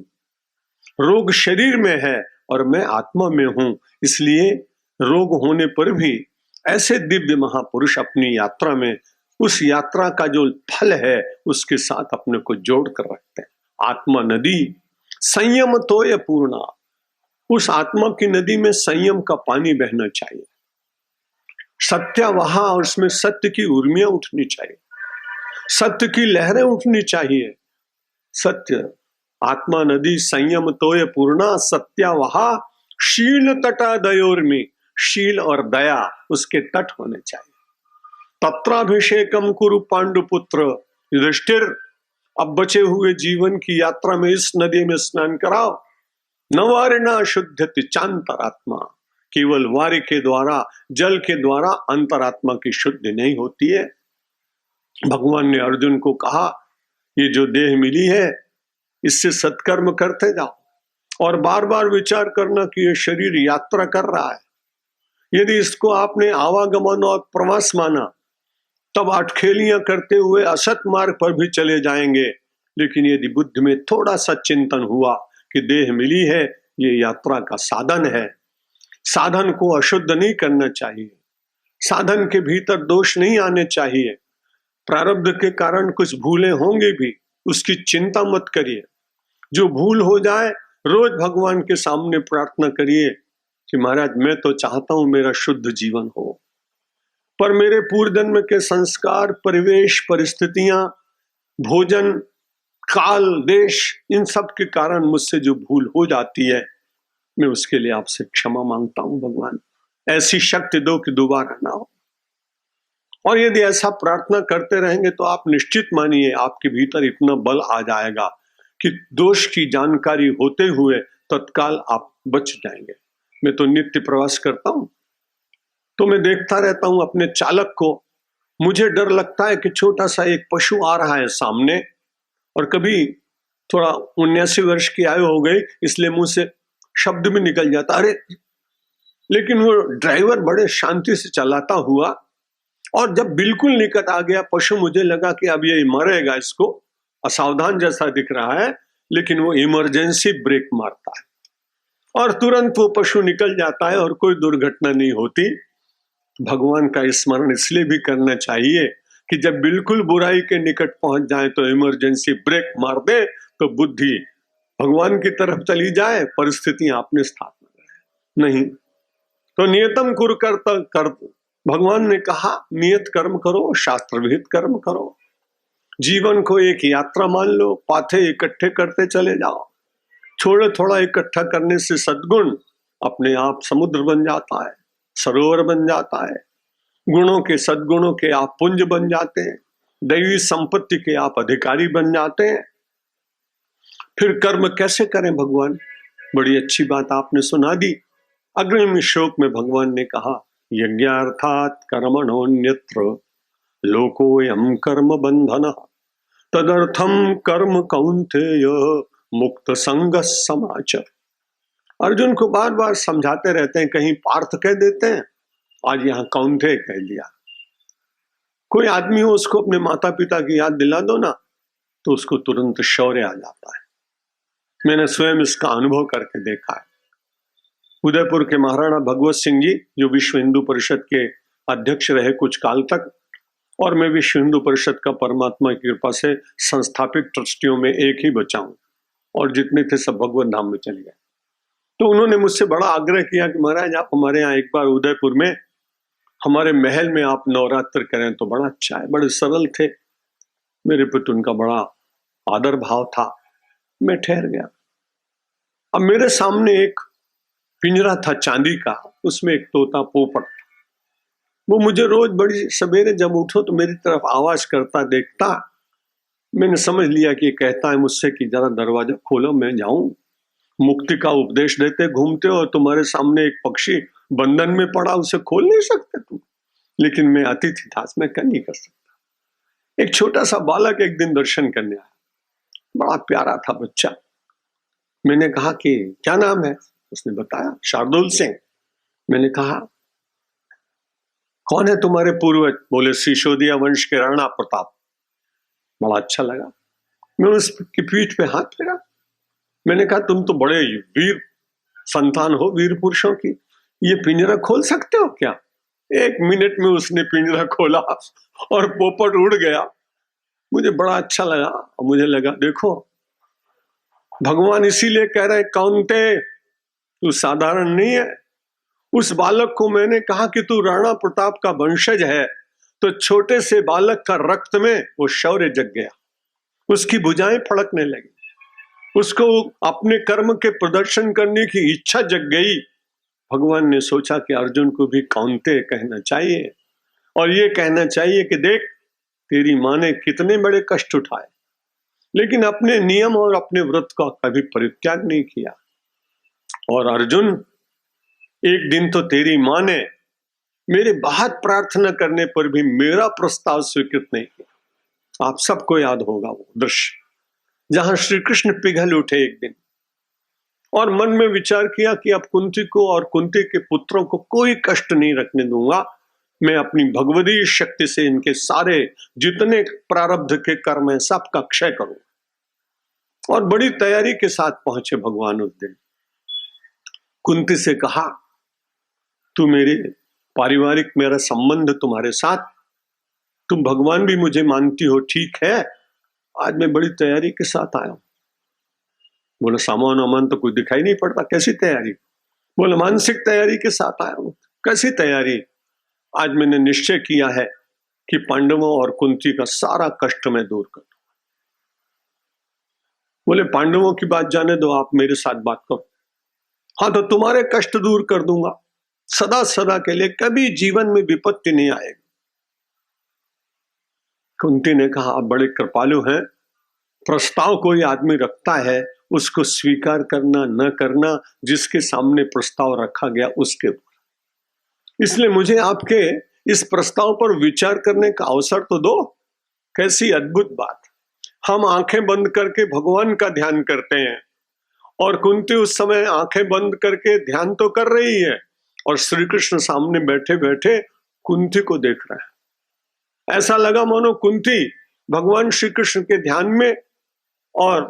रोग शरीर में है और मैं आत्मा में हूं, इसलिए रोग होने पर भी ऐसे दिव्य महापुरुष अपनी यात्रा में उस यात्रा का जो फल है उसके साथ अपने को जोड़ कर रखते हैं। आत्मा नदी संयम तो ये पूर्णा, उस आत्मा की नदी में संयम का पानी बहना चाहिए, सत्यावहा, और उसमें सत्य की उर्मियां उठनी चाहिए, सत्य की लहरें उठनी चाहिए। सत्य, आत्मा नदी संयम तो ये पूर्णा सत्यावहा शील तटादयोर में, शील और दया उसके तट होने चाहिए। तत्राभिषेकम कुरु पांडुपुत्र युधिष्ठिर, अब बचे हुए जीवन की यात्रा में इस नदी में स्नान कराओ। नवारिणा शुद्धति चांतरात्मा, केवल वारि के द्वारा, जल के द्वारा अंतरात्मा की शुद्धि नहीं होती है। भगवान ने अर्जुन को कहा, ये जो देह मिली है इससे सत्कर्म करते जाओ और बार बार विचार करना कि ये शरीर यात्रा कर रहा है। यदि इसको आपने आवागमन और प्रवास माना तब अटखेलियां करते हुए असत मार्ग पर भी चले जाएंगे। लेकिन यदि बुद्धि में थोड़ा सा चिंतन हुआ कि देह मिली है, ये यात्रा का साधन है, साधन को अशुद्ध नहीं करना चाहिए, साधन के भीतर दोष नहीं आने चाहिए। प्रारब्ध के कारण कुछ भूलें होंगी भी, उसकी चिंता मत करिए। जो भूल हो जाए रोज भगवान के सामने प्रार्थना करिए कि महाराज मैं तो चाहता हूं मेरा शुद्ध जीवन हो, पर मेरे पूर्व जन्म के संस्कार, परिवेश, परिस्थितियां, भोजन, काल, देश, इन सब के कारण मुझसे जो भूल हो जाती है, मैं उसके लिए आपसे क्षमा मांगता हूं भगवान। ऐसी शक्ति दो कि दोबारा ना हो। और यदि ऐसा प्रार्थना करते रहेंगे तो आप निश्चित मानिए आपके भीतर इतना बल आ जाएगा कि दोष की जानकारी होते हुए तत्काल आप बच जाएंगे। मैं तो नित्य प्रवास करता हूं तो मैं देखता रहता हूं अपने चालक को। मुझे डर लगता है कि छोटा सा एक पशु आ रहा है सामने, और कभी थोड़ा 79 वर्ष की आयु हो गई इसलिए मुंह से शब्द भी निकल जाता अरे, लेकिन वो ड्राइवर बड़े शांति से चलाता हुआ, और जब बिल्कुल निकट आ गया पशु, मुझे लगा कि अब ये मरेगा, इसको असावधान जैसा दिख रहा है, लेकिन वो इमरजेंसी ब्रेक मारता है और तुरंत वो पशु निकल जाता है और कोई दुर्घटना नहीं होती। भगवान का स्मरण इसलिए भी करना चाहिए कि जब बिल्कुल बुराई के निकट पहुंच जाए तो इमरजेंसी ब्रेक मार दे, तो बुद्धि भगवान की तरफ चली जाए, परिस्थितियां अपने स्थान में नहीं। तो नियतम कुरु कर, भगवान ने कहा नियत कर्म करो, शास्त्र विहित कर्म करो। जीवन को एक यात्रा मान लो, पाथे इकट्ठे करते चले जाओ। थोड़ा थोड़ा इकट्ठा करने से सद्गुण अपने आप समुद्र बन जाता है, सरोवर बन जाता है। गुणों के, सद्गुणों के आप पुंज बन जाते हैं, दैवी संपत्ति के आप अधिकारी बन जाते हैं। फिर कर्म कैसे करें भगवान? बड़ी अच्छी बात आपने सुना दी। अग्रिम श्लोक में भगवान ने कहा यज्ञार्थात् कर्मणोऽन्यत्र लोकोऽयं कर्म बंधनः तदर्थम कर्म कौन्तेय मुक्त संग समाचर। अर्जुन को बार बार समझाते रहते हैं, कहीं पार्थ कह देते हैं, आज यहाँ कौन्तेय कह दिया। कोई आदमी हो उसको अपने माता पिता की याद दिला दो ना तो उसको तुरंत शौर्य आ जाता है। मैंने स्वयं इसका अनुभव करके देखा है। उदयपुर के महाराणा भगवत सिंह जी जो विश्व हिंदू परिषद के अध्यक्ष रहे कुछ काल तक, और मैं विश्व हिंदू परिषद का परमात्मा की कृपा से संस्थापित ट्रस्टियों में एक ही बचा हूं, और जितने थे सब भगवत धाम में चले गए। तो उन्होंने मुझसे बड़ा आग्रह किया कि महाराज आप हमारे यहाँ एक बार उदयपुर में हमारे महल में आप नवरात्र करें तो बड़ा अच्छा है। बड़े सरल थे, मेरे प्रति उनका बड़ा आदर भाव था। मैं ठहर गया। अब मेरे सामने एक पिंजरा था चांदी का, उसमें एक तोता पोपट था। वो मुझे रोज बड़ी सवेरे जब उठो तो मेरी तरफ आवाज करता देखता। मैंने समझ लिया कि ये कहता है मुझसे कि जरा दरवाजा खोलो मैं जाऊं। मुक्ति का उपदेश देते घूमते हो, तुम्हारे सामने एक पक्षी बंधन में पड़ा, उसे खोल नहीं सकते तुम। लेकिन मैं अतिथि था, मैं क्या नहीं कर सकता। एक छोटा सा बालक एक दिन दर्शन करने आया, बड़ा प्यारा था बच्चा। मैंने कहा कि क्या नाम है? उसने बताया शार्दुल सिंह। मैंने कहा कौन है तुम्हारे पूर्वज? बोले सिसोदिया वंश के राणा प्रताप। बड़ा अच्छा लगा। मैं उसकी पीठ पे हाथ फेरा। मैंने कहा तुम तो बड़े वीर संतान हो, वीर पुरुषों की, ये पिंजरा खोल सकते हो क्या? 1 मिनट में उसने पिंजरा खोला और पोपट उड़ गया। मुझे बड़ा अच्छा लगा और मुझे लगा देखो भगवान इसीलिए कह रहे हैं कौन्ते तू साधारण नहीं है। उस बालक को मैंने कहा कि तू राणा प्रताप का वंशज है, तो छोटे से बालक का रक्त में वो शौर्य जग गया, उसकी भुजाएं फड़कने लगी, उसको अपने कर्म के प्रदर्शन करने की इच्छा जग गई। भगवान ने सोचा कि अर्जुन को भी कौन्ते कहना चाहिए और ये कहना चाहिए कि देख तेरी माँ ने कितने बड़े कष्ट उठाए, लेकिन अपने नियम और अपने व्रत का कभी परित्याग नहीं किया। और अर्जुन एक दिन तो तेरी माँ ने मेरे बहुत प्रार्थना करने पर भी मेरा प्रस्ताव स्वीकृत नहीं किया। आप सबको याद होगा वो दृश्य जहां श्री कृष्ण पिघल उठे एक दिन और मन में विचार किया कि अब कुंती को और कुंती के पुत्रों को कोई कष्ट नहीं रखने दूंगा। मैं अपनी भगवदी शक्ति से इनके सारे जितने प्रारब्ध के कर्म है सबका क्षय करूंगा। और बड़ी तैयारी के साथ पहुंचे भगवान उस दिन। कुंती से कहा तू मेरे पारिवारिक मेरा संबंध तुम्हारे साथ, तुम भगवान भी मुझे मानती हो, ठीक है, आज मैं बड़ी तैयारी के साथ आया हूं। बोला सामान वामान तो कुछ दिखाई नहीं पड़ता, कैसी तैयारी? बोला मानसिक तैयारी के साथ आया हूं। कैसी तैयारी? आज मैंने निश्चय किया है कि पांडवों और कुंती का सारा कष्ट मैं दूर कर दूं। बोले पांडवों की बात जाने दो, आप मेरे साथ बात करो। हाँ तो तुम्हारे कष्ट दूर कर दूंगा, सदा सदा के लिए कभी जीवन में विपत्ति नहीं आएगी। कुंती ने कहा आप बड़े कृपालु हैं, प्रस्ताव कोई आदमी रखता है उसको स्वीकार करना न करना जिसके सामने प्रस्ताव रखा गया उसके ऊपर, इसलिए मुझे आपके इस प्रस्ताव पर विचार करने का अवसर तो दो। कैसी अद्भुत बात! हम आंखें बंद करके भगवान का ध्यान करते हैं और कुंती उस समय आंखें बंद करके ध्यान तो कर रही है और श्री कृष्ण सामने बैठे बैठे कुंती को देख रहे हैं। ऐसा लगा मानो कुंती भगवान श्री कृष्ण के ध्यान में और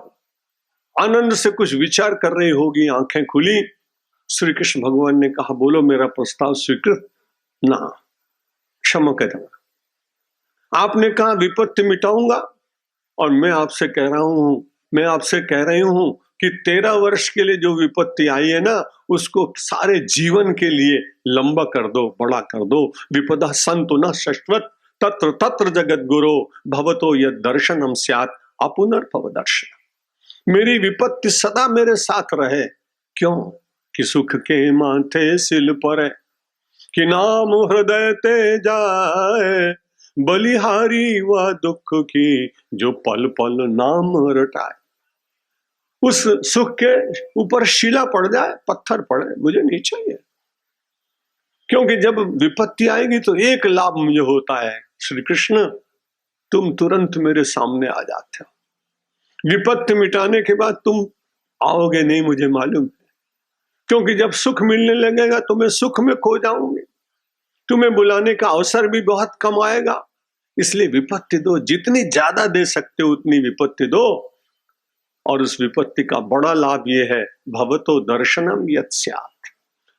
आनंद से कुछ विचार कर रही होगी। आंखें खुली, श्री कृष्ण भगवान ने कहा बोलो मेरा प्रस्ताव स्वीकृत? ना, क्षमा करें, आपने कहा विपत्ति मिटाऊंगा और मैं आपसे कह रही हूं कि 13 वर्ष के लिए जो विपत्ति आई है ना उसको सारे जीवन के लिए लंबा कर दो, बड़ा कर दो। विपदा संतु न शश्वत तत्र तत्र जगत गुरो भवतो यद दर्शनम स्यात् अपुनर्भव दर्शन। मेरी विपत्ति सदा मेरे साथ रहे, क्यों कि सुख के माथे सिल पर कि नाम हृदय ते जाए, बलिहारी व दुख की जो पल पल नाम रटाए। उस सुख के ऊपर शिला पड़ जाए, पत्थर पड़े, मुझे नहीं चाहिए, क्योंकि जब विपत्ति आएगी तो एक लाभ मुझे होता है, श्री कृष्ण तुम तुरंत मेरे सामने आ जाते हो। विपत्ति मिटाने के बाद तुम आओगे नहीं मुझे मालूम है, क्योंकि जब सुख मिलने लगेगा तो मैं सुख में खो जाऊंगी, तुम्हें बुलाने का अवसर भी बहुत कम आएगा। इसलिए विपत्ति दो, जितनी ज्यादा दे सकते हो उतनी विपत्ति दो। और उस विपत्ति का बड़ा लाभ यह है भवतो दर्शनम यत् स्यात्,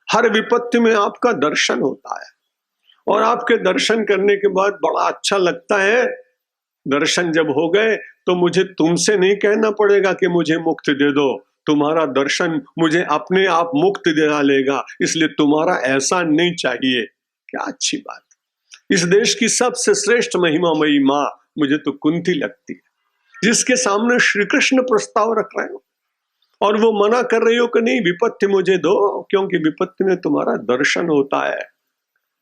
हर विपत्ति में आपका दर्शन होता है और आपके दर्शन करने के बाद बड़ा अच्छा लगता है। दर्शन जब हो गए तो मुझे तुमसे नहीं कहना पड़ेगा कि मुझे मुक्ति दे दो, तुम्हारा दर्शन मुझे अपने आप मुक्ति दिला लेगा, इसलिए तुम्हारा एहसान नहीं चाहिए। क्या अच्छी बात! इस देश की सबसे श्रेष्ठ महिमामयी माँ मुझे तो कुंती लगती है, जिसके सामने श्री कृष्ण प्रस्ताव रख रहे हो और वो मना कर रही हो कि नहीं विपत्ति मुझे दो, क्योंकि विपत्ति में तुम्हारा दर्शन होता है।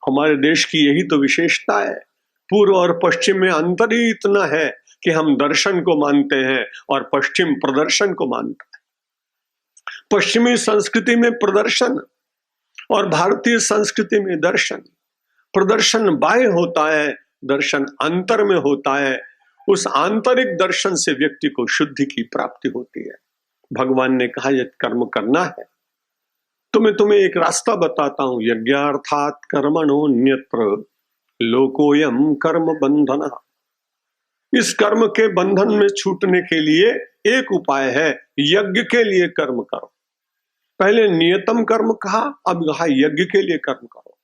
हमारे देश की यही तो विशेषता है, पूर्व और पश्चिम में अंतर ही इतना है कि हम दर्शन को मानते हैं और पश्चिम प्रदर्शन को मानता है। पश्चिमी संस्कृति में प्रदर्शन और भारतीय संस्कृति में दर्शन। प्रदर्शन बाह्य होता है, दर्शन अंतर में होता है। उस आंतरिक दर्शन से व्यक्ति को शुद्धि की प्राप्ति होती है। भगवान ने कहा यदि कर्म करना है तो मैं तुम्हें एक रास्ता बताता हूं, यज्ञार्थात् कर्मणोऽन्यत्र लोकोयम कर्म बंधन। इस कर्म के बंधन में छूटने के लिए एक उपाय है, यज्ञ के लिए कर्म करो। पहले नियतम कर्म कहा, अब कहा यज्ञ के लिए कर्म करो।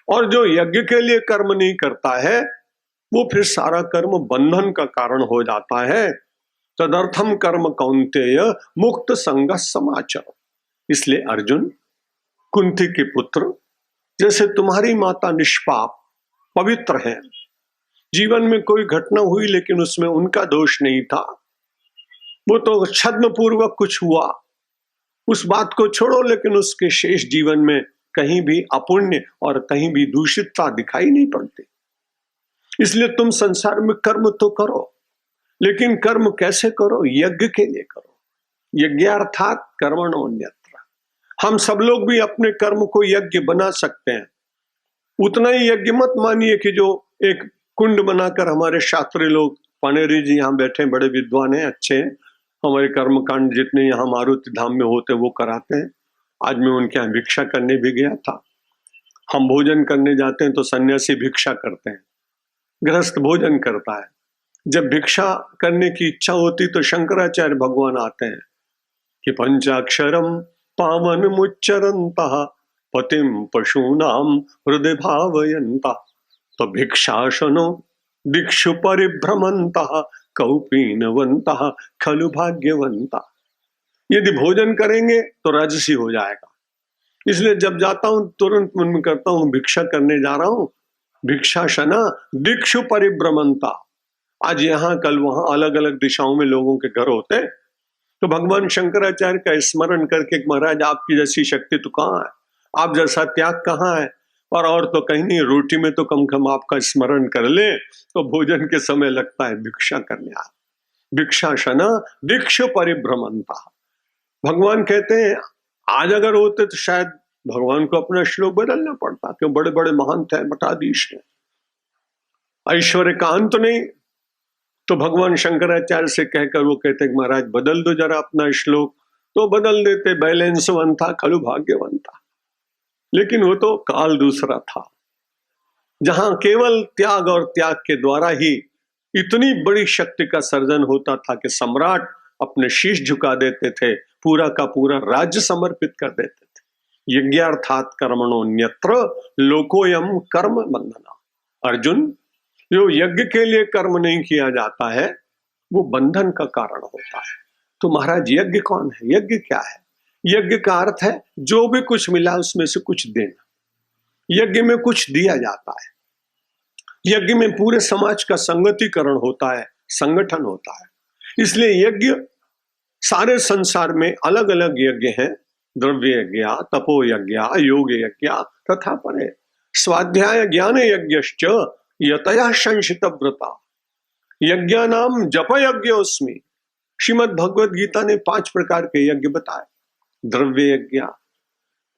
और जो यज्ञ के लिए कर्म नहीं करता है वो फिर सारा कर्म बंधन का कारण हो जाता है। तदर्थम कर्म कौन्तेय मुक्त संग समाचर। इसलिए अर्जुन, कुंती के पुत्र, जैसे तुम्हारी माता निष्पाप पवित्र है, जीवन में कोई घटना हुई लेकिन उसमें उनका दोष नहीं था, वो तो छद्म पूर्वक कुछ हुआ, उस बात को छोड़ो, लेकिन उसके शेष जीवन में कहीं भी अपुण्य और कहीं भी दूषितता दिखाई नहीं पड़ती। इसलिए तुम संसार में कर्म तो करो, लेकिन कर्म कैसे करो? यज्ञ के लिए करो। यज्ञार्थात् कर्मणोऽन्यत्र। हम सब लोग भी अपने कर्म को यज्ञ बना सकते हैं। उतना ही यज्ञ मत मानिए कि जो एक कुंड बनाकर हमारे शास्त्री लोग, पानेरी जी यहाँ बैठे, बड़े विद्वान हैं, अच्छे हैं, हमारे कर्मकांड जितने यहाँ मारुति धाम में होते वो कराते हैं। आज मैं उनके यहाँ भिक्षा करने भी गया था। हम भोजन करने जाते हैं तो सन्यासी भिक्षा करते हैं, गृहस्थ भोजन करता है। जब भिक्षा करने की इच्छा होती तो शंकराचार्य भगवान आते हैं कि पंचाक्षरम पावन मुच्चरंतः पतिम पशूनाम हृदय भावयन्ता तो भिक्षाशनो दिक्षु परिभ्रमंता कौपीनवंता खलु भाग्यवंता। यदि भोजन करेंगे तो राजसी हो जाएगा, इसलिए जब जाता हूं तुरंत मन में करता हूं भिक्षा करने जा रहा हूं। भिक्षाशना दिक्षु परिभ्रमंता, आज यहाँ कल वहां अलग अलग दिशाओं में लोगों के घर होते, तो भगवान शंकराचार्य का स्मरण करके महाराज आपकी जैसी शक्ति तो कहाँ है, आप जैसा त्याग कहाँ है, और तो कहीं नहीं, रोटी में तो कम कम आपका स्मरण कर ले तो भोजन के समय लगता है भिक्षा करने आ। भिक्षाशना दिक्षु परिभ्रमंता, भगवान कहते हैं आज अगर होते तो शायद भगवान को अपना श्लोक बदलना पड़ता, क्यों बड़े बड़े महंत हैं, मठाधीश हैं, ऐश्वर्य का अंत नहीं। तो भगवान शंकराचार्य से कहकर वो कहते कि महाराज बदल दो जरा अपना श्लोक, तो बदल देते, बैलेंसवंता खलु भाग्यवंता। लेकिन वो तो काल दूसरा था, जहां केवल त्याग और त्याग के द्वारा ही इतनी बड़ी शक्ति का सर्जन होता था कि सम्राट अपने शीश झुका देते थे, पूरा का पूरा राज्य समर्पित कर देते थे। यज्ञार्थात कर्मणोऽन्यत्र लोकोयम कर्म बंधना। अर्जुन, जो यज्ञ के लिए कर्म नहीं किया जाता है वो बंधन का कारण होता है। तो महाराज यज्ञ कौन है, यज्ञ क्या है? यज्ञ का अर्थ है जो भी कुछ मिला उसमें से कुछ देना। यज्ञ में कुछ दिया जाता है, यज्ञ में पूरे समाज का संगतिकरण होता है, संगठन होता है। इसलिए यज्ञ सारे संसार में अलग अलग यज्ञ हैं, द्रव्य यज्ञ, तपो यज्ञ, योग यज्ञ तथा परे। स्वाध्याय ज्ञान यज्ञश्च यतया संशित व्रता यज्ञानाम जप यज्ञोस्मि। श्रीमद् भगवद गीता ने 5 प्रकार के यज्ञ बताए। द्रव्य यज्ञ,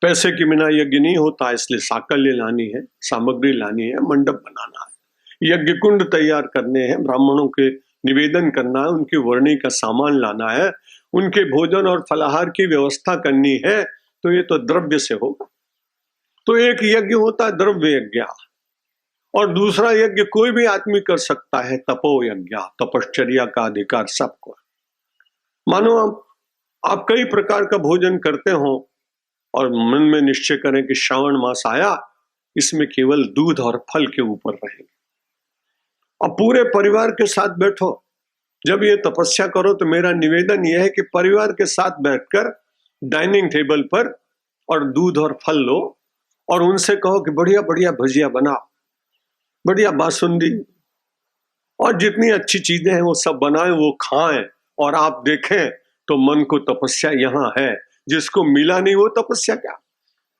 पैसे के बिना यज्ञ नहीं होता, इसलिए साकल्य लानी है, सामग्री लानी है, मंडप बनाना है, यज्ञ कुंड तैयार करने हैं, ब्राह्मणों के निवेदन करना है, उनकी वर्णी का सामान लाना है, उनके भोजन और फलाहार की व्यवस्था करनी है, तो ये तो द्रव्य से होगा। तो एक यज्ञ होता है द्रव्य यज्ञ, और दूसरा यज्ञ कोई भी आदमी कर सकता है, तपो यज्ञ, तपश्चर्या का अधिकार सबको। मानो आप कई प्रकार का भोजन करते हो और मन में निश्चय करें कि श्रावण मास आया, इसमें केवल दूध और फल के ऊपर रहेंगे। अब पूरे परिवार के साथ बैठो, जब ये तपस्या करो तो मेरा निवेदन यह है कि परिवार के साथ बैठकर डाइनिंग टेबल पर और दूध और फल लो और उनसे कहो कि बढ़िया बढ़िया भजिया बनाओ, बढ़िया बासुंदी और जितनी अच्छी चीजें हैं वो सब बनाएं, वो खाएं, और आप देखें तो मन को तपस्या यहाँ है। जिसको मिला नहीं वो तपस्या क्या,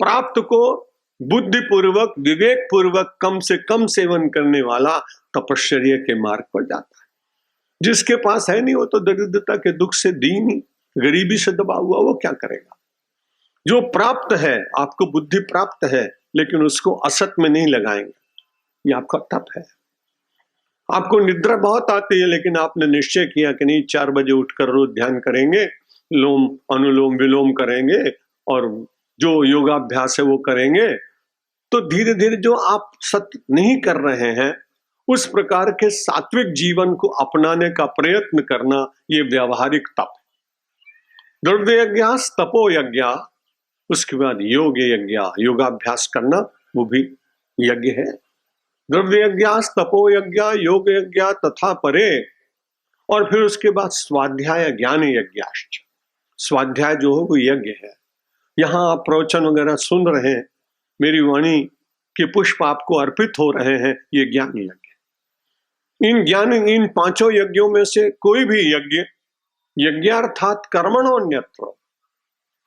प्राप्त को बुद्धि पूर्वक विवेक पूर्वक कम से कम सेवन करने वाला तपश्चर्या के मार्ग पर जाता है। जिसके पास है नहीं वो तो दरिद्रता के दुख से दीन ही, गरीबी से दबा हुआ, वो क्या करेगा। जो प्राप्त है, आपको बुद्धि प्राप्त है, लेकिन उसको असत में नहीं लगाएंगे, ये आपका तप है। आपको निद्रा बहुत आती है, लेकिन आपने निश्चय किया कि नहीं 4 बजे उठकर रोज ध्यान करेंगे, लोम अनुलोम विलोम करेंगे और जो योगाभ्यास है वो करेंगे, तो धीरे धीरे जो आप सत्य नहीं कर रहे हैं उस प्रकार के सात्विक जीवन को अपनाने का प्रयत्न करना, ये व्यावहारिक तप। द्रव्य यज्ञ, तपो यज्ञ, उसके बाद योग यज्ञ, योगाभ्यास करना वो भी यज्ञ है। द्रव्य यज्ञ, तपो यज्ञ, योग यज्ञ तथा परे, और फिर उसके बाद स्वाध्याय ज्ञान यज्ञाश्च। स्वाध्याय जो हो वो यज्ञ है। यहाँ आप प्रवचन वगैरह सुन रहे हैं, मेरी वाणी के पुष्प आपको अर्पित हो रहे हैं, ये ज्ञान यज्ञ। इन 5 यज्ञों में से कोई भी यज्ञ यज्ञार्थात कर्मणोऽन्यत्र।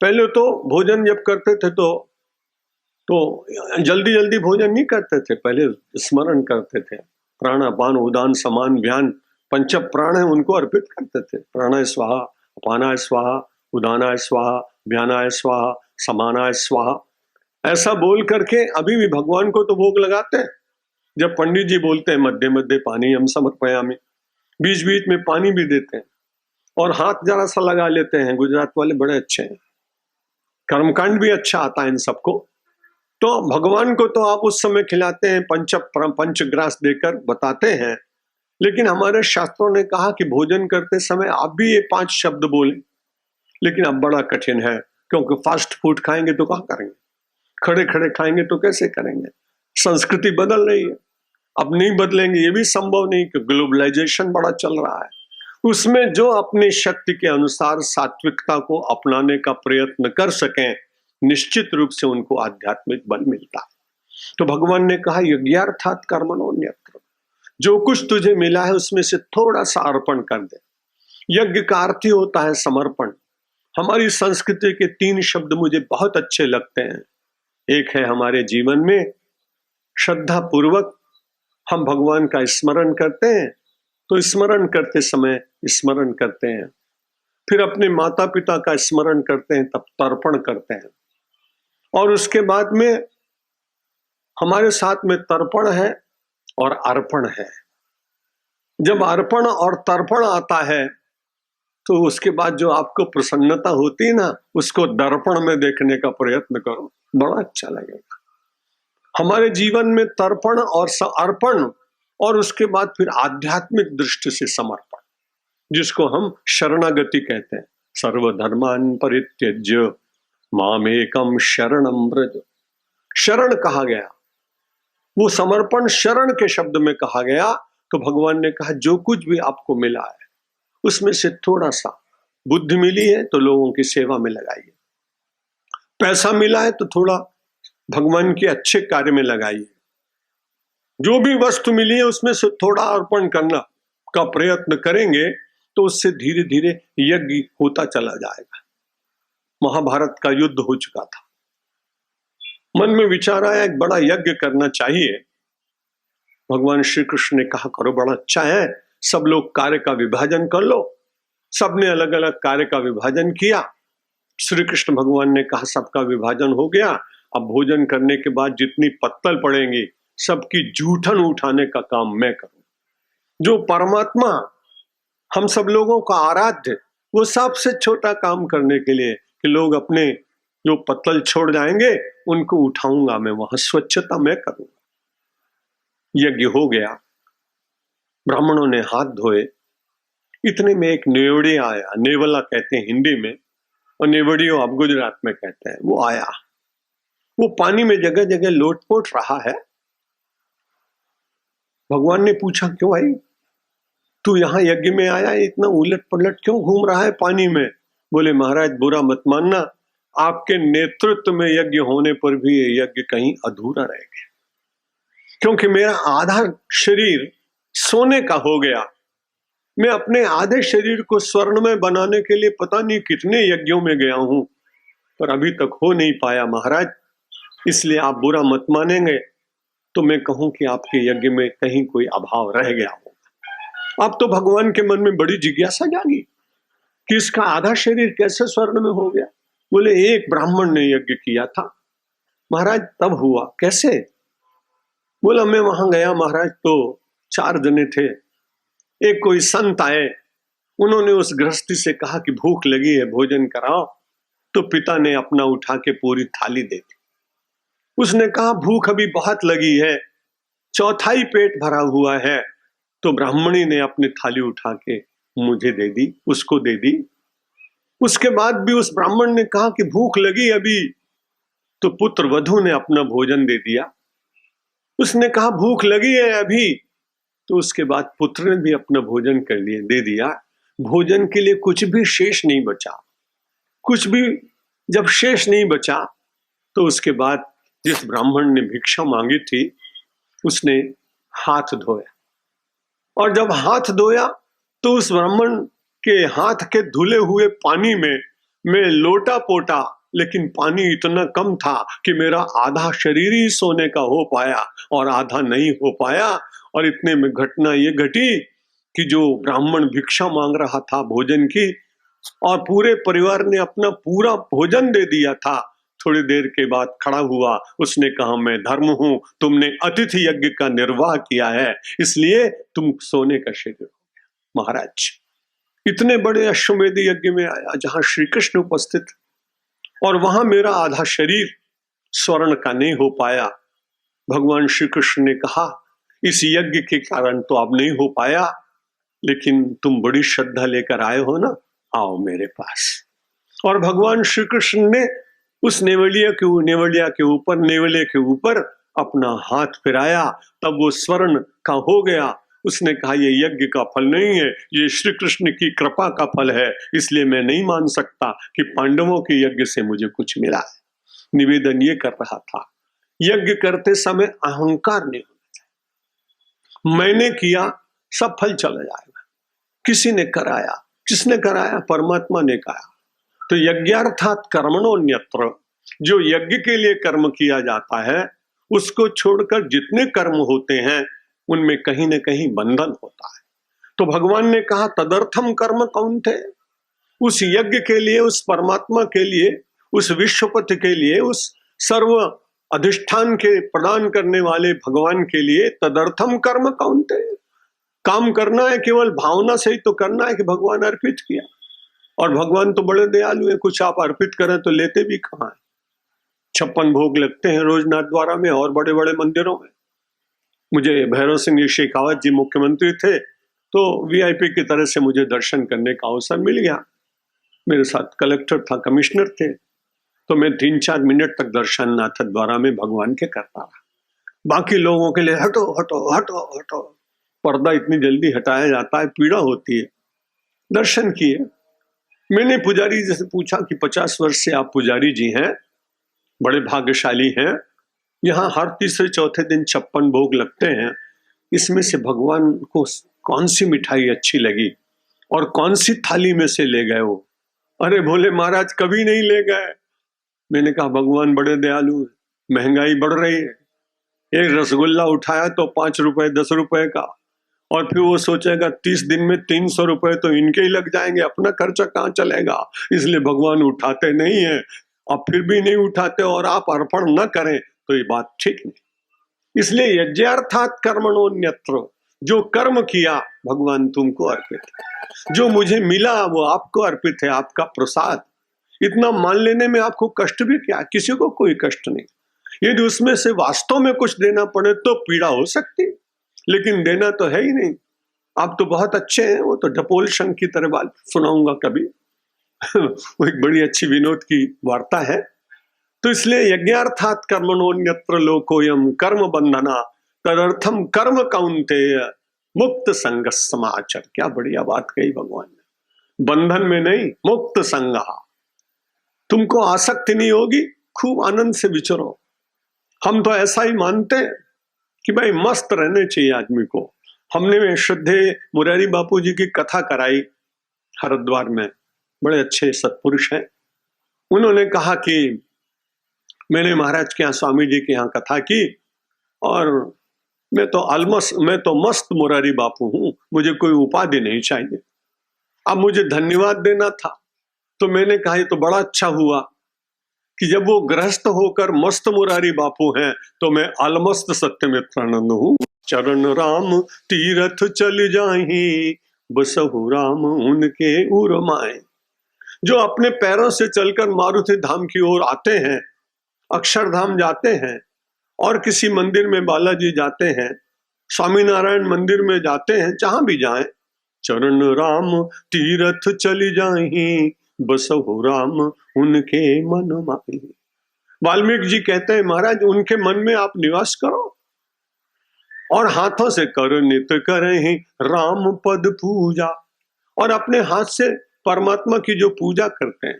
पहले तो भोजन जब करते थे तो जल्दी जल्दी भोजन नहीं करते थे, पहले स्मरण करते थे, प्राणापान उदान समान व्यान 5 प्राण है उनको अर्पित करते थे। प्राणाय स्वाहा, अपानाय स्वाहा, उदानाय स्वाहा, व्यानाय स्वाहा, समानाय स्वाहा, ऐसा बोल करके अभी भी भगवान को तो भोग लगाते हैं। जब पंडित जी बोलते हैं मध्य मध्य पानी हम समर्पयामि, बीच बीच में पानी भी देते हैं और हाथ जरा सा लगा लेते हैं। गुजरात वाले बड़े अच्छे हैं, कर्मकांड भी अच्छा आता है इन सबको। तो भगवान को तो आप उस समय खिलाते हैं, पंचग्रास देकर बताते हैं, लेकिन हमारे शास्त्रों ने कहा कि भोजन करते समय आप भी ये 5 शब्द बोलें। लेकिन अब बड़ा कठिन है, क्योंकि फास्ट फूड खाएंगे तो कहाँ करेंगे। खड़े खड़े खाएंगे तो कैसे करेंगे? संस्कृति बदल रही है, अब नहीं बदलेंगे ये भी संभव नहीं, कि ग्लोबलाइजेशन बड़ा चल रहा है। उसमें जो अपनी शक्ति के अनुसार सात्विकता को अपनाने का प्रयत्न कर सकें, निश्चित रूप से उनको आध्यात्मिक बल मिलता है। तो भगवान ने कहा यज्ञार्थात् कर्मणोऽन्यत्र, जो कुछ तुझे मिला है उसमें से थोड़ा सा अर्पण कर दे। यज्ञ का अर्थ ही होता है समर्पण। हमारी संस्कृति के 3 शब्द मुझे बहुत अच्छे लगते हैं। एक है हमारे जीवन में श्रद्धा पूर्वक हम भगवान का स्मरण करते हैं, तो स्मरण करते समय स्मरण करते हैं, फिर अपने माता पिता का स्मरण करते हैं, तब तर्पण करते हैं, और उसके बाद में हमारे साथ में तर्पण है और अर्पण है। जब अर्पण और तर्पण आता है तो उसके बाद जो आपको प्रसन्नता होती है ना, उसको दर्पण में देखने का प्रयत्न करो, बड़ा अच्छा लगेगा। हमारे जीवन में तर्पण और अर्पण, और उसके बाद फिर आध्यात्मिक दृष्टि से समर्पण, जिसको हम शरणागति कहते हैं। सर्वधर्मान् परित्यज्य मामेकं शरणं व्रज। शरण कहा गया, वो समर्पण शरण के शब्द में कहा गया। तो भगवान ने कहा जो कुछ भी आपको मिला है उसमें से थोड़ा सा, बुद्धि मिली है तो लोगों की सेवा में लगाइए, पैसा मिला है तो थोड़ा भगवान के अच्छे कार्य में लगाइए, जो भी वस्तु मिली है उसमें से थोड़ा अर्पण करना का प्रयत्न करेंगे तो उससे धीरे धीरे यज्ञ होता चला जाएगा। महाभारत का युद्ध हो चुका था, मन में विचार आया एक बड़ा यज्ञ करना चाहिए। भगवान श्री कृष्ण ने कहा करो, बड़ा अच्छा है, सब लोग कार्य का विभाजन कर लो। सबने अलग अलग कार्य का विभाजन किया। श्री कृष्ण भगवान ने कहा सबका विभाजन हो गया, अब भोजन करने के बाद जितनी पत्तल पड़ेंगी सबकी जूठन उठाने का काम मैं करूं। जो परमात्मा हम सब लोगों का आराध्य, वो सबसे छोटा काम करने के लिए कि लोग अपने जो पत्तल छोड़ जाएंगे उनको उठाऊंगा मैं, वहां स्वच्छता मैं करूंगा। यज्ञ हो गया, ब्राह्मणों ने हाथ धोए, इतने में एक नेवड़ी आया, नेवला कहते हैं हिंदी में, और नेवड़ियों आप गुजरात में कहते हैं। वो आया, वो पानी में जगह जगह लोटपोट रहा है। भगवान ने पूछा क्यों भाई तू यहाँ यज्ञ में आया, इतना उलट पलट क्यों घूम रहा है पानी में? बोले महाराज बुरा मत मानना, आपके नेतृत्व में यज्ञ होने पर भी ये यज्ञ कहीं अधूरा रह गया, क्योंकि मेरा आधा शरीर सोने का हो गया। मैं अपने आधे शरीर को स्वर्ण में बनाने के लिए पता नहीं कितने यज्ञों में गया हूं, पर अभी तक हो नहीं पाया महाराज। इसलिए आप बुरा मत मानेंगे तो मैं कहूं कि आपके यज्ञ में कहीं कोई अभाव रह गया हो। अब तो भगवान के मन में बड़ी जिज्ञासा जागी कि इसका आधा शरीर कैसे स्वर्ण में हो गया। बोले एक ब्राह्मण ने यज्ञ किया था महाराज, तब हुआ। कैसे? बोला मैं वहां गया महाराज, तो 4 जने थे, एक कोई संत आए, उन्होंने उस गृहस्थी से कहा कि भूख लगी है भोजन कराओ, तो पिता ने अपना उठा के पूरी थाली दे दी। उसने कहा भूख अभी बहुत लगी है, चौथाई पेट भरा हुआ है, तो ब्राह्मणी ने अपनी थाली उठा के मुझे दे दी, उसको दे दी। उसके बाद भी उस ब्राह्मण ने कहा कि भूख लगी अभी, तो पुत्र वधू ने अपना भोजन दे दिया। उसने कहा भूख लगी है अभी, तो उसके बाद पुत्र ने भी अपना भोजन कर लिए दे दिया। भोजन के लिए कुछ भी शेष नहीं बचा। कुछ भी जब शेष नहीं बचा तो उसके बाद जिस ब्राह्मण ने भिक्षा मांगी थी उसने हाथ धोया, और जब हाथ धोया तो उस ब्राह्मण के हाथ के धुले हुए पानी में मैं लोटा पोटा, लेकिन पानी इतना कम था कि मेरा आधा शरीर ही सोने का हो पाया और आधा नहीं हो पाया। और इतने में घटना ये घटी कि जो ब्राह्मण भिक्षा मांग रहा था भोजन की, और पूरे परिवार ने अपना पूरा भोजन दे दिया था, थोड़ी देर के बाद खड़ा हुआ, उसने कहा मैं धर्म हूं, तुमने अतिथि यज्ञ का निर्वाह किया है, इसलिए तुम सोने का शरीर हो गया। महाराज इतने बड़े अश्वमेध यज्ञ में आया जहां श्री कृष्ण उपस्थित, और वहां मेरा आधा शरीर स्वर्ण का नहीं हो पाया। भगवान श्री कृष्ण ने कहा इस यज्ञ के कारण तो अब नहीं हो पाया, लेकिन तुम बड़ी श्रद्धा लेकर आए हो ना, आओ मेरे पास। और भगवान श्री कृष्ण ने उस नेवलिया के ऊपर, नेवले के ऊपर अपना हाथ फिराया, तब वो स्वर्ण का हो गया। उसने कहा ये यज्ञ का फल नहीं है, ये श्री कृष्ण की कृपा का फल है, इसलिए मैं नहीं मान सकता कि पांडवों के यज्ञ से मुझे कुछ मिला है। निवेदन ये कर रहा था, यज्ञ करते समय अहंकार नहीं होना चाहिए। मैंने किया, सब फल चला जाएगा। किसी ने कराया, किसने कराया? परमात्मा ने कहा। तो यज्ञार्थात कर्मणोन्यत्र, जो यज्ञ के लिए कर्म किया जाता है उसको छोड़कर जितने कर्म होते हैं उनमें कहीं न कहीं बंधन होता है। तो भगवान ने कहा तदर्थम कर्म कौन थे? उस यज्ञ के लिए, उस परमात्मा के लिए, उस विश्वपति के लिए, उस सर्व अधिष्ठान के प्रदान करने वाले भगवान के लिए तदर्थम कर्म कौन थे? काम करना है, केवल भावना से ही तो करना है कि भगवान अर्पित किया। और भगवान तो बड़े दयालु है, कुछ आप अर्पित करें तो लेते भी कहां है। 56 भोग लगते हैं रोज नाथद्वारा में और बड़े बड़े मंदिरों में। मुझे भैरव सिंह शेखावत जी मुख्यमंत्री थे तो वीआईपी की तरह से मुझे दर्शन करने का अवसर मिल गया। मेरे साथ कलेक्टर था, कमिश्नर थे, तो मैं 3-4 मिनट तक दर्शन नाथद्वारा में भगवान के करता रहा। बाकी लोगों के लिए हटो हटो हटो हटो, पर्दा इतनी जल्दी हटाया जाता है, पीड़ा होती है। दर्शन किए। मैंने पुजारी जी से पूछा कि 50 वर्ष से आप पुजारी जी हैं, बड़े भाग्यशाली हैं, यहाँ हर तीसरे चौथे दिन 56 भोग लगते हैं, इसमें से भगवान को कौन सी मिठाई अच्छी लगी और कौन सी थाली में से ले गए वो? अरे बोले महाराज कभी नहीं ले गए। मैंने कहा भगवान बड़े दयालु है, महंगाई बढ़ रही है, एक रसगुल्ला उठाया तो 5 रुपए 10 रुपए का, और फिर वो सोचेगा 30 दिन में 300 रुपए तो इनके ही लग जाएंगे, अपना खर्चा कहाँ चलेगा, इसलिए भगवान उठाते नहीं है। अब फिर भी नहीं उठाते और आप अर्पण न करें तो ये बात ठीक नहीं। इसलिए यज्ञार्थात कर्मणोन्यत्र, जो कर्म किया भगवान तुमको अर्पित है, जो मुझे मिला वो आपको अर्पित है, आपका प्रसाद। इतना मान लेने में आपको कष्ट भी क्या, किसी को कोई कष्ट नहीं। यदि उसमें से वास्तव में कुछ देना पड़े तो पीड़ा हो सकती, लेकिन देना तो है ही नहीं। आप तो बहुत अच्छे हैं, वो तो डपोल शंख की तरह बात सुनाऊंगा कभी वो एक बड़ी अच्छी विनोद की वार्ता है। तो इसलिए यज्ञार्थात कर्मणोन्यत्र लोकोयम कर्म बंधना तदर्थम कर्म कौन्तेय मुक्त संग समाचर। क्या बढ़िया बात कही भगवान ने, बंधन में नहीं, मुक्त संगा। तुमको आसक्ति नहीं होगी, खूब आनंद से विचरो। हम तो ऐसा ही मानते हैं कि भाई मस्त रहने चाहिए आदमी को। हमने श्रद्धे मुरारी बापू जी की कथा कराई हरिद्वार में, बड़े अच्छे सत्पुरुष हैं। उन्होंने कहा कि मैंने महाराज के यहाँ, स्वामी जी के यहाँ कथा की और मैं तो मस्त मुरारी बापू हूं, मुझे कोई उपाधि नहीं चाहिए। अब मुझे धन्यवाद देना था तो मैंने कहा ये तो बड़ा अच्छा हुआ कि जब वो गृहस्थ होकर मस्त मुरारी बापू हैं तो मैं अलमस्त सत्यमित्रानंद हूं। चरण राम तीरथ चल जाहि, बसहु राम उनके उरमाए। जो अपने पैरों से चलकर मारुति धाम की ओर आते हैं, अक्षरधाम जाते हैं और किसी मंदिर में बालाजी जाते हैं, स्वामीनारायण मंदिर में जाते हैं, जहां भी जाएं, चरण राम तीरथ चली जाहि, बसहु राम उनके मन माहि। वाल्मीकि जी कहते हैं महाराज उनके मन में आप निवास करो और हाथों से कर नित करहि राम पद पूजा। और अपने हाथ से परमात्मा की जो पूजा करते हैं,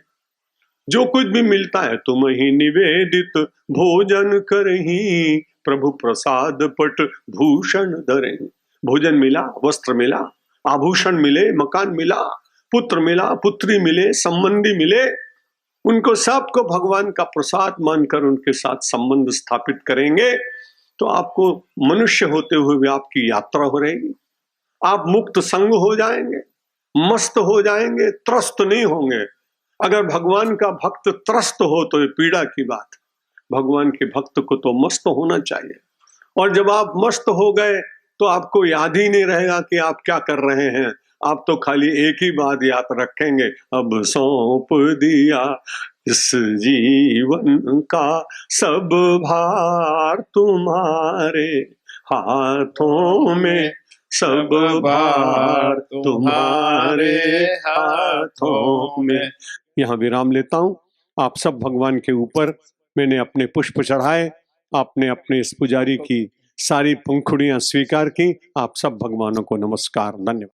जो कुछ भी मिलता है तुम ही निवेदित भोजन करही, प्रभु प्रसाद पट भूषण धरहि। भोजन मिला, वस्त्र मिला, आभूषण मिले, मकान मिला, पुत्र मिला, पुत्री मिले, संबंधी मिले, उनको सबको भगवान का प्रसाद मानकर उनके साथ संबंध स्थापित करेंगे तो आपको मनुष्य होते हुए भी आपकी यात्रा हो रहेगी। आप मुक्त संग हो जाएंगे, मस्त हो जाएंगे, त्रस्त नहीं होंगे। अगर भगवान का भक्त त्रस्त हो तो ये पीड़ा की बात। भगवान के भक्त को तो मस्त होना चाहिए। और जब आप मस्त हो गए तो आपको याद ही नहीं रहेगा कि आप क्या कर रहे हैं। आप तो खाली एक ही बात याद रखेंगे, अब सौंप दिया इस जीवन का सब भार तुम्हारे हाथों में, सब भार तुम्हारे हाथों में। यहाँ विराम लेता हूं। आप सब भगवान के ऊपर मैंने अपने पुष्प चढ़ाए, आपने अपने इस पुजारी की सारी पंखुड़ियां स्वीकार की। आप सब भगवानों को नमस्कार, धन्यवाद।